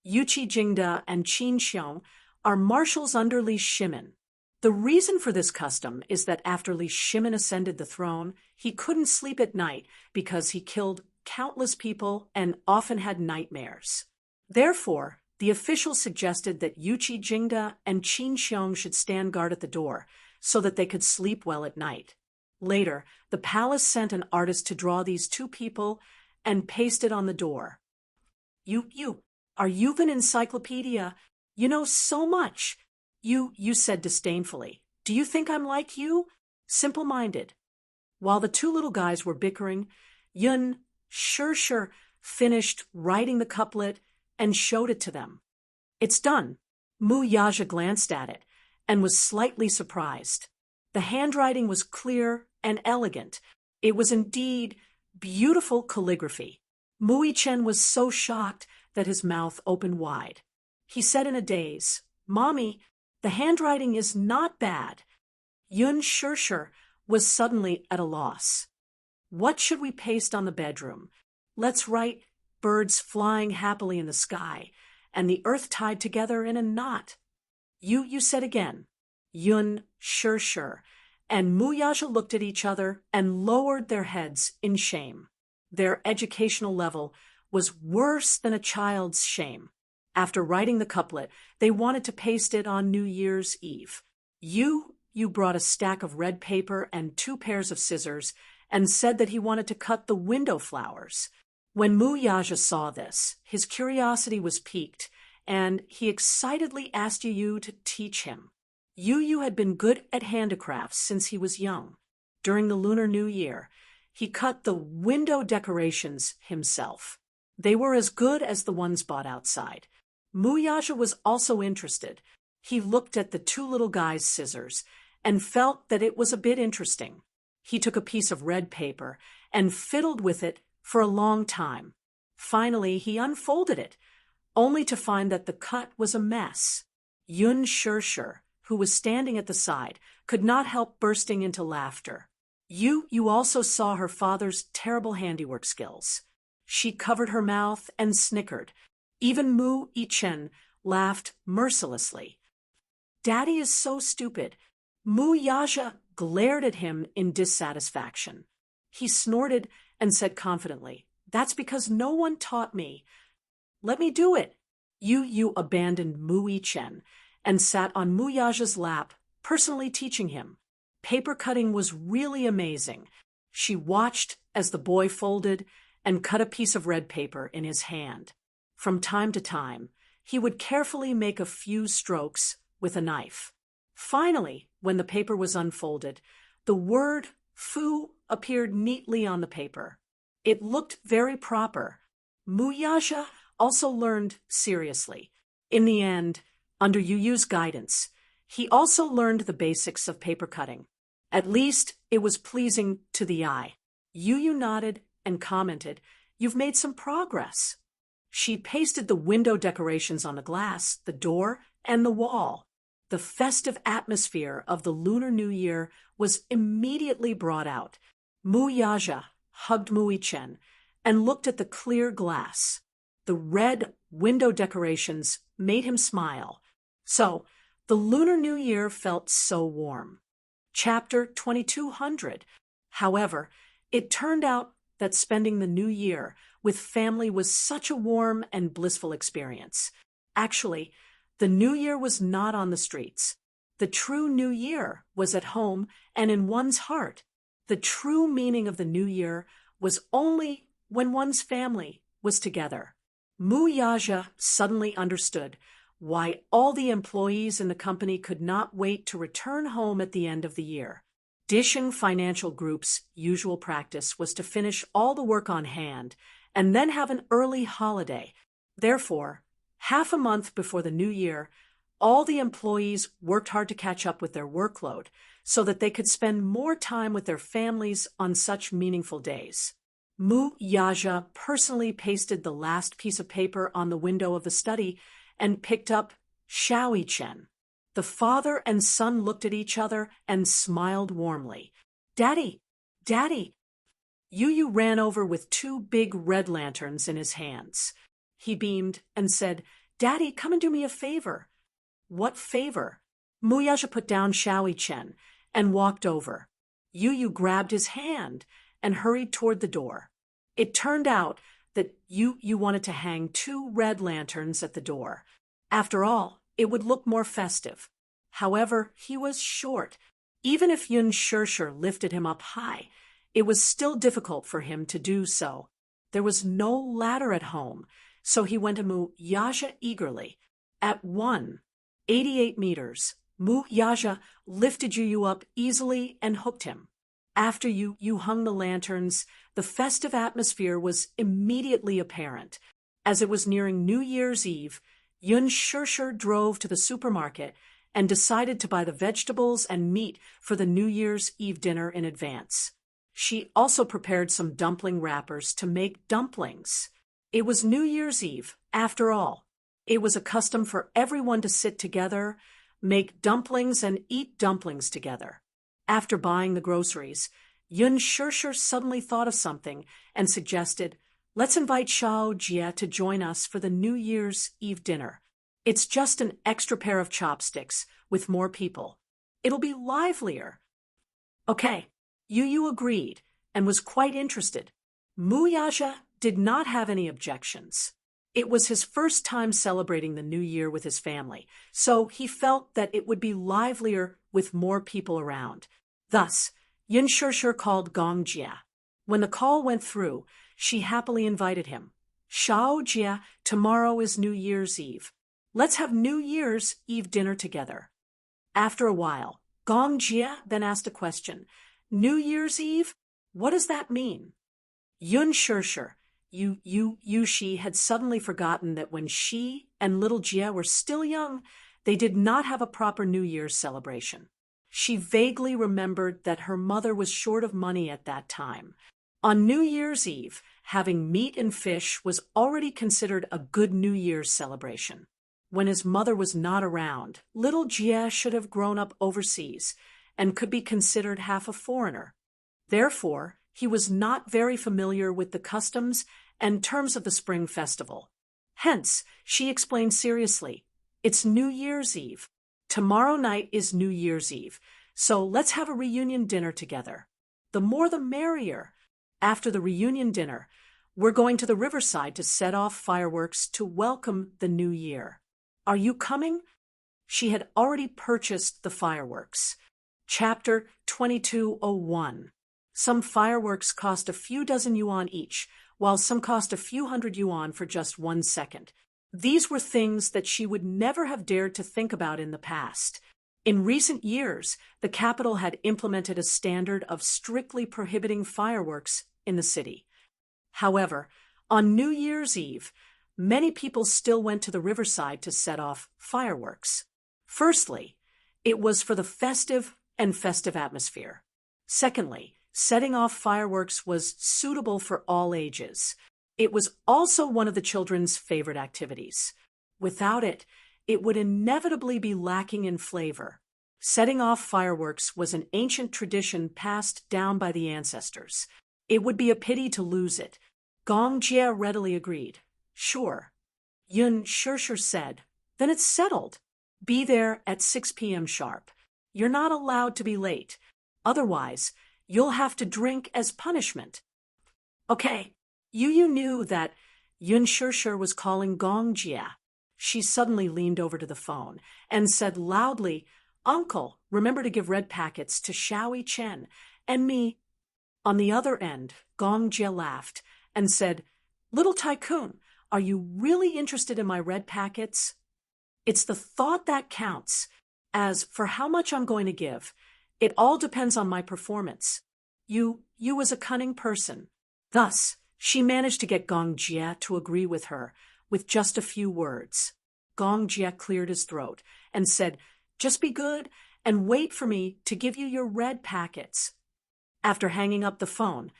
Yuqi Jingda and Qin Xiong are marshals under Li Shimin. The reason for this custom is that after Li Shimin ascended the throne, he couldn't sleep at night because he killed countless people and often had nightmares. Therefore, the officials suggested that Yuqi Jingda and Qin Xiong should stand guard at the door so that they could sleep well at night. Later, the palace sent an artist to draw these two people and paste it on the door. Are you an encyclopedia? You know so much." You said disdainfully. "Do you think I'm like you? Simple-minded." While the two little guys were bickering, Yun Shirshir finished writing the couplet and showed it to them. "It's done." Mu Yaja glanced at it and was slightly surprised. The handwriting was clear and elegant. It was indeed beautiful calligraphy. Mu Yichen was so shocked that his mouth opened wide. He said in a daze, "Mommy, the handwriting is not bad." Yun Shirshir was suddenly at a loss. "What should we paste on the bedroom? Let's write birds flying happily in the sky and the earth tied together in a knot." You said again. Yun Shirshir and Mu Yaja looked at each other and lowered their heads in shame. Their educational level was worse than a child's shame. After writing the couplet, they wanted to paste it on New Year's Eve. You brought a stack of red paper and two pairs of scissors and said that he wanted to cut the window flowers. When Mu Yaja saw this, his curiosity was piqued, and he excitedly asked Yu to teach him. Yu had been good at handicrafts since he was young. During the Lunar New Year, he cut the window decorations himself. They were as good as the ones bought outside. Mu Yaja was also interested. He looked at the two little guys' scissors and felt that it was a bit interesting. He took a piece of red paper and fiddled with it for a long time. Finally, he unfolded it, only to find that the cut was a mess. Yun Shirshir, who was standing at the side, could not help bursting into laughter. You also saw her father's terrible handiwork skills. She covered her mouth and snickered. Even Mu Yichen laughed mercilessly. "Daddy is so stupid." Mu Yaja glared at him in dissatisfaction. He snorted and said confidently, "That's because no one taught me." "Let me do it." Yu abandoned Mu Yichen and sat on Mu Yaja's lap, personally teaching him. Paper cutting was really amazing. She watched as the boy folded and cut a piece of red paper in his hand. From time to time, he would carefully make a few strokes with a knife. Finally, when the paper was unfolded, the word Fu appeared neatly on the paper. It looked very proper. Muyaja also learned seriously. In the end, under Yu Yu's guidance, he also learned the basics of paper cutting. At least it was pleasing to the eye. Yu Yu nodded and commented, "You've made some progress." She pasted the window decorations on the glass, the door, and the wall. The festive atmosphere of the Lunar New Year was immediately brought out. Muyaja hugged Muichen and looked at the clear glass. The red window decorations made him smile. So, the Lunar New Year felt so warm. Chapter 2200. However, it turned out that spending the New Year with family was such a warm and blissful experience. Actually, the New Year was not on the streets. The true New Year was at home and in one's heart. The true meaning of the New Year was only when one's family was together. Muyaja suddenly understood why all the employees in the company could not wait to return home at the end of the year. Dishing Financial Group's usual practice was to finish all the work on hand and then have an early holiday. Therefore, half a month before the new year, all the employees worked hard to catch up with their workload so that they could spend more time with their families on such meaningful days. Muyaja personally pasted the last piece of paper on the window of the study and picked up Xiaoyichen. The father and son looked at each other and smiled warmly. "Daddy, Daddy!" Yu Yu ran over with two big red lanterns in his hands. He beamed and said, "Daddy, come and do me a favor." "What favor?" Muyaja put down Xiaoyichen and walked over. Yu Yu grabbed his hand and hurried toward the door. It turned out that Yu Yu wanted to hang two red lanterns at the door. After all, it would look more festive. However, he was short. Even if Yun Shirshir lifted him up high, it was still difficult for him to do so. There was no ladder at home, so he went to Muyaja eagerly. At 188 meters, Muyaja lifted Yu Yu up easily and hooked him. After Yu Yu hung the lanterns, the festive atmosphere was immediately apparent. As it was nearing New Year's Eve, Yun Shirshir drove to the supermarket and decided to buy the vegetables and meat for the New Year's Eve dinner in advance. She also prepared some dumpling wrappers to make dumplings. It was New Year's Eve, after all. It was a custom for everyone to sit together, make dumplings, and eat dumplings together. After buying the groceries, Yun Shirshir suddenly thought of something and suggested, "Let's invite Xiao Jie to join us for the New Year's Eve dinner. It's just an extra pair of chopsticks with more people. It'll be livelier." Okay, Yu Yu agreed and was quite interested. Muyaja did not have any objections. It was his first time celebrating the New Year with his family, so he felt that it would be livelier with more people around. Thus, Yun Shirshir called Gong Jie. When the call went through, she happily invited him. "Xiao Jie, tomorrow is New Year's Eve. Let's have New Year's Eve dinner together." After a while, Gong Jie then asked a question. "New Year's Eve? What does that mean?" Yun Shirshir, Yushi, had suddenly forgotten that when she and little Jie were still young, they did not have a proper New Year's celebration. She vaguely remembered that her mother was short of money at that time. On New Year's Eve, having meat and fish was already considered a good New Year's celebration. When his mother was not around, little Jie should have grown up overseas and could be considered half a foreigner. Therefore, he was not very familiar with the customs and terms of the Spring Festival. Hence, she explained seriously, "It's New Year's Eve. Tomorrow night is New Year's Eve, so let's have a reunion dinner together. The more the merrier. After the reunion dinner, we're going to the riverside to set off fireworks to welcome the new year. Are you coming?" She had already purchased the fireworks. Chapter 2201. Some fireworks cost a few dozen yuan each, while some cost a few hundred yuan for just 1 second. These were things that she would never have dared to think about in the past. In recent years, the capital had implemented a standard of strictly prohibiting fireworks in the city. However, on New Year's Eve, many people still went to the riverside to set off fireworks. Firstly, it was for the festive atmosphere. Secondly, setting off fireworks was suitable for all ages. It was also one of the children's favorite activities. Without it, it would inevitably be lacking in flavor. Setting off fireworks was an ancient tradition passed down by the ancestors. It would be a pity to lose it. Gong Jie readily agreed. Sure. Yun Shishir said. Then it's settled. Be there at 6 p.m. sharp. You're not allowed to be late. Otherwise, you'll have to drink as punishment. Okay. Yu knew that Yun Shishir was calling Gong Jie. She suddenly leaned over to the phone and said loudly, Uncle, remember to give red packets to Xiaoi Chen and me. On the other end, Gong Jie laughed and said, Little Tycoon, are you really interested in my red packets? It's the thought that counts. As for how much I'm going to give, it all depends on my performance. You as a cunning person. Thus, she managed to get Gong Jie to agree with her with just a few words. Gong Jie cleared his throat and said, Just be good and wait for me to give you your red packets. After hanging up the phone,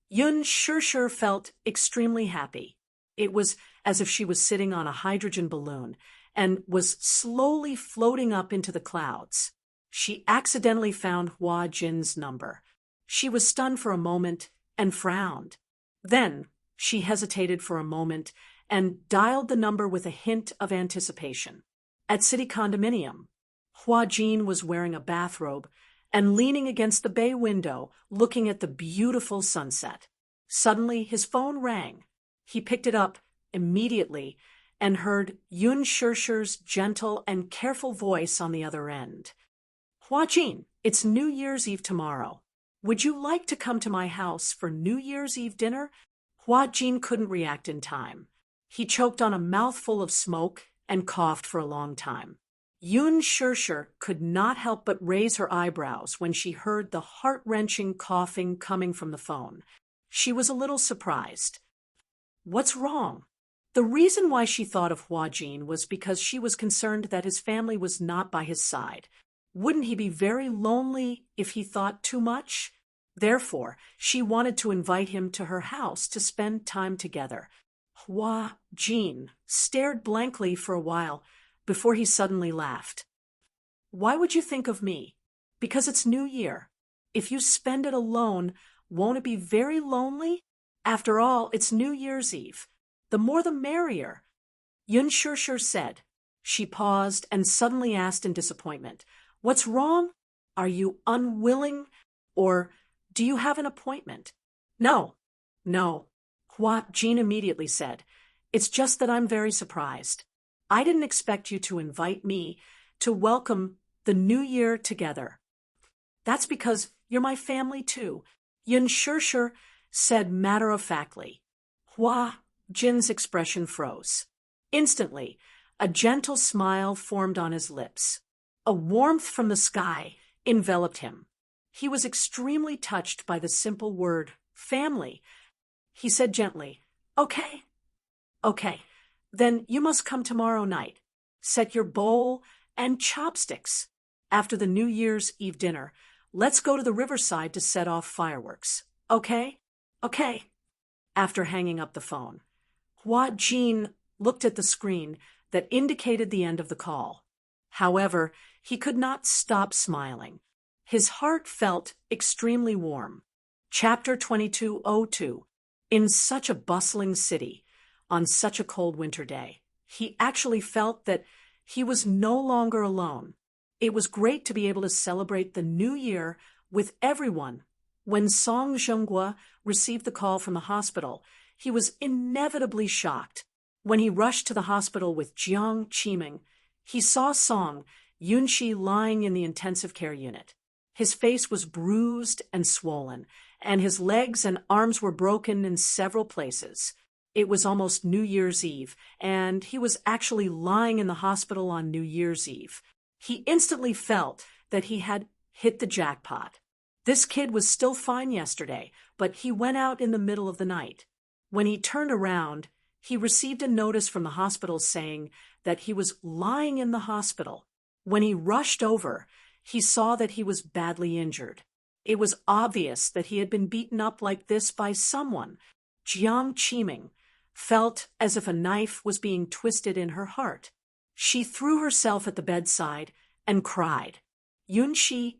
Yun Shishir felt extremely happy. It was as if she was sitting on a hydrogen balloon and was slowly floating up into the clouds. She accidentally found Hua Jin's number. She was stunned for a moment and frowned. Then she hesitated for a moment and dialed the number with a hint of anticipation. At City Condominium, Hua Jin was wearing a bathrobe and leaning against the bay window, looking at the beautiful sunset. Suddenly, his phone rang. He picked it up immediately and heard Yun Shishir's gentle and careful voice on the other end. Hua Jin, it's New Year's Eve tomorrow. Would you like to come to my house for New Year's Eve dinner? Hua Jin couldn't react in time. He choked on a mouthful of smoke and coughed for a long time. Yun Shishir could not help but raise her eyebrows when she heard the heart-wrenching coughing coming from the phone. She was a little surprised. What's wrong? The reason why she thought of Hua Jin was because she was concerned that his family was not by his side. Wouldn't he be very lonely if he thought too much? Therefore, she wanted to invite him to her house to spend time together. Hua Jin stared blankly for a while before he suddenly laughed. Why would you think of me? Because it's New Year. If you spend it alone, won't it be very lonely? After all, it's New Year's Eve. The more the merrier. Yun Shishir said. She paused and suddenly asked in disappointment, What's wrong? Are you unwilling? Or do you have an appointment? No. Hua Jin immediately said. It's just that I'm very surprised. I didn't expect you to invite me to welcome the new year together. That's because you're my family too, Yun Shishir said matter-of-factly. Hua Jin's expression froze. Instantly, a gentle smile formed on his lips. A warmth from the sky enveloped him. He was extremely touched by the simple word, family. He said gently, Okay, then you must come tomorrow night. Set your bowl and chopsticks. After the New Year's Eve dinner, let's go to the riverside to set off fireworks. Okay? After hanging up the phone, Hua Jin looked at the screen that indicated the end of the call. However, he could not stop smiling. His heart felt extremely warm. Chapter 2202. In such a bustling city, on such a cold winter day, he actually felt that he was no longer alone. It was great to be able to celebrate the new year with everyone. When Song Zhenghua received the call from the hospital, he was inevitably shocked. When he rushed to the hospital with Jiang Qiming, he saw Song Yunxi lying in the intensive care unit. His face was bruised and swollen, and his legs and arms were broken in several places. It was almost New Year's Eve, and he was actually lying in the hospital on New Year's Eve. He instantly felt that he had hit the jackpot. This kid was still fine yesterday, but he went out in the middle of the night. When he turned around, he received a notice from the hospital saying that he was lying in the hospital. When he rushed over, he saw that he was badly injured. It was obvious that he had been beaten up like this by someone. Jiang Qiming felt as if a knife was being twisted in her heart. She threw herself at the bedside and cried. Yunxi.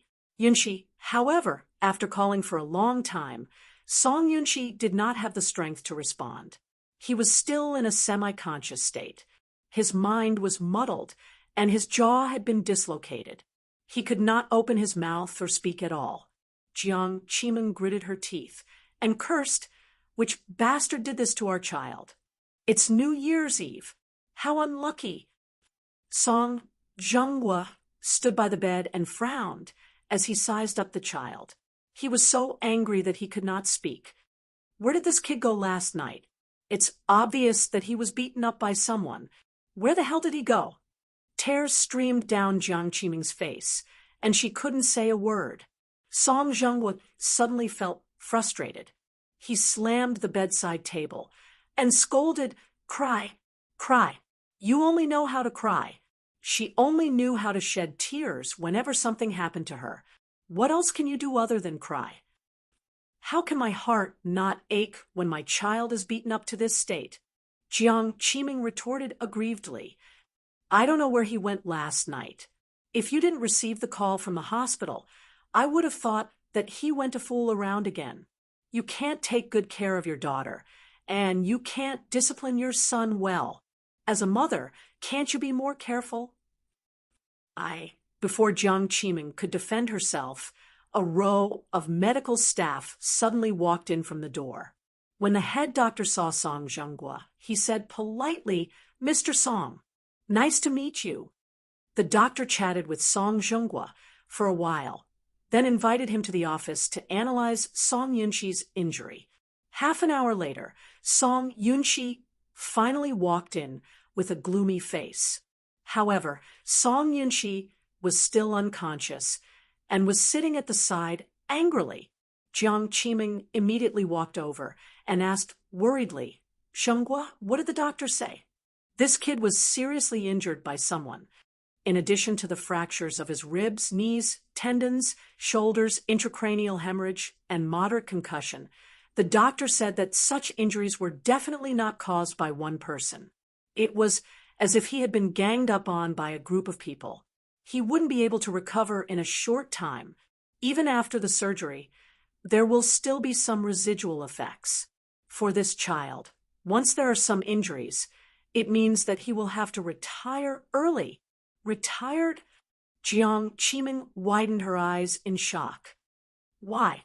However, after calling for a long time, Song Yunxi did not have the strength to respond. He was still in a semi-conscious state. His mind was muddled, and his jaw had been dislocated. He could not open his mouth or speak at all. Jiang Qiming gritted her teeth and cursed, "Which bastard did this to our child? It's New Year's Eve. How unlucky!" Song Zhenghua stood by the bed and frowned as he sized up the child. He was so angry that he could not speak. Where did this kid go last night? It's obvious that he was beaten up by someone. Where the hell did he go? Tears streamed down Jiang Qiming's face, and she couldn't say a word. Song Zhenghua suddenly felt frustrated. He slammed the bedside table and scolded, "Cry, cry. You only know how to cry." She only knew how to shed tears whenever something happened to her. What else can you do other than cry? How can my heart not ache when my child is beaten up to this state? Jiang Qiming retorted aggrievedly. I don't know where he went last night. If you didn't receive the call from the hospital, I would have thought that he went to fool around again. You can't take good care of your daughter, and you can't discipline your son well. As a mother, can't you be more careful? Before Jiang Qiming could defend herself, a row of medical staff suddenly walked in from the door. When the head doctor saw Song Zhenghua, he said politely, "Mr. Song, nice to meet you." The doctor chatted with Song Zhenghua for a while, then invited him to the office to analyze Song Yunxi's injury. Half an hour later, Song Yunxi finally walked in with a gloomy face. However, Song Yunxi was still unconscious and was sitting at the side angrily. Jiang Qiming immediately walked over and asked worriedly, "Zhenghua, what did the doctor say?" This kid was seriously injured by someone. In addition to the fractures of his ribs, knees, tendons, shoulders, intracranial hemorrhage, and moderate concussion, the doctor said that such injuries were definitely not caused by one person. It was as if he had been ganged up on by a group of people. He wouldn't be able to recover in a short time. Even after the surgery, there will still be some residual effects. For this child, once there are some injuries, it means that he will have to retire early. Retired? Jiang Qiming widened her eyes in shock. Why?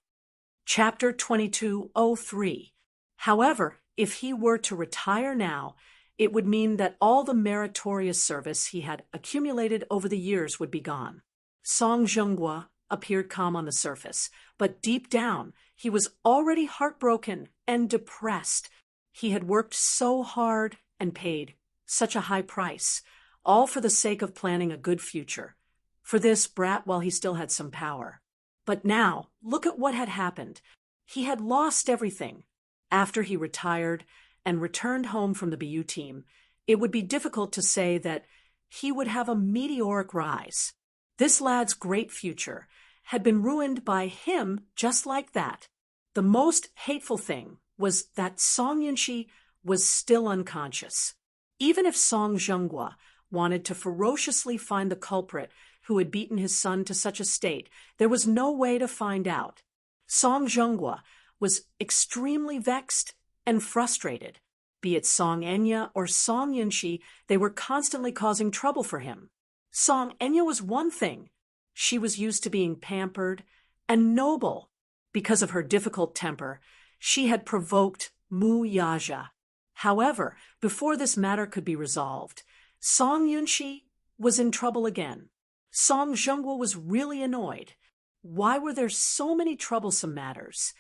Chapter 2203. However, if he were to retire now, it would mean that all the meritorious service he had accumulated over the years would be gone. Song Zhenghua appeared calm on the surface, but deep down, he was already heartbroken and depressed. He had worked so hard and paid such a high price, all for the sake of planning a good future. For this brat while he still had some power. But now, look at what had happened. He had lost everything. After he retired and returned home from the BU team, it would be difficult to say that he would have a meteoric rise. This lad's great future had been ruined by him just like that. The most hateful thing was that Song Yunxi was still unconscious. Even if Song Zhenghua wanted to ferociously find the culprit who had beaten his son to such a state, there was no way to find out. Song Zhenghua was extremely vexed and frustrated. Be it Song Enya or Song Yunxi, they were constantly causing trouble for him. Song Enya was one thing. She was used to being pampered and noble. Because of her difficult temper, she had provoked Mu Yaja. However, before this matter could be resolved, Song Yunxi was in trouble again. Song Zhenghua was really annoyed. Why were there so many troublesome matters?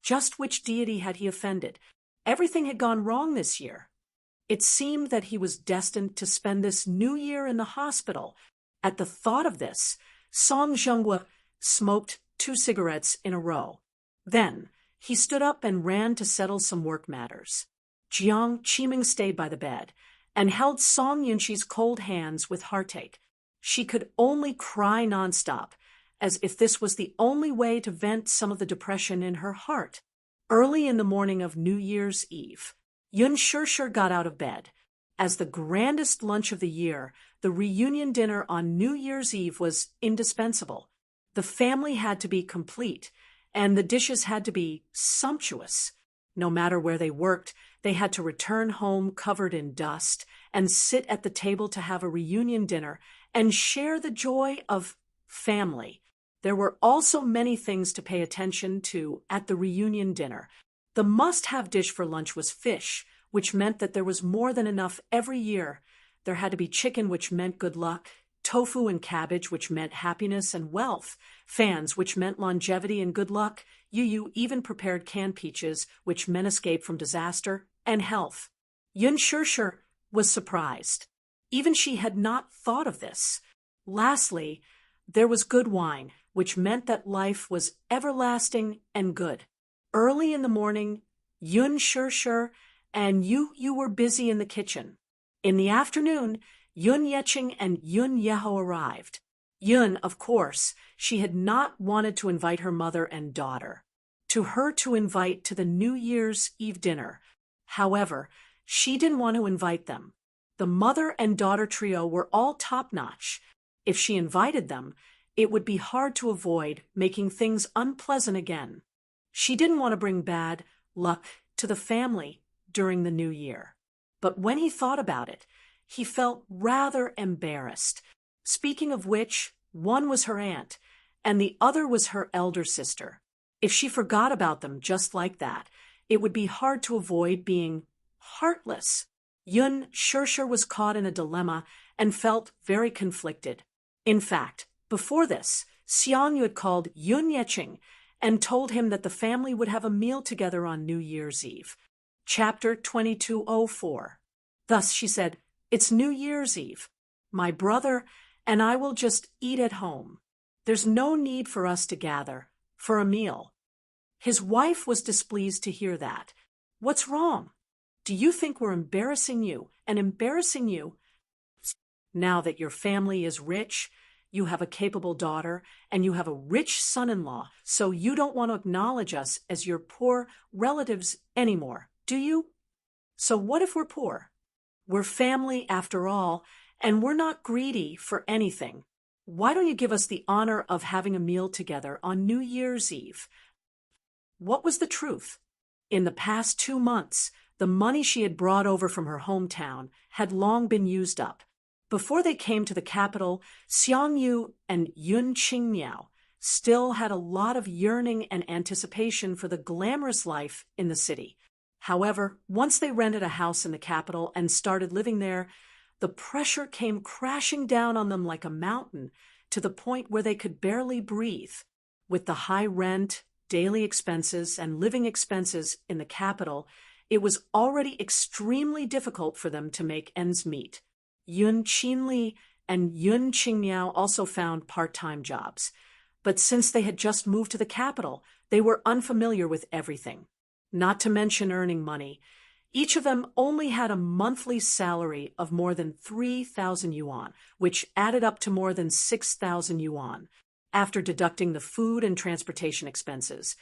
Just which deity had he offended? Everything had gone wrong this year. It seemed that he was destined to spend this new year in the hospital. At the thought of this, Song Zhenghua smoked 2 cigarettes in a row. Then, he stood up and ran to settle some work matters. Jiang Qiming stayed by the bed and held Song Yunxi's cold hands with heartache. She could only cry nonstop, as if this was the only way to vent some of the depression in her heart. Early in the morning of New Year's Eve, Yun Shishir got out of bed. As the grandest lunch of the year, the reunion dinner on New Year's Eve was indispensable. The family had to be complete, and the dishes had to be sumptuous. No matter where they worked, they had to return home covered in dust and sit at the table to have a reunion dinner and share the joy of family. There were also many things to pay attention to at the reunion dinner. The must-have dish for lunch was fish, which meant that there was more than enough every year. There had to be chicken, which meant good luck, tofu and cabbage, which meant happiness and wealth, fans, which meant longevity and good luck. Yu even prepared canned peaches, which meant escape from disaster and health. Yun Shishir was surprised. Even she had not thought of this. Lastly, there was good wine, which meant that life was everlasting and good. Early in the morning, Yun Shishir and Yu were busy in the kitchen. In the afternoon, Yun Yeqing and Yun Yeho arrived. Yun, of course, she had not wanted to invite her mother and daughter to invite to the New Year's Eve dinner. However, she didn't want to invite them. The mother and daughter trio were all top-notch. If she invited them, it would be hard to avoid making things unpleasant again. She didn't want to bring bad luck to the family during the new year. But when he thought about it, he felt rather embarrassed. Speaking of which, one was her aunt, and the other was her elder sister. If she forgot about them just like that, it would be hard to avoid being heartless. Yun Shishir was caught in a dilemma and felt very conflicted. In fact, before this, Xiang Yu had called Yun Yeqing and told him that the family would have a meal together on New Year's Eve. Chapter 2204. Thus she said, "It's New Year's Eve. My brother and I will just eat at home. There's no need for us to gather for a meal." His wife was displeased to hear that. "What's wrong? Do you think we're embarrassing you and embarrassing you? Now that your family is rich, you have a capable daughter, and you have a rich son-in-law, so you don't want to acknowledge us as your poor relatives anymore, do you? So what if we're poor? We're family after all, and we're not greedy for anything. Why don't you give us the honor of having a meal together on New Year's Eve?" What was the truth? In the past 2 months, the money she had brought over from her hometown had long been used up. Before they came to the capital, Xiang Yu and Yun Qingmiao still had a lot of yearning and anticipation for the glamorous life in the city. However, once they rented a house in the capital and started living there, the pressure came crashing down on them like a mountain to the point where they could barely breathe. With the high rent, daily expenses, and living expenses in the capital, it was already extremely difficult for them to make ends meet. Yun Qinli and Yun Qingmiao also found part-time jobs. But since they had just moved to the capital, they were unfamiliar with everything. Not to mention earning money. Each of them only had a monthly salary of more than 3,000 yuan, which added up to more than 6,000 yuan, after deducting the food and transportation expenses,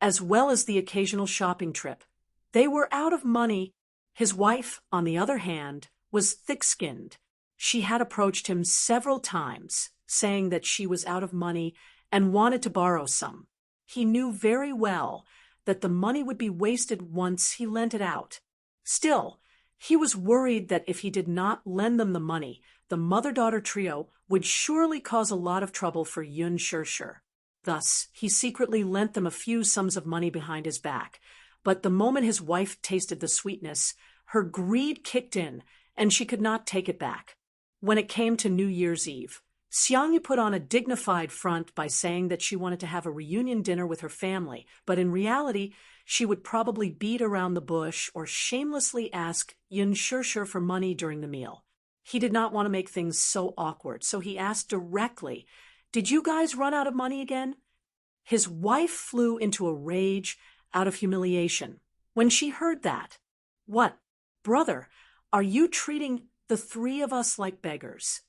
as well as the occasional shopping trip. They were out of money. His wife, on the other hand, was thick-skinned. She had approached him several times, saying that she was out of money and wanted to borrow some. He knew very well that the money would be wasted once he lent it out. Still, he was worried that if he did not lend them the money, the mother-daughter trio would surely cause a lot of trouble for Yun Shishir. Thus, he secretly lent them a few sums of money behind his back. But the moment his wife tasted the sweetness, her greed kicked in, and she could not take it back. When it came to New Year's Eve, Xiangyu put on a dignified front by saying that she wanted to have a reunion dinner with her family, but in reality, she would probably beat around the bush or shamelessly ask Yun Shishir for money during the meal. He did not want to make things so awkward, so he asked directly, "Did you guys run out of money again?" His wife flew into a rage out of humiliation when she heard that. "What, brother, are you treating the three of us like beggars?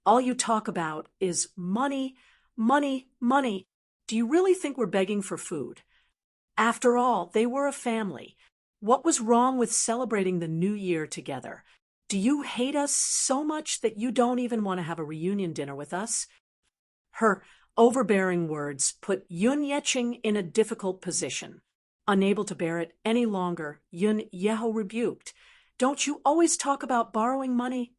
All you talk about is money, money, money. Do you really think we're begging for food? After all, they were a family. What was wrong with celebrating the new year together? Do you hate us so much that you don't even want to have a reunion dinner with us?" Her overbearing words put Yun Yeching in a difficult position. Unable to bear it any longer, Yun Yeho rebuked, "Don't you always talk about borrowing money?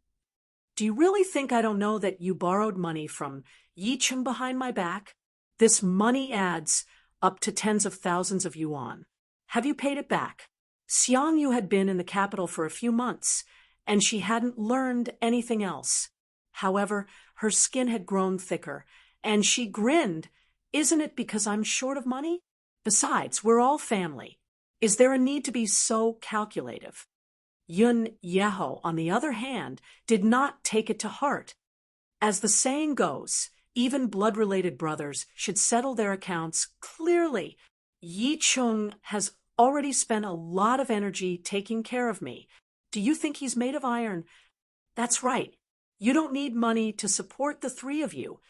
Do you really think I don't know that you borrowed money from Yicheng behind my back? This money adds up to tens of thousands of yuan. Have you paid it back?" Xiangyu had been in the capital for a few months, and she hadn't learned anything else. However, her skin had grown thicker, and she grinned. "Isn't it because I'm short of money? Besides, we're all family. Is there a need to be so calculative?" Yun Yeho, on the other hand, did not take it to heart. As the saying goes, even blood-related brothers should settle their accounts clearly. Yi Chung has already spent a lot of energy taking care of me. Do you think he's made of iron? That's right. You don't need money to support the three of you.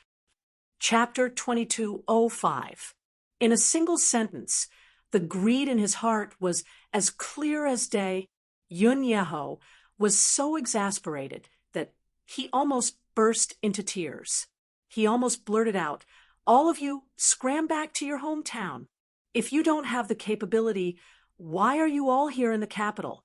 Chapter 2205. In a single sentence, the greed in his heart was as clear as day. Yun Yeho was so exasperated that he almost burst into tears. He almost blurted out, "All of you, scram back to your hometown. If you don't have the capability, why are you all here in the capital?"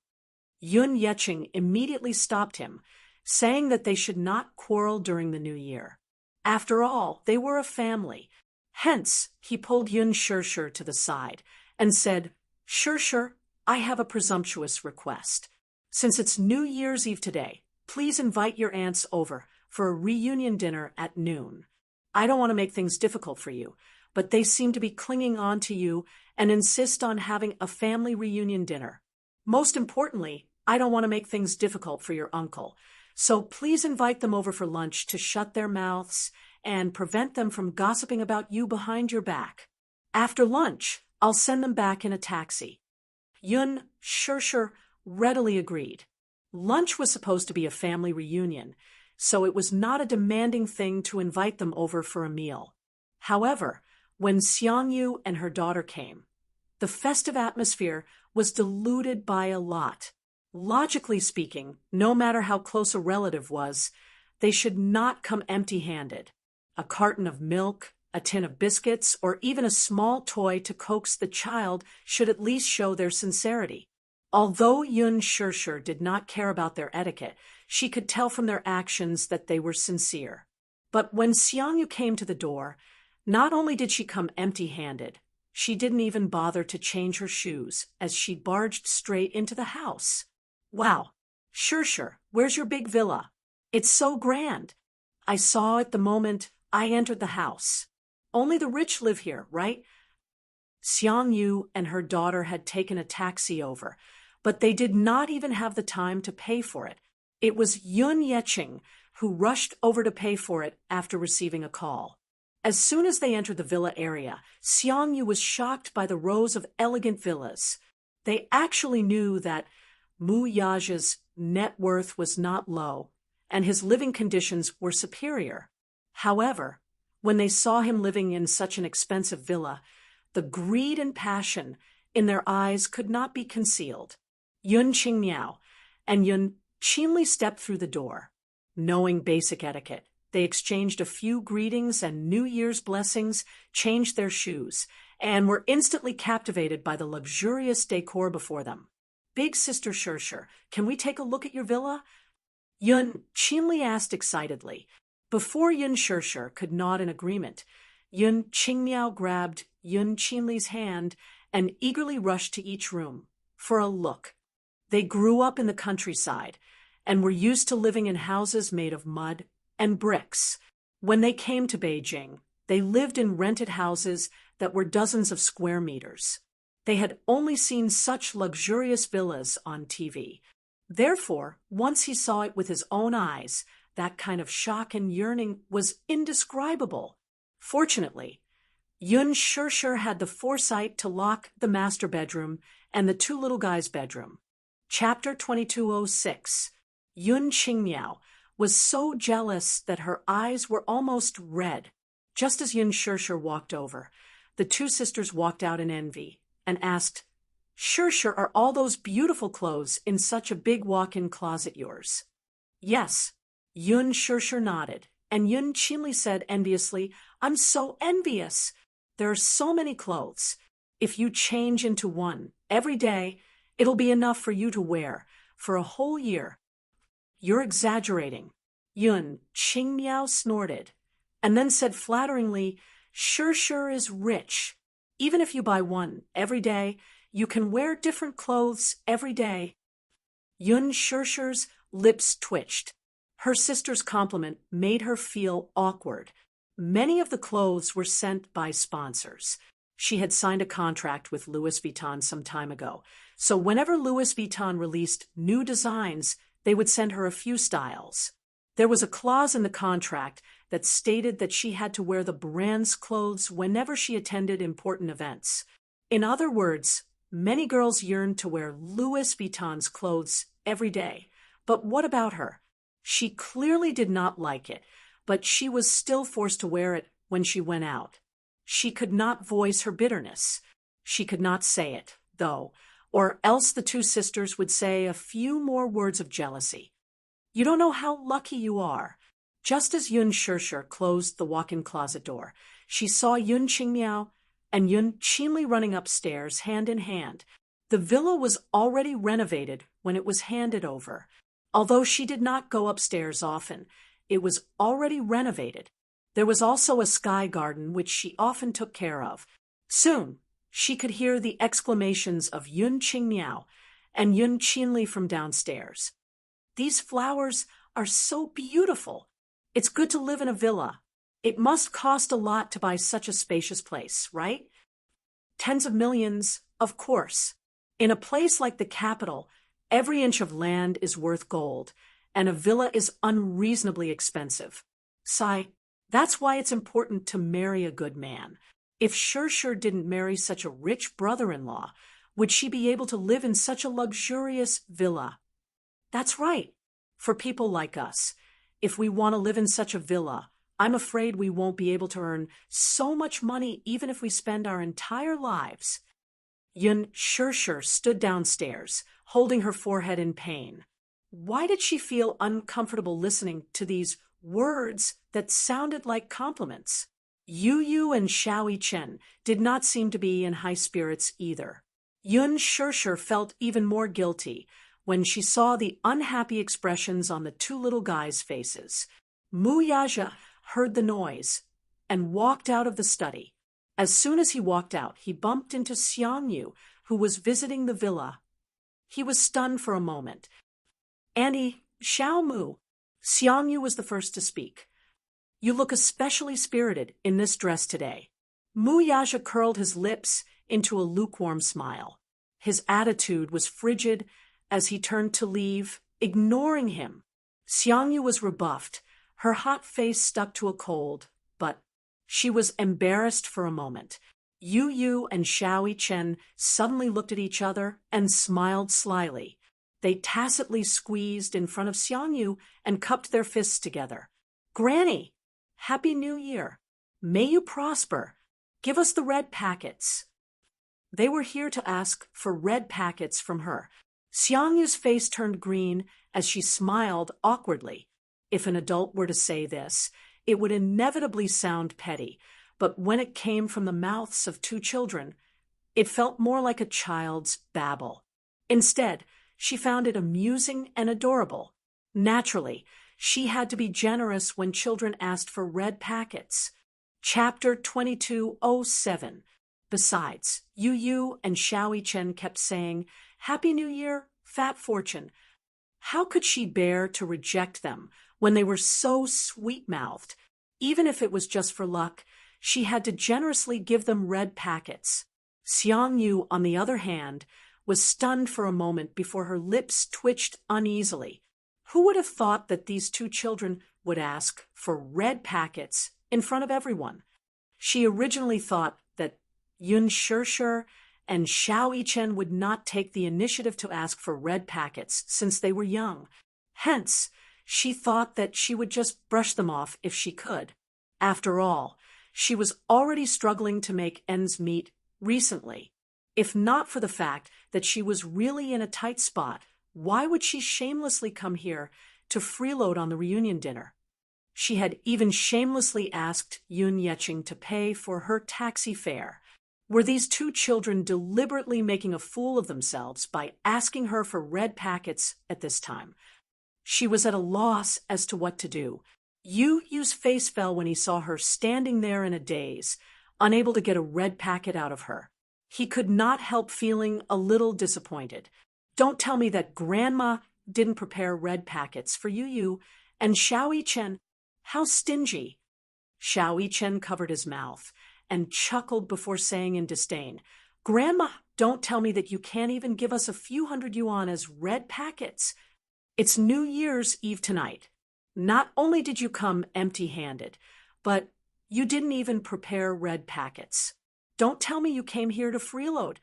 Yun Yeching immediately stopped him, saying that they should not quarrel during the new year. After all, they were a family. Hence, he pulled Yun Shishir to the side and said, "Shishir, I have a presumptuous request. Since it's New Year's Eve today, please invite your aunts over for a reunion dinner at noon. I don't want to make things difficult for you, but they seem to be clinging on to you and insist on having a family reunion dinner. Most importantly, I don't want to make things difficult for your uncle, so please invite them over for lunch to shut their mouths and prevent them from gossiping about you behind your back. After lunch, I'll send them back in a taxi." Yun Shishir readily agreed. Lunch was supposed to be a family reunion, so it was not a demanding thing to invite them over for a meal. However, when Xiangyu and her daughter came, the festive atmosphere was diluted by a lot. Logically speaking, no matter how close a relative was, they should not come empty-handed. A carton of milk, a tin of biscuits, or even a small toy to coax the child should at least show their sincerity. Although Yun Shishir did not care about their etiquette, she could tell from their actions that they were sincere. But when Xiangyu came to the door, not only did she come empty-handed, she didn't even bother to change her shoes as she barged straight into the house. "Wow, Shishir, where's your big villa? It's so grand. I saw it the moment I entered the house. Only the rich live here, right?" Xiangyu and her daughter had taken a taxi over, but they did not even have the time to pay for it. It was Yun Yeching who rushed over to pay for it after receiving a call. As soon as they entered the villa area, Xiangyu was shocked by the rows of elegant villas. They actually knew that Mu Yaja's net worth was not low, and his living conditions were superior. However, when they saw him living in such an expensive villa, the greed and passion in their eyes could not be concealed. Yun Qingmiao and Yun Qinli stepped through the door. Knowing basic etiquette, they exchanged a few greetings and New Year's blessings, changed their shoes, and were instantly captivated by the luxurious decor before them. "Big Sister Shishir, can we take a look at your villa?" Yun Qinli asked excitedly. Before Yun Shishir could nod in agreement, Yun Qingmiao grabbed Yun Qinli's hand and eagerly rushed to each room for a look. They grew up in the countryside and were used to living in houses made of mud and bricks. When they came to Beijing, they lived in rented houses that were dozens of square meters. They had only seen such luxurious villas on TV. Therefore, once he saw it with his own eyes, that kind of shock and yearning was indescribable. Fortunately, Yun Shishir had the foresight to lock the master bedroom and the two little guys' bedroom. Chapter 2206. Yun Qingmiao was so jealous that her eyes were almost red. Just as Yun Shishir walked over, the two sisters walked out in envy and asked, "Shishir, are all those beautiful clothes in such a big walk-in closet yours?" "Yes." Yun Shishir nodded, and Yun Qinli said enviously, "I'm so envious. There are so many clothes. If you change into one every day, it'll be enough for you to wear for a whole year." "You're exaggerating." Yun Qingmiao snorted, and then said flatteringly, "Shishir is rich. Even if you buy one every day, you can wear different clothes every day." Yun Shishir's lips twitched. Her sister's compliment made her feel awkward. Many of the clothes were sent by sponsors. She had signed a contract with Louis Vuitton some time ago, so whenever Louis Vuitton released new designs, they would send her a few styles. There was a clause in the contract that stated that she had to wear the brand's clothes whenever she attended important events. In other words, many girls yearned to wear Louis Vuitton's clothes every day. But what about her? She clearly did not like it, but she was still forced to wear it when she went out. She could not voice her bitterness. She could not say it, though, or else the two sisters would say a few more words of jealousy. "You don't know how lucky you are." Just as Yun Shishir closed the walk-in closet door, she saw Yun Qingmiao and Yun Qinli running upstairs hand in hand. The villa was already renovated when it was handed over. Although she did not go upstairs often, it was already renovated. There was also a sky garden which she often took care of. Soon, she could hear the exclamations of Yun Qingmiao and Yun Qinli from downstairs. "These flowers are so beautiful. It's good to live in a villa. It must cost a lot to buy such a spacious place, right?" "Tens of millions, of course. In a place like the capital, every inch of land is worth gold, and a villa is unreasonably expensive. Sigh, that's why it's important to marry a good man. If Shishir didn't marry such a rich brother-in-law, would she be able to live in such a luxurious villa?" "That's right. For people like us, if we want to live in such a villa, I'm afraid we won't be able to earn so much money even if we spend our entire lives." Yun Shishir stood downstairs, holding her forehead in pain. Why did she feel uncomfortable listening to these words that sounded like compliments? Yu Yu and Xiaoi Chen did not seem to be in high spirits either. Yun Shishir felt even more guilty when she saw the unhappy expressions on the two little guys' faces. Mu Yaja heard the noise and walked out of the study. As soon as he walked out, he bumped into Xiangyu, who was visiting the villa. He was stunned for a moment. "Auntie, Xiao Mu." Xiangyu was the first to speak. "You look especially spirited in this dress today." Mu Yaja curled his lips into a lukewarm smile. His attitude was frigid as he turned to leave, ignoring him. Xiangyu was rebuffed. Her hot face stuck to a cold, but she was embarrassed for a moment. Yu Yu and Xiaoi Chen suddenly looked at each other and smiled slyly. They tacitly squeezed in front of Xiangyu and cupped their fists together. "Granny, Happy New Year. May you prosper. Give us the red packets." They were here to ask for red packets from her. Xiangyu's face turned green as she smiled awkwardly. If an adult were to say this, it would inevitably sound petty, but when it came from the mouths of two children, it felt more like a child's babble. Instead, she found it amusing and adorable. Naturally, she had to be generous when children asked for red packets. Chapter 2207. Besides, Yu Yu and Xiaoi Chen kept saying, "Happy New Year, Fat Fortune." How could she bear to reject them when they were so sweet-mouthed? even if it was just for luck, she had to generously give them red packets. Xiang Yu, on the other hand, was stunned for a moment before her lips twitched uneasily. Who would have thought that these two children would ask for red packets in front of everyone? She originally thought that Yun Shishir and Xiao Yichen would not take the initiative to ask for red packets since they were young. Hence, she thought that she would just brush them off if she could. After all, she was already struggling to make ends meet recently. If not for the fact that she was really in a tight spot, why would she shamelessly come here to freeload on the reunion dinner? She had even shamelessly asked Yun Yeqing to pay for her taxi fare. Were these two children deliberately making a fool of themselves by asking her for red packets at this time? She was at a loss as to what to do. Yu Yu's face fell when he saw her standing there in a daze, unable to get a red packet out of her. He could not help feeling a little disappointed. Don't tell me that Grandma didn't prepare red packets for Yu Yu and Xiao Yichen. How stingy. Xiao Yichen covered his mouth and chuckled before saying in disdain, Grandma, don't tell me that you can't even give us a few hundred yuan as red packets. It's New Year's Eve tonight. Not only did you come empty-handed, but you didn't even prepare red packets. Don't tell me you came here to freeload.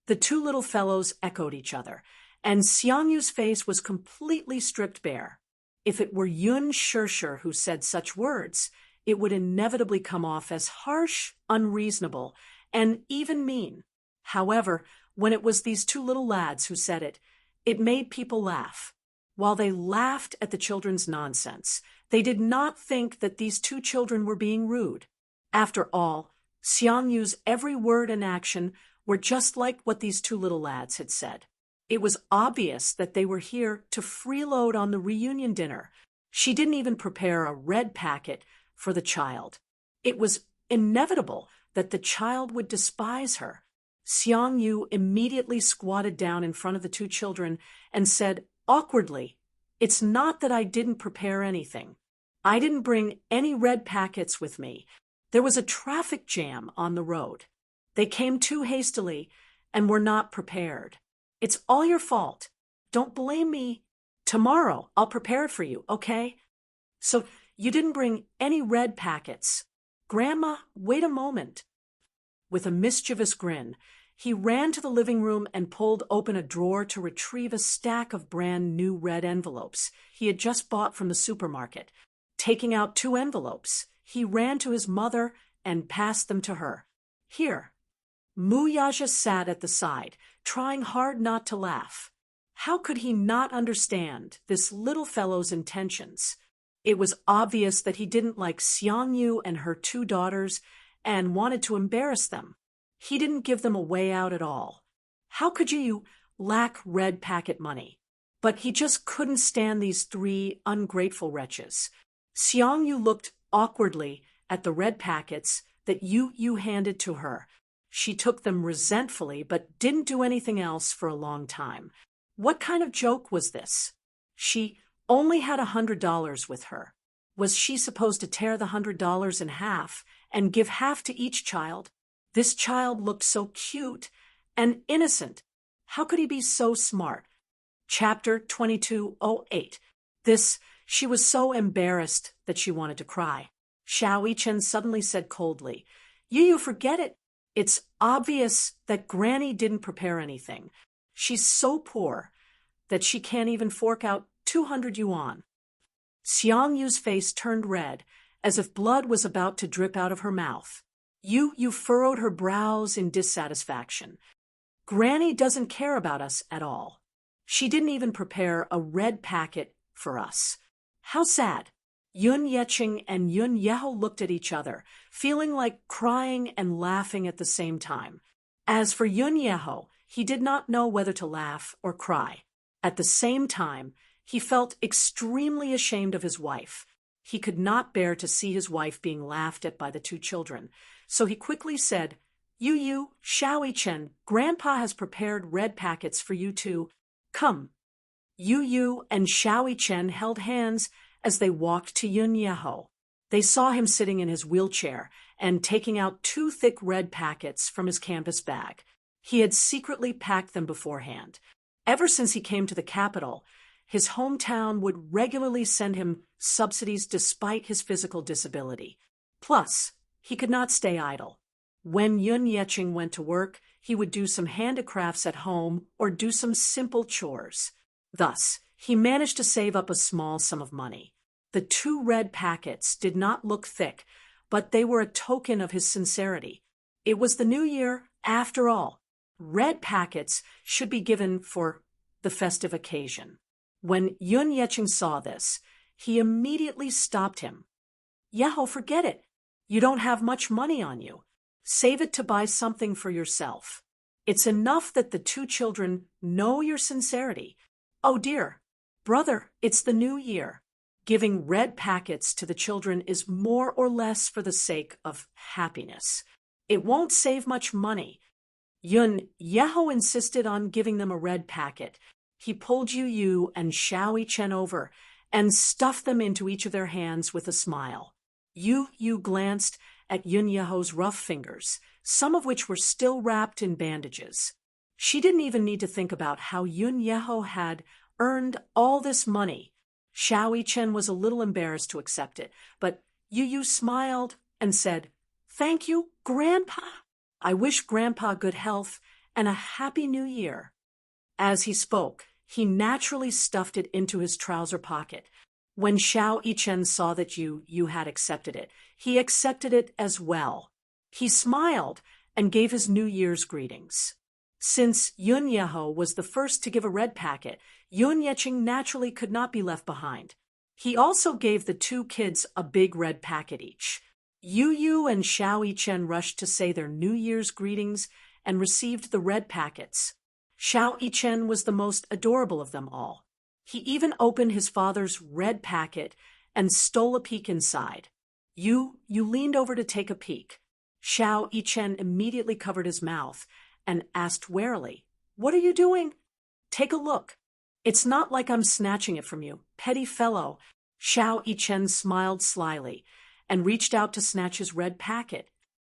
The two little fellows echoed each other, and Xiang Yu's face was completely stripped bare. If it were Yun Shishir who said such words, it would inevitably come off as harsh, unreasonable, and even mean. However, when it was these two little lads who said it, it made people laugh. While they laughed at the children's nonsense, they did not think that these two children were being rude. After all, Xiang Yu's every word and action were just like what these two little lads had said. It was obvious that they were here to freeload on the reunion dinner. She didn't even prepare a red packet for the child. It was inevitable that the child would despise her. Xiang Yu immediately squatted down in front of the two children and said awkwardly, It's not that I didn't prepare anything. I didn't bring any red packets with me. There was a traffic jam on the road. They came too hastily and were not prepared. It's all your fault. Don't blame me. Tomorrow I'll prepare it for you, okay? So you didn't bring any red packets. Grandma, wait a moment. With a mischievous grin, he ran to the living room and pulled open a drawer to retrieve a stack of brand new red envelopes he had just bought from the supermarket. Taking out 2 envelopes, he ran to his mother and passed them to her. Here. Mu Yaja sat at the side, trying hard not to laugh. How could he not understand this little fellow's intentions? It was obvious that he didn't like Xiang Yu and her 2 daughters and wanted to embarrass them. He didn't give them a way out at all. How could you lack red packet money? But he just couldn't stand these 3 ungrateful wretches. Xiang Yu looked awkwardly at the red packets that Yu handed to her. She took them resentfully but didn't do anything else for a long time. What kind of joke was this? She only had $100 with her. Was she supposed to tear the $100 in half and give half to each child? This child looked so cute and innocent. How could he be so smart? Chapter 2208. She was so embarrassed that she wanted to cry. Xiao Yichen suddenly said coldly, You forget it. It's obvious that Granny didn't prepare anything. She's so poor that she can't even fork out 200 yuan. Xiang Yu's face turned red, as if blood was about to drip out of her mouth. Yu furrowed her brows in dissatisfaction. Granny doesn't care about us at all. She didn't even prepare a red packet for us. How sad. Yun Yeqing and Yun Yeho looked at each other, feeling like crying and laughing at the same time. As for Yun Yeho, he did not know whether to laugh or cry. At the same time, he felt extremely ashamed of his wife. He could not bear to see his wife being laughed at by the 2 children, so he quickly said, Yu, Xiao Yichen, Grandpa has prepared red packets for you 2. Come. Yu and Xiao Yichen held hands as they walked to Yun Yeho. They saw him sitting in his wheelchair and taking out 2 thick red packets from his canvas bag. He had secretly packed them beforehand. Ever since he came to the capital, his hometown would regularly send him subsidies despite his physical disability. Plus, he could not stay idle. When Yun Yeching went to work, he would do some handicrafts at home or do some simple chores. Thus, he managed to save up a small sum of money. The 2 red packets did not look thick, but they were a token of his sincerity. It was the new year, after all. Red packets should be given for the festive occasion. When Yun Yeching saw this, he immediately stopped him. "Yeho, forget it. You don't have much money on you. Save it to buy something for yourself. It's enough that the 2 children know your sincerity. Oh dear, brother, it's the new year." Giving red packets to the children is more or less for the sake of happiness. It won't save much money. Yun Yeho insisted on giving them a red packet. He pulled Yu and Xiao Yichen over and stuffed them into each of their hands with a smile. Yu glanced at Yun Yeho's rough fingers, some of which were still wrapped in bandages. She didn't even need to think about how Yun Yeho had earned all this money. Xiao Yichen was a little embarrassed to accept it, but Yu smiled and said, "Thank you, Grandpa. I wish Grandpa good health and a happy new year." As he spoke, he naturally stuffed it into his trouser pocket. When Xiao Yichen saw that Yu had accepted it, he accepted it as well. He smiled and gave his New Year's greetings. Since Yun Yeho was the first to give a red packet, Yun Yeching naturally could not be left behind. He also gave the 2 kids a big red packet each. Yu and Xiao Yichen rushed to say their New Year's greetings and received the red packets. Xiao Yichen was the most adorable of them all. He even opened his father's red packet and stole a peek inside. Yu leaned over to take a peek. Xiao Yichen immediately covered his mouth and asked warily, "What are you doing?" "Take a look. It's not like I'm snatching it from you, petty fellow." Xiao Yichen smiled slyly and reached out to snatch his red packet.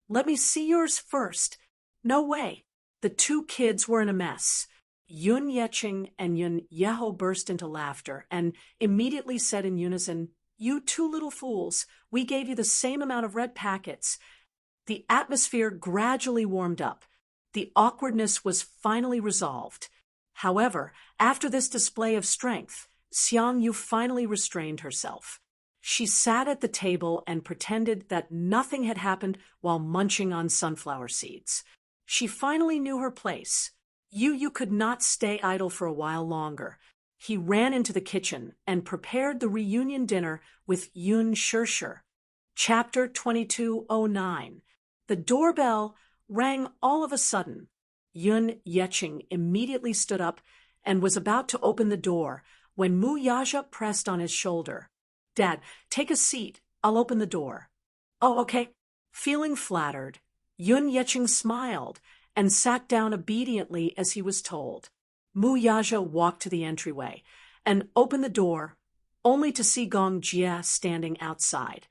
"Let me see yours first." "No way." The 2 kids were in a mess. Yun Yeching and Yun Yeho burst into laughter and immediately said in unison, "You 2 little fools, we gave you the same amount of red packets." The atmosphere gradually warmed up. The awkwardness was finally resolved. However, after this display of strength, Xiang Yu finally restrained herself. She sat at the table and pretended that nothing had happened while munching on sunflower seeds. She finally knew her place. Yu could not stay idle for a while longer. He ran into the kitchen and prepared the reunion dinner with Yun Shishir. Chapter 2209. The doorbell rang all of a sudden. Yun Yeching immediately stood up and was about to open the door when Mu Yaja pressed on his shoulder. "Dad, take a seat. I'll open the door." "Oh, okay." Feeling flattered, Yun Yeching smiled and sat down obediently as he was told. Mu Yaja walked to the entryway and opened the door, only to see Gong Jie standing outside.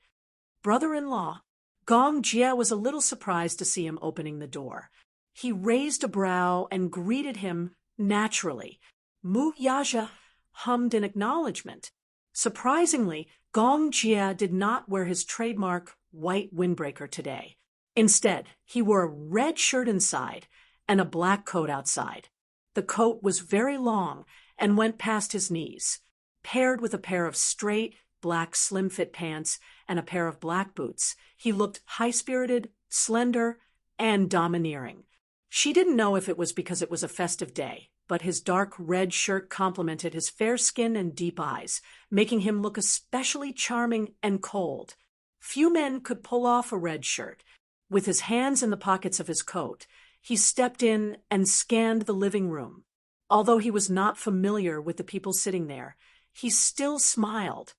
Brother-in-law. Gong Jie was a little surprised to see him opening the door. He raised a brow and greeted him naturally. Mu Yaja hummed in acknowledgement. Surprisingly, Gong Jie did not wear his trademark white windbreaker today. Instead, he wore a red shirt inside and a black coat outside. The coat was very long and went past his knees. Paired with a pair of straight, black slim-fit pants and a pair of black boots, he looked high-spirited, slender, and domineering. She didn't know if it was because it was a festive day, but his dark red shirt complemented his fair skin and deep eyes, making him look especially charming and cold. Few men could pull off a red shirt. With his hands in the pockets of his coat, he stepped in and scanned the living room. Although he was not familiar with the people sitting there, he still smiled.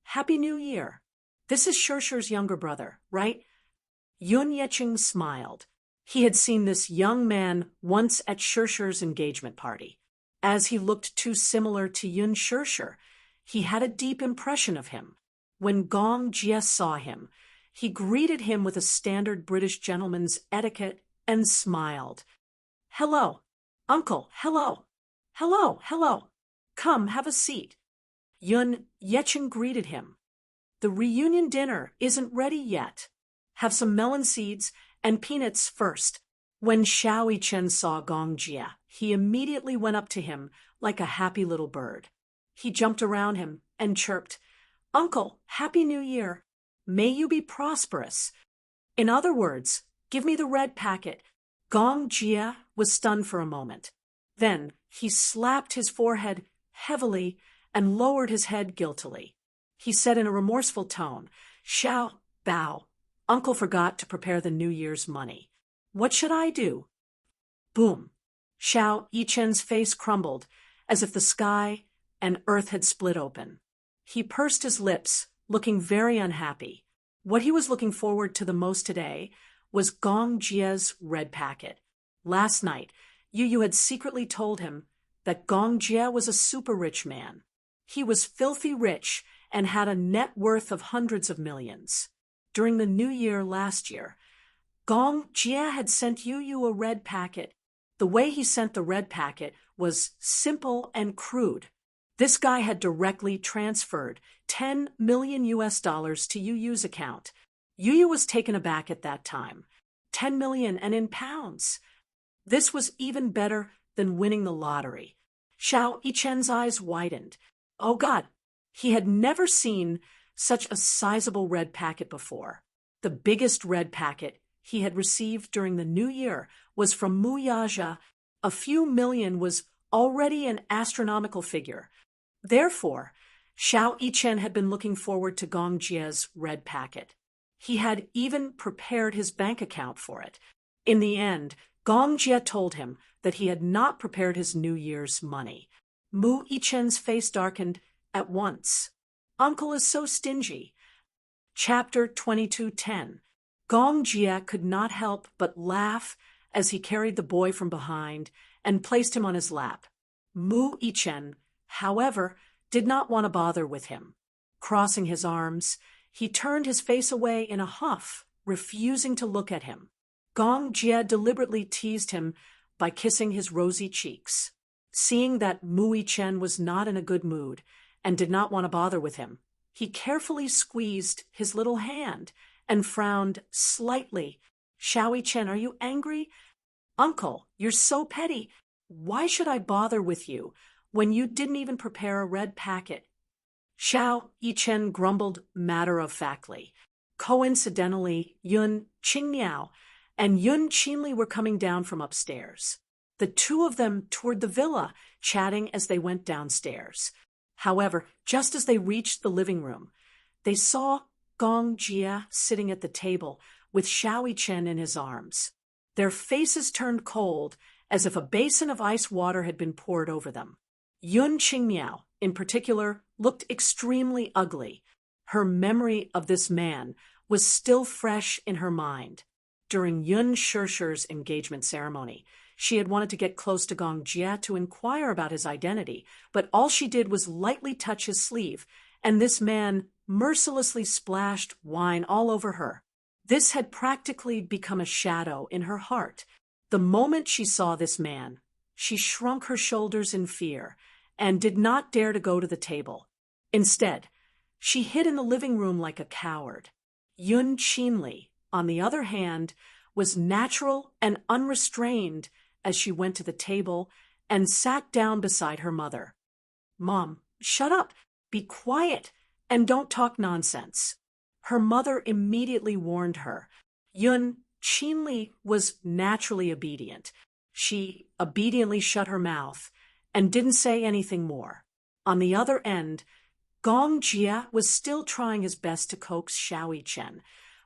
"Happy New Year. This is Shishir's younger brother, right?" Yun Yeching smiled. He had seen this young man once at Shishir's engagement party. As he looked too similar to Yun Shishir, he had a deep impression of him. When Gong Jie saw him, he greeted him with a standard British gentleman's etiquette and smiled. "Hello, uncle, hello. Hello, hello. Come, have a seat." Yun Yechen greeted him. "The reunion dinner isn't ready yet. Have some melon seeds and peanuts first." When Xiao Yichen saw Gong Jie, he immediately went up to him like a happy little bird. He jumped around him and chirped, "Uncle, Happy New Year. May you be prosperous. In other words, give me the red packet." Gong Jie was stunned for a moment. Then he slapped his forehead heavily and lowered his head guiltily. He said in a remorseful tone, "Xiao Bao, Uncle forgot to prepare the New Year's money. What should I do?" Boom! Xiao Yichen's face crumbled, as if the sky and earth had split open. He pursed his lips, looking very unhappy. What he was looking forward to the most today was Gong Jie's red packet. Last night, Yu had secretly told him that Gong Jie was a super rich man. He was filthy rich and had a net worth of hundreds of millions. During the New Year last year, Gong Jie had sent Yu a red packet. The way he sent the red packet was simple and crude. This guy had directly transferred $10 million to Yu's account. Yu was taken aback at that time. 10 million and in pounds. This was even better than winning the lottery. Xiao Yichen's eyes widened. Oh God, he had never seen such a sizable red packet before. The biggest red packet he had received during the New Year was from Mu Yaja. A few million was already an astronomical figure. Therefore, Xiao Yichen had been looking forward to Gong Jie's red packet. He had even prepared his bank account for it. In the end, Gong Jie told him that he had not prepared his New Year's money. Mu Yichen's face darkened at once. Uncle is so stingy. Chapter 22:10. Gong Jie could not help but laugh as he carried the boy from behind and placed him on his lap. Mu Yichen, however, did not want to bother with him. Crossing his arms, he turned his face away in a huff, refusing to look at him. Gong Jie deliberately teased him by kissing his rosy cheeks. Seeing that Mu Yichen was not in a good mood and did not want to bother with him, he carefully squeezed his little hand and frowned slightly. "Xiao Yichen, are you angry?" "Uncle, you're so petty. Why should I bother with you when you didn't even prepare a red packet?" Xiao Yichen grumbled matter-of-factly. Coincidentally, Yun Qingmiao and Yun Qinli were coming down from upstairs. The two of them toured the villa, chatting as they went downstairs. However, just as they reached the living room, they saw Gong Jie sitting at the table with Xiao Yichen in his arms. Their faces turned cold, as if a basin of ice water had been poured over them. Yun Qingmiao, in particular, looked extremely ugly. Her memory of this man was still fresh in her mind. During Yun Shishir's engagement ceremony, she had wanted to get close to Gong Jie to inquire about his identity, but all she did was lightly touch his sleeve, and this man mercilessly splashed wine all over her. This had practically become a shadow in her heart. The moment she saw this man, she shrunk her shoulders in fear and did not dare to go to the table. Instead, she hid in the living room like a coward. Yun Qinli, on the other hand, was natural and unrestrained as she went to the table and sat down beside her mother. "Mom, shut up, be quiet, and don't talk nonsense." Her mother immediately warned her. Yun Qinli was naturally obedient. She obediently shut her mouth and didn't say anything more. On the other end, Gong Jie was still trying his best to coax Xiao Yichen,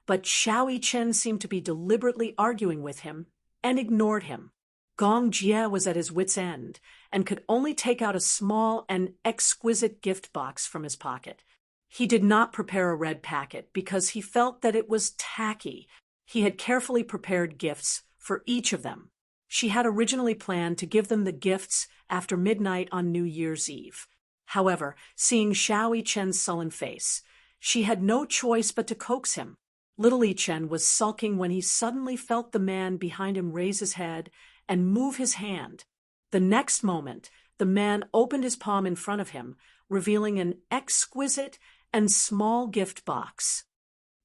but Xiao Yichen seemed to be deliberately arguing with him and ignored him. Gong Jie was at his wit's end and could only take out a small and exquisite gift box from his pocket. He did not prepare a red packet because he felt that it was tacky. He had carefully prepared gifts for each of them. She had originally planned to give them the gifts after midnight on New Year's Eve. However, seeing Xiao Yichen's sullen face, She had no choice but to coax him. Little Chen was sulking when he suddenly felt the man behind him raise his head and move his hand. The next moment, the man opened his palm in front of him, revealing an exquisite and small gift box.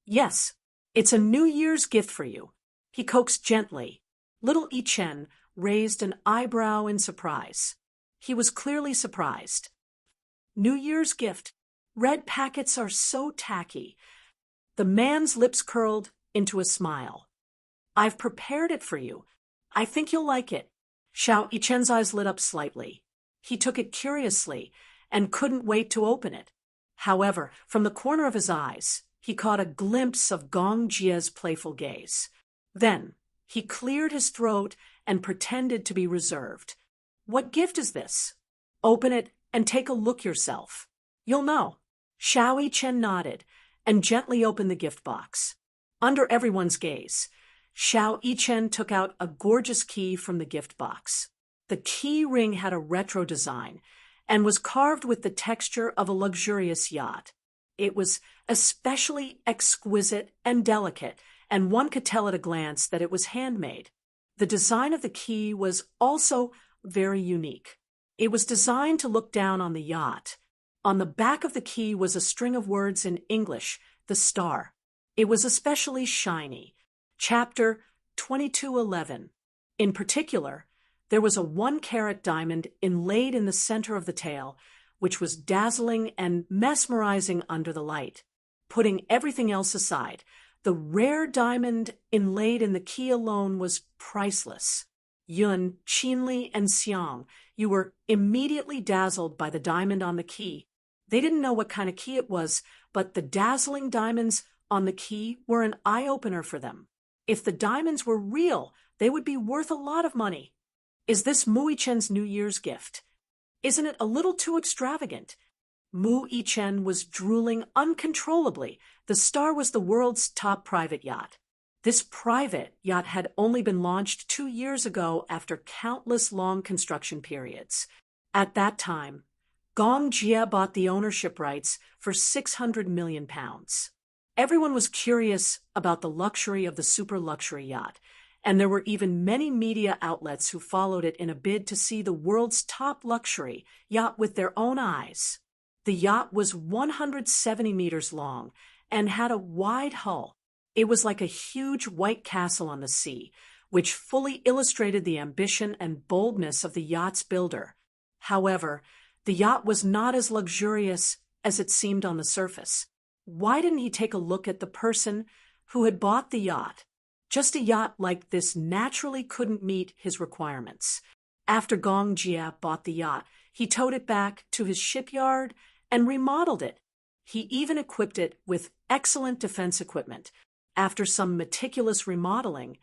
"Yes, it's a New Year's gift for you," he coaxed gently. Little Chen raised an eyebrow in surprise. He was clearly surprised. "New Year's gift? Red packets are so tacky." The man's lips curled into a smile. "I've prepared it for you. I think you'll like it." Xiao Yichen's eyes lit up slightly. He took it curiously and couldn't wait to open it. However, from the corner of his eyes, he caught a glimpse of Gong Jie's playful gaze. Then, he cleared his throat and pretended to be reserved. "What gift is this? Open it and take a look yourself. You'll know." Xiao Yichen nodded and gently opened the gift box. Under everyone's gaze, Xiao Yichen took out a gorgeous key from the gift box. The key ring had a retro design and was carved with the texture of a luxurious yacht. It was especially exquisite and delicate, and one could tell at a glance that it was handmade. The design of the key was also very unique. It was designed to look down on the yacht. On the back of the key was a string of words in English, the star. It was especially shiny. Chapter 2211. In particular, there was a 1-carat diamond inlaid in the center of the tail, which was dazzling and mesmerizing under the light. Putting everything else aside, the rare diamond inlaid in the key alone was priceless. Yun, Qinli, and Xiang, you were immediately dazzled by the diamond on the key. They didn't know what kind of key it was, but the dazzling diamonds on the key were an eye-opener for them. If the diamonds were real, they would be worth a lot of money. Is this Mu Yichen's New Year's gift? Isn't it a little too extravagant? Mu Yichen was drooling uncontrollably. The Star was the world's top private yacht. This private yacht had only been launched 2 years ago after countless long construction periods. At that time, Gong Jie bought the ownership rights for £600 million. Everyone was curious about the luxury of the super luxury yacht, and there were even many media outlets who followed it in a bid to see the world's top luxury yacht with their own eyes. The yacht was 170 meters long and had a wide hull. It was like a huge white castle on the sea, which fully illustrated the ambition and boldness of the yacht's builder. However, the yacht was not as luxurious as it seemed on the surface. Why didn't he take a look at the person who had bought the yacht? Just a yacht like this naturally couldn't meet his requirements. After Gong Jie bought the yacht, he towed it back to his shipyard and remodeled it. He even equipped it with excellent defense equipment. After some meticulous remodeling,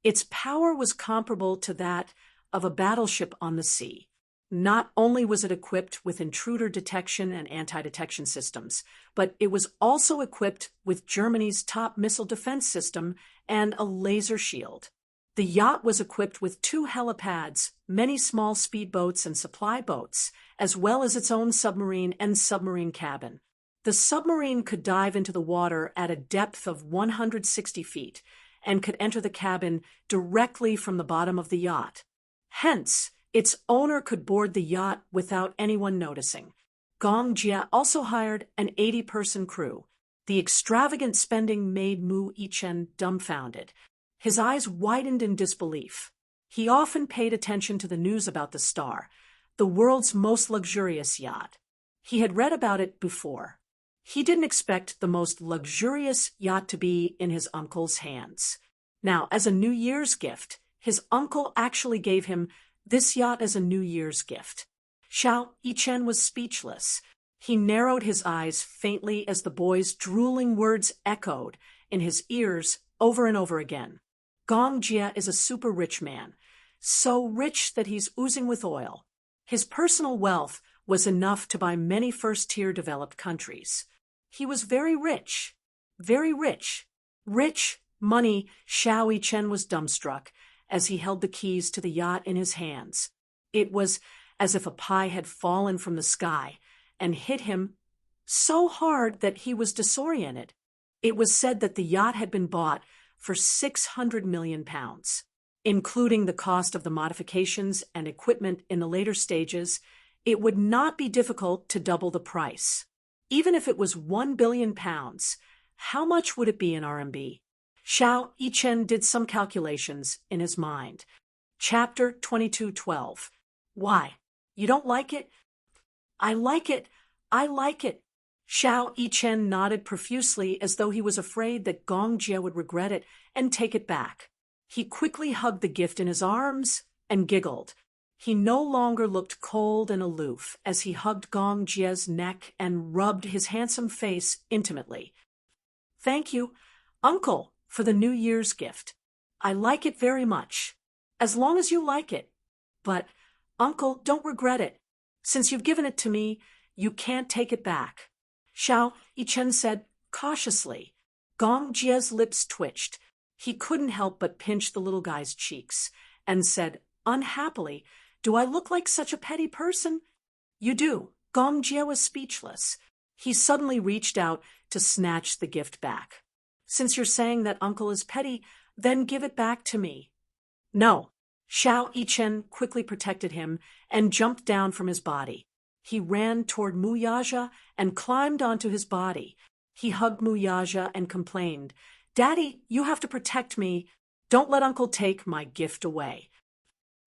its power was comparable to that of a battleship on the sea. Not only was it equipped with intruder detection and anti-detection systems, but it was also equipped with Germany's top missile defense system and a laser shield. The yacht was equipped with 2 helipads, many small speedboats and supply boats, as well as its own submarine and submarine cabin. The submarine could dive into the water at a depth of 160 feet and could enter the cabin directly from the bottom of the yacht. Hence, its owner could board the yacht without anyone noticing. Gong Jie also hired an 80-person crew. The extravagant spending made Mu Yichen dumbfounded. His eyes widened in disbelief. He often paid attention to the news about the Star, the world's most luxurious yacht. He had read about it before. He didn't expect the most luxurious yacht to be in his uncle's hands. Now, as a New Year's gift, his uncle actually gave him this yacht as a New Year's gift. Xiao Yichen was speechless. He narrowed his eyes faintly as the boy's drooling words echoed in his ears over and over again. Gong Jie is a super rich man, so rich that he's oozing with oil. His personal wealth was enough to buy many first-tier developed countries. He was very rich. Very rich. Rich, money. Xiao Yichen was dumbstruck as he held the keys to the yacht in his hands. It was as if a pie had fallen from the sky and hit him so hard that he was disoriented. It was said that the yacht had been bought for £600 million, including the cost of the modifications and equipment in the later stages. It would not be difficult to double the price. Even if it was £1 billion, how much would it be in RMB? Xiao Yichen did some calculations in his mind. Chapter 22:12. Why? You don't like it? I like it. I like it. Xiao Yichen nodded profusely as though he was afraid that Gong Jie would regret it and take it back. He quickly hugged the gift in his arms and giggled. He no longer looked cold and aloof as he hugged Gong Jie's neck and rubbed his handsome face intimately. Thank you, Uncle, for the New Year's gift. I like it very much. As long as you like it. But, Uncle, don't regret it. Since you've given it to me, you can't take it back. Xiao Yichen said cautiously. Gong Jie's lips twitched. He couldn't help but pinch the little guy's cheeks and said unhappily, Do I look like such a petty person? You do. Gong Jie was speechless. He suddenly reached out to snatch the gift back. Since you're saying that Uncle is petty, then give it back to me. No. Xiao Yichen quickly protected him and jumped down from his body. He ran toward Mu Yaja and climbed onto his body. He hugged Mu Yaja and complained, Daddy, you have to protect me. Don't let Uncle take my gift away.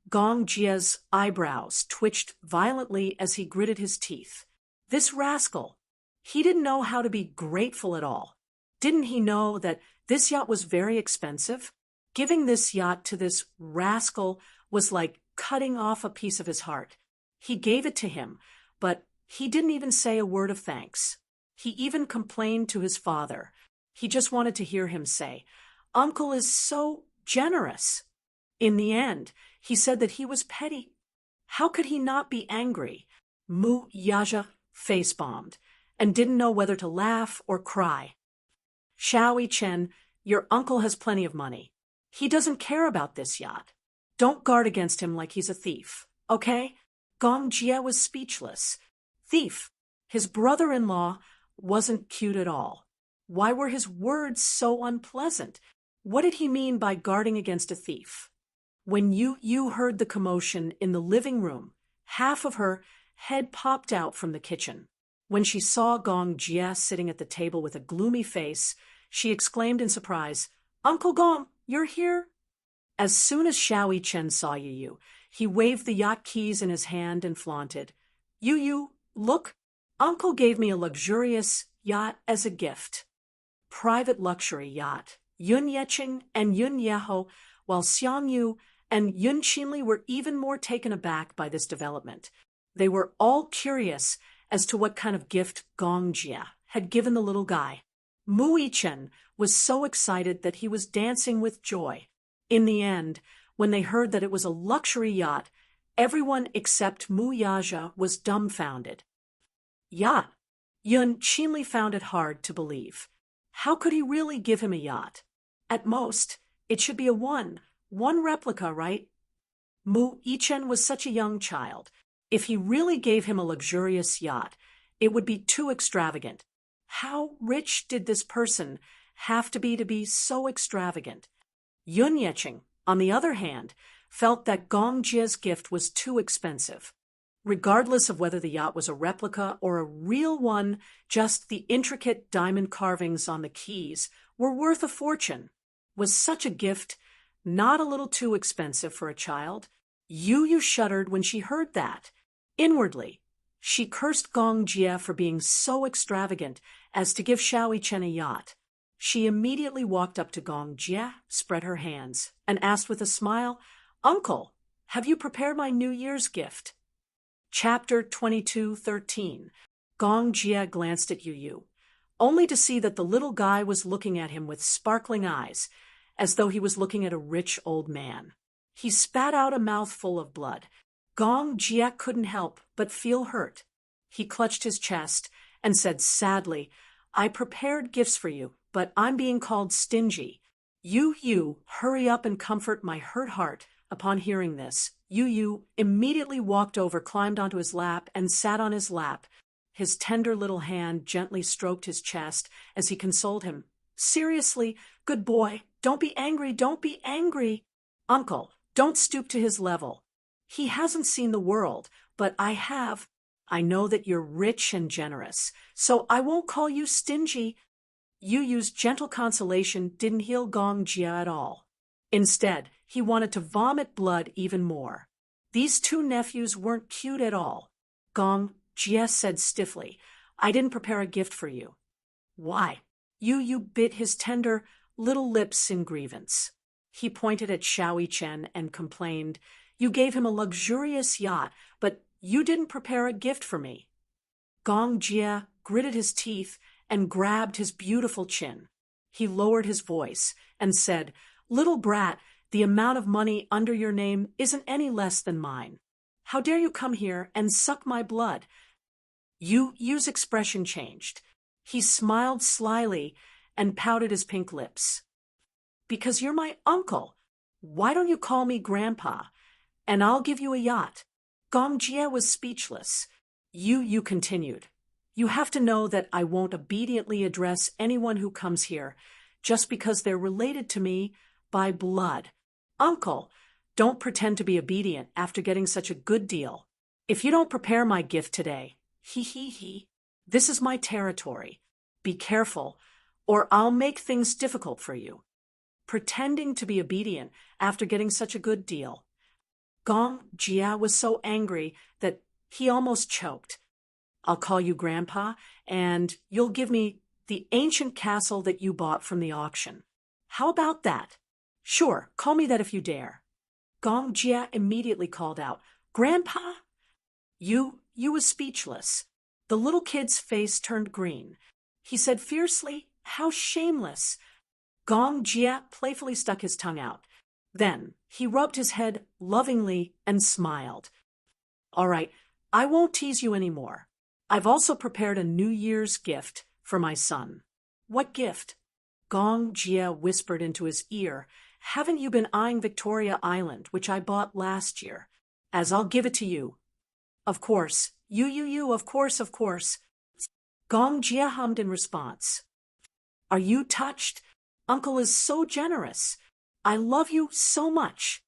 Gong Jie's eyebrows twitched violently as he gritted his teeth. This rascal. He didn't know how to be grateful at all. Didn't he know that this yacht was very expensive? Giving this yacht to this rascal was like cutting off a piece of his heart. He gave it to him, but he didn't even say a word of thanks. He even complained to his father. He just wanted to hear him say, Uncle is so generous. In the end, he said that he was petty. How could he not be angry? Mu Yaja face-bombed and didn't know whether to laugh or cry. Xiao Yichen, your uncle has plenty of money. He doesn't care about this yacht. Don't guard against him like he's a thief, okay? Gong Jie was speechless. Thief. His brother-in-law wasn't cute at all. Why were his words so unpleasant? What did he mean by guarding against a thief? When Yu heard the commotion in the living room, half of her head popped out from the kitchen. When she saw Gong Jie sitting at the table with a gloomy face, she exclaimed in surprise, Uncle Gong, you're here? As soon as Xiao Yichen saw Yu, he waved the yacht keys in his hand and flaunted, Yu, look, Uncle gave me a luxurious yacht as a gift. Private luxury yacht. Yun Yeching and Yun Yeho, while Xiang Yu and Yun Qinli were even more taken aback by this development. They were all curious as to what kind of gift Gong Jie had given the little guy. Mu Yichen was so excited that he was dancing with joy. In the end, when they heard that it was a luxury yacht, everyone except Mu Yaja was dumbfounded. Yacht? Yun Qinli found it hard to believe. How could he really give him a yacht? At most, it should be a one replica, right? Mu Yichen was such a young child. If he really gave him a luxurious yacht, it would be too extravagant. How rich did this person have to be so extravagant? Yun Yeching, on the other hand, felt that Gong Jie's gift was too expensive. Regardless of whether the yacht was a replica or a real one, just the intricate diamond carvings on the keys were worth a fortune. Was such a gift not a little too expensive for a child? Yu shuddered when she heard that. Inwardly, she cursed Gong Jie for being so extravagant as to give Xiao Yichen a yacht. She immediately walked up to Gong Jie, spread her hands, and asked with a smile, Uncle, have you prepared my New Year's gift? Chapter 22:13. Gong Jie glanced at Yu, only to see that the little guy was looking at him with sparkling eyes, as though he was looking at a rich old man. He spat out a mouthful of blood. Gong Jie couldn't help but feel hurt. He clutched his chest and said sadly, I prepared gifts for you, but I'm being called stingy. Yu, hurry up and comfort my hurt heart. Upon hearing this, Yu immediately walked over, climbed onto his lap, and sat on his lap. His tender little hand gently stroked his chest as he consoled him. Seriously, good boy, don't be angry, don't be angry. Uncle, don't stoop to his level. He hasn't seen the world, but I have. I know that you're rich and generous, so I won't call you stingy. Yu Yu's gentle consolation didn't heal Gong Jia at all. Instead, he wanted to vomit blood even more. These two nephews weren't cute at all. Gong Jia said stiffly, I didn't prepare a gift for you. Why? Yu Yu bit his tender little lips in grievance. He pointed at Xiaoyi Chen and complained, You gave him a luxurious yacht, but you didn't prepare a gift for me. Gong Jia gritted his teeth and grabbed his beautiful chin. He lowered his voice and said, Little brat, the amount of money under your name isn't any less than mine. How dare you come here and suck my blood? Yu Yu's expression changed. He smiled slyly and pouted his pink lips. Because you're my uncle. Why don't you call me Grandpa? And I'll give you a yacht. Gong Jia was speechless. Yu Yu continued. You have to know that I won't obediently address anyone who comes here, just because they're related to me by blood. Uncle, don't pretend to be obedient after getting such a good deal. If you don't prepare my gift today, this is my territory. Be careful, or I'll make things difficult for you. Pretending to be obedient after getting such a good deal. Gong Jia was so angry that he almost choked. I'll call you Grandpa, and you'll give me the ancient castle that you bought from the auction. How about that? Sure, call me that if you dare. Gong Jia immediately called out, Grandpa? Yu was speechless. The little kid's face turned green. He said fiercely, How shameless! Gong Jia playfully stuck his tongue out. Then he rubbed his head lovingly and smiled. All right, I won't tease you anymore. I've also prepared a New Year's gift for my son. What gift? Gong Jia whispered into his ear, Haven't you been eyeing Victoria Island, which I bought last year? As I'll give it to you. Of course. You, of course. Gong Jia hummed in response. Are you touched? Uncle is so generous. I love you so much.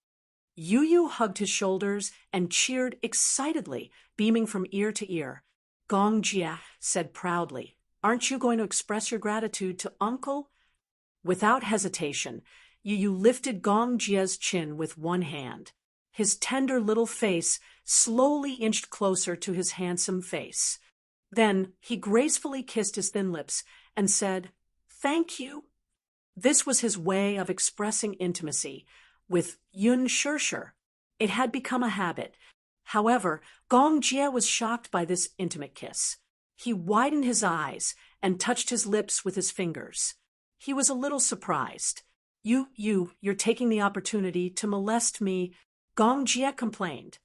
Yu hugged his shoulders and cheered excitedly, beaming from ear to ear. Gong Jia said proudly, Aren't you going to express your gratitude to Uncle? Without hesitation, Yu lifted Gong Jia's chin with one hand. His tender little face slowly inched closer to his handsome face. Then he gracefully kissed his thin lips and said, Thank you. This was his way of expressing intimacy with Yun Shirshir. It had become a habit. However, Gong Jia was shocked by this intimate kiss. He widened his eyes and touched his lips with his fingers. He was a little surprised. You're taking the opportunity to molest me, Gong Jia complained.